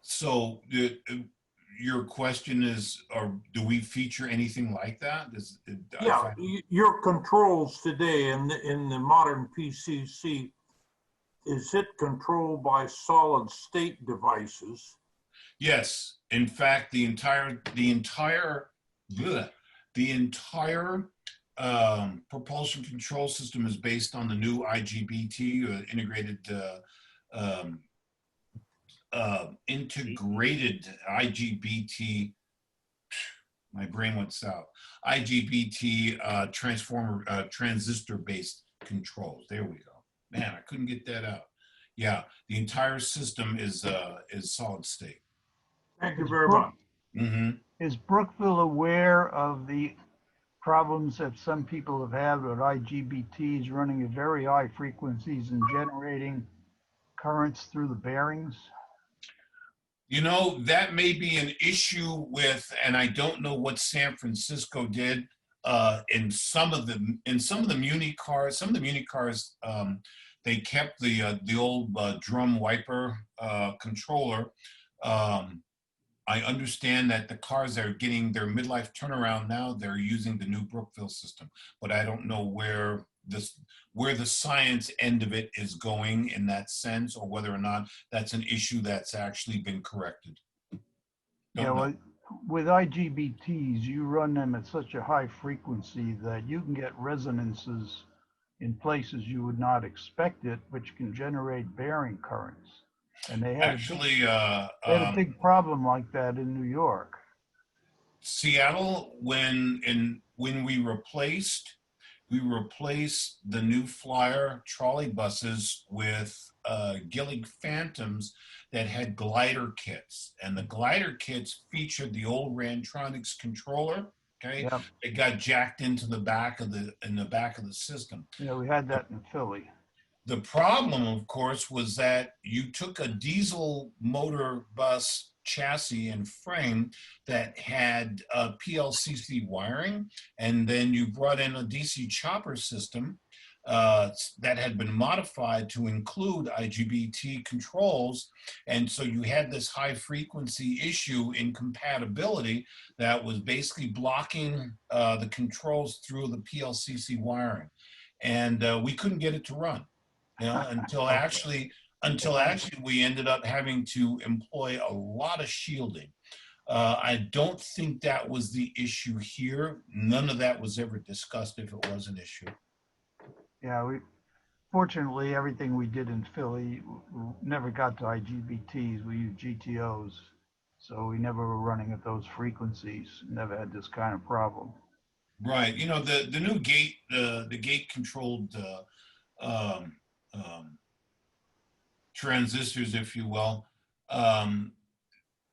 So your question is, or do we feature anything like that? Yeah, your controls today in the modern PCC, is it controlled by solid state devices? Yes. In fact, the entire propulsion control system is based on the new IGBT, integrated integrated IGBT. My brain went south. IGBT transistor-based controls. There we go. Man, I couldn't get that out. Yeah, the entire system is solid state. Thank you very much. Mm-hmm. Is Brookville aware of the problems that some people have had with IGBTs running at very high frequencies and generating currents through the bearings? You know, that may be an issue with, and I don't know what San Francisco did in some of the Muni cars. Some of the Muni cars, they kept the old drum wiper controller. I understand that the cars that are getting their midlife turnaround now, they're using the new Brookville system, but I don't know where the science end of it is going in that sense, or whether or not that's an issue that's actually been corrected. Well, with IGBTs, you run them at such a high frequency that you can get resonances in places you would not expect it, which can generate bearing currents. And they had a big problem like that in New York. Seattle, when we replaced the new Flyer trolley buses with Gillig Phantoms that had glider kits, and the glider kits featured the old Rantronics controller. Okay, yep. It got jacked into the back of the system. Yeah, we had that in Philly. The problem, of course, was that you took a diesel motor bus chassis and frame that had PLCC wiring, and then you brought in a DC chopper system that had been modified to include IGBT controls, and so you had this high frequency issue in compatibility that was basically blocking the controls through the PLCC wiring, and we couldn't get it to run. You know, until actually we ended up having to employ a lot of shielding. I don't think that was the issue here. None of that was ever discussed if it was an issue. Yeah, fortunately, everything we did in Philly never got to IGBTs. We used GTOs. So we never were running at those frequencies, never had this kind of problem. Right, you know, the new gate, the gate controlled transistors, if you will,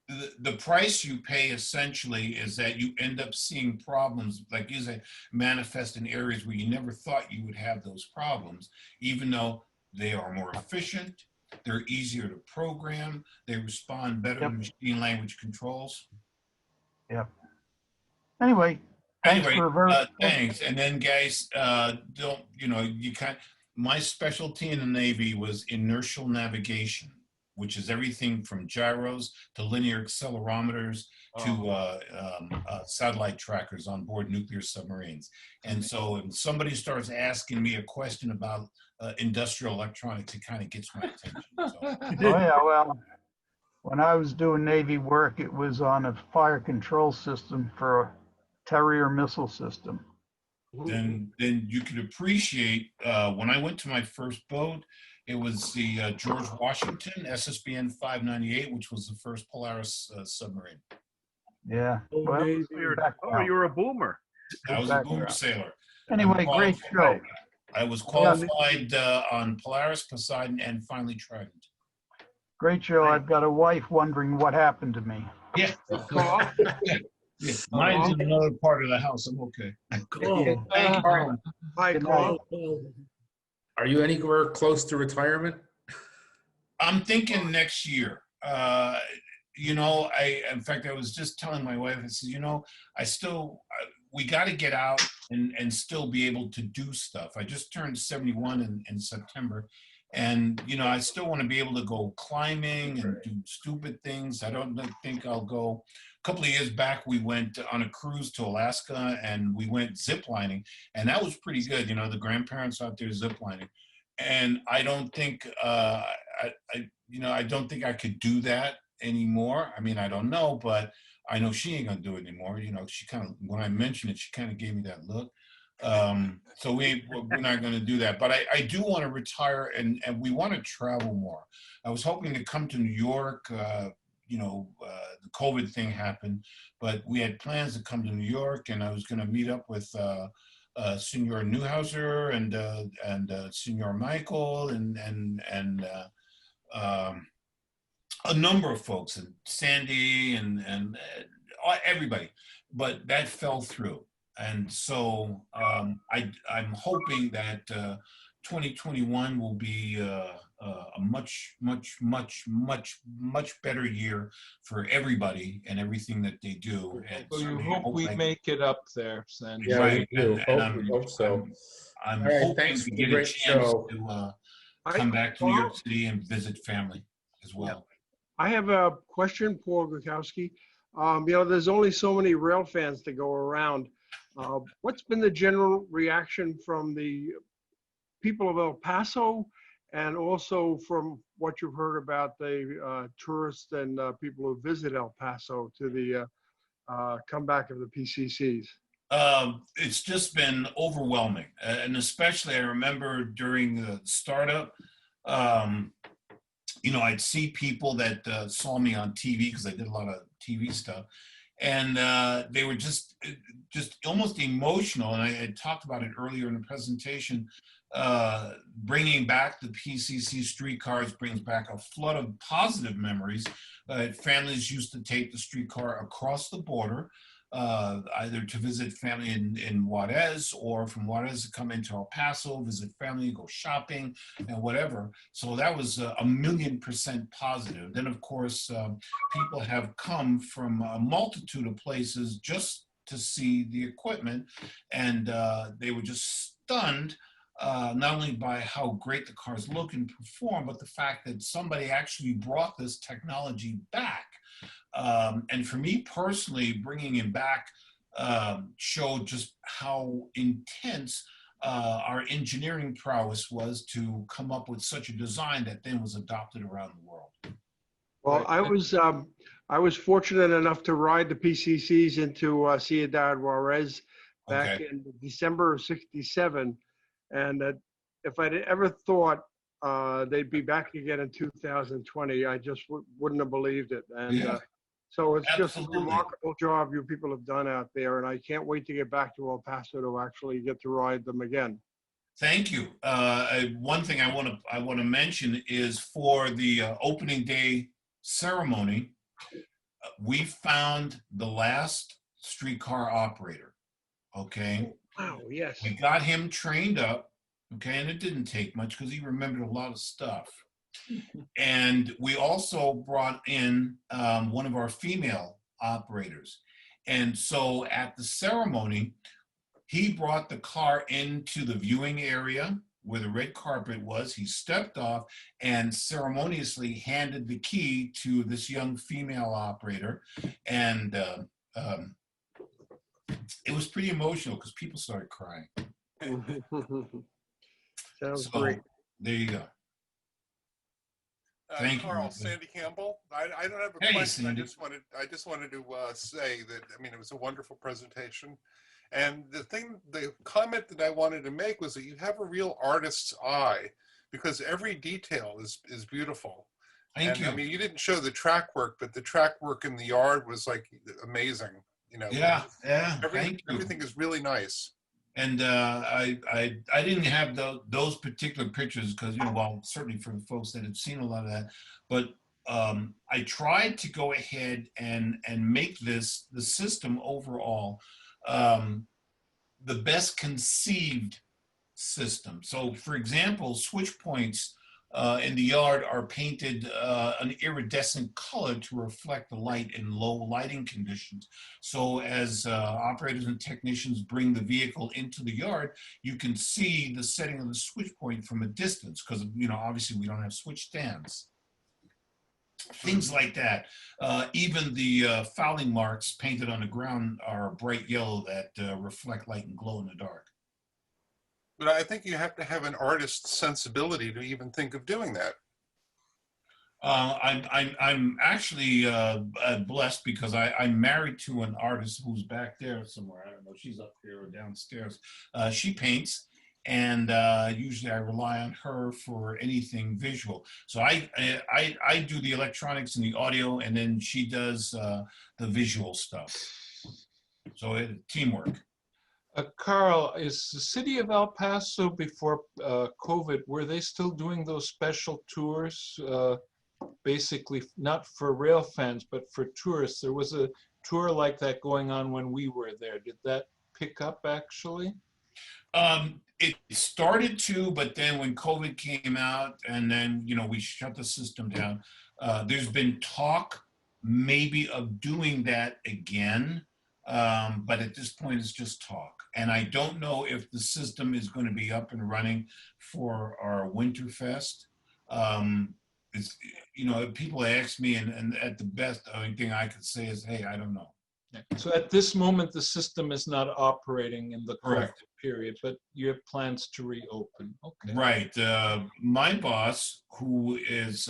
the price you pay essentially is that you end up seeing problems, like you say, manifest in areas where you never thought you would have those problems, even though they are more efficient, they're easier to program, they respond better to machine language controls. Yep. Anyway, thanks. And then guys, don't, you know, my specialty in the Navy was inertial navigation, which is everything from gyros to linear accelerometers to satellite trackers on board nuclear submarines. And so if somebody starts asking me a question about industrial electronics, it kind of gets my attention. So. Oh yeah, well, when I was doing Navy work, it was on a fire control system for a Terrier missile system. Then you could appreciate, when I went to my first boat, it was the George Washington SSBN 598, which was the first Polaris submarine. Yeah. Well, you were a boomer. I was a boomer sailor. Anyway, great show. I was qualified on Polaris, Poseidon, and finally Trident. Great show. I've got a wife wondering what happened to me. Yeah. Yeah, mine's in another part of the house. I'm okay. Cool. Hi, Carl. Are you anywhere close to retirement? I'm thinking next year. You know, in fact, I was just telling my wife, I said, you know, we got to get out and still be able to do stuff. I just turned 71 in September. And, you know, I still want to be able to go climbing and do stupid things. I don't think I'll go. A couple of years back, we went on a cruise to Alaska and we went zip lining, and that was pretty good. You know, the grandparents out there zip lining. And I don't think, I don't think I could do that anymore. I mean, I don't know, but I know she ain't gonna do it anymore. You know, she kind of, when I mentioned it, she kind of gave me that look. So we're not going to do that, but I do want to retire and we want to travel more. I was hoping to come to New York, the COVID thing happened, but we had plans to come to New York, and I was going to meet up with Senor Newhouser and Senor Michael and a number of folks, and Sandy and everybody, but that fell through. And so I'm hoping that 2021 will be a much better year for everybody and everything that they do. And So you certainly hope we make it up there, Sandy. Yeah, Right, we do. and We hope so. I'm All right, hoping thanks to for the get a great chance show. to come back to New York City and visit family as well. I have a question, Paul Gukowski. There's only so many rail fans to go around. What's been the general reaction from the people of El Paso, and also from what you've heard about the tourists and people who visit El Paso to the comeback of the PCCs? It's just been overwhelming, and especially I remember during the startup, I'd see people that saw me on TV because I did a lot of TV stuff, and they were just almost emotional. And I had talked about it earlier in the presentation. Bringing back the PCC streetcars brings back a flood of positive memories. Families used to take the streetcar across the border, either to visit family in Juarez, or from Juarez to come into El Paso, visit family, go shopping, and whatever. So that was 1,000,000% positive. Then, of course, people have come from a multitude of places just to see the equipment, and they were just stunned, not only by how great the cars look and perform, but the fact that somebody actually brought this technology back. And for me personally, bringing it back showed just how intense our engineering prowess was to come up with such a design that then was adopted around the world. Well, I was fortunate enough to ride the PCCs into Ciudad Juarez back in December of '67, and if I'd ever thought they'd be back again in 2020, I just wouldn't have believed it. And so it's just a remarkable job you people have done out there, and I can't wait to get back to El Paso to actually get to ride them again. Thank you. One thing I want to mention is for the opening day ceremony, we found the last streetcar operator. Okay. Wow. Yes. We got him trained up. Okay, and it didn't take much because he remembered a lot of stuff. And we also brought in one of our female operators. And so at the ceremony, he brought the car into the viewing area where the red carpet was. He stepped off and ceremoniously handed the key to this young female operator. And it was pretty emotional because people started crying. Sounds great. There you go. Thank Carl, you. Sandy Campbell. I don't have a Hey, question. Sandy. I just wanted to say that, I mean, it was a wonderful presentation. And the comment that I wanted to make was that you have a real artist's eye, because every detail is beautiful. Thank you. I mean, you didn't show the track work, but the track work in the yard was like amazing. Yeah. Everything is really nice. And I didn't have those particular pictures because, well, certainly for the folks that had seen a lot of that, but I tried to go ahead and make the system overall the best conceived system. So, for example, switch points in the yard are painted an iridescent color to reflect the light in low lighting conditions. So as operators and technicians bring the vehicle into the yard, you can see the setting of the switch point from a distance because, you know, obviously we don't have switch stands. Things like that. Even the fouling marks painted on the ground are bright yellow that reflect light and glow in the dark. But I think you have to have an artist's sensibility to even think of doing that. I'm actually blessed because I'm married to an artist who's back there somewhere. I don't know, she's up here or downstairs. She paints, and usually I rely on her for anything visual. So I do the electronics and the audio, and then she does the visual stuff. So teamwork. Carl, is the City of El Paso before COVID, were they still doing those special tours? Basically, not for rail fans, but for tourists. There was a tour like that going on when we were there. Did that pick up actually? It started to, but then when COVID came out and then, you know, we shut the system down, there's been talk maybe of doing that again. But at this point, it's just talk. And I don't know if the system is going to be up and running for our Winterfest. It's, you know, people ask me, and at the best, the only thing I could say is, hey, I don't know. So at this moment, the system is not operating in the COVID period, but you have plans to reopen. Okay. Right. My boss, who is,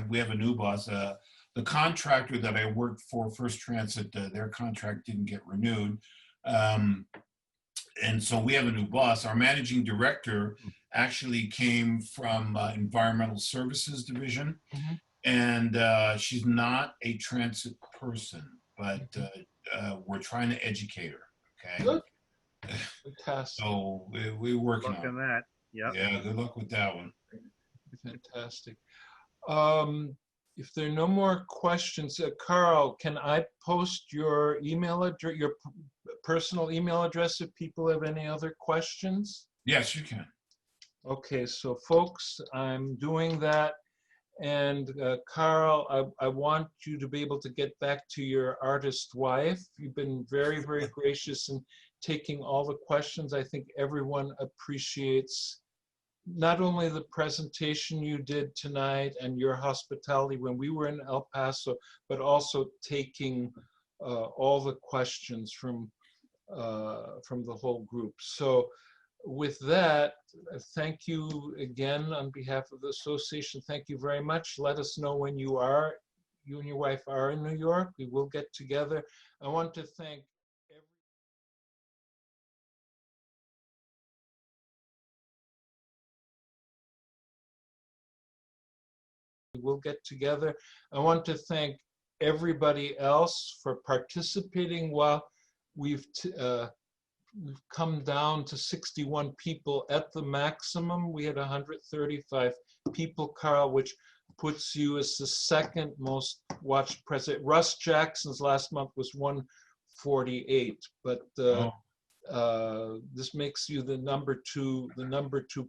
we have a new boss, the contractor that I worked for, First Transit, their contract didn't get renewed. And so we have a new boss. Our managing director actually came from Environmental Services Division. And she's not a transit person, but we're trying to educate her, okay? Good. Fantastic. So we're working Good luck on on that. Yep. Yeah, good luck with that one. Fantastic. If there are no more questions, Carl, can I post your email address, your personal email address if people have any other questions? Yes, you can. Okay, so folks, I'm doing that. And Carl, I want you to be able to get back to your artist wife. You've been very, very gracious in taking all the questions. I think everyone appreciates not only the presentation you did tonight and your hospitality when we were in El Paso, but also taking all the questions from the whole group. So with that, thank you again on behalf of the association. Thank you very much. Let us know when you and your wife are in New York. We will get together. I want to thank we'll get together. I want to thank everybody else for participating. While we've come down to 61 people at the maximum, we had 135 people, Carl, which puts you as the second most watched president. Russ Jackson's last month was 148, but this makes you the number two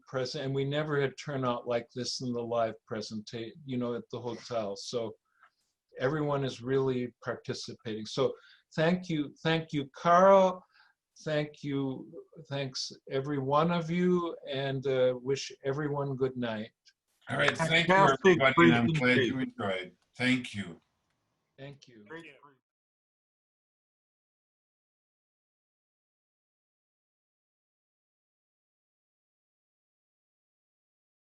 president, and we never had turnout like this in the live presentation, you know, at the hotel. So everyone is really participating. So thank you, Carl. Thanks every one of you, and wish everyone good night. All right, thank you everybody. I'm glad you enjoyed. Thank you. Thank you.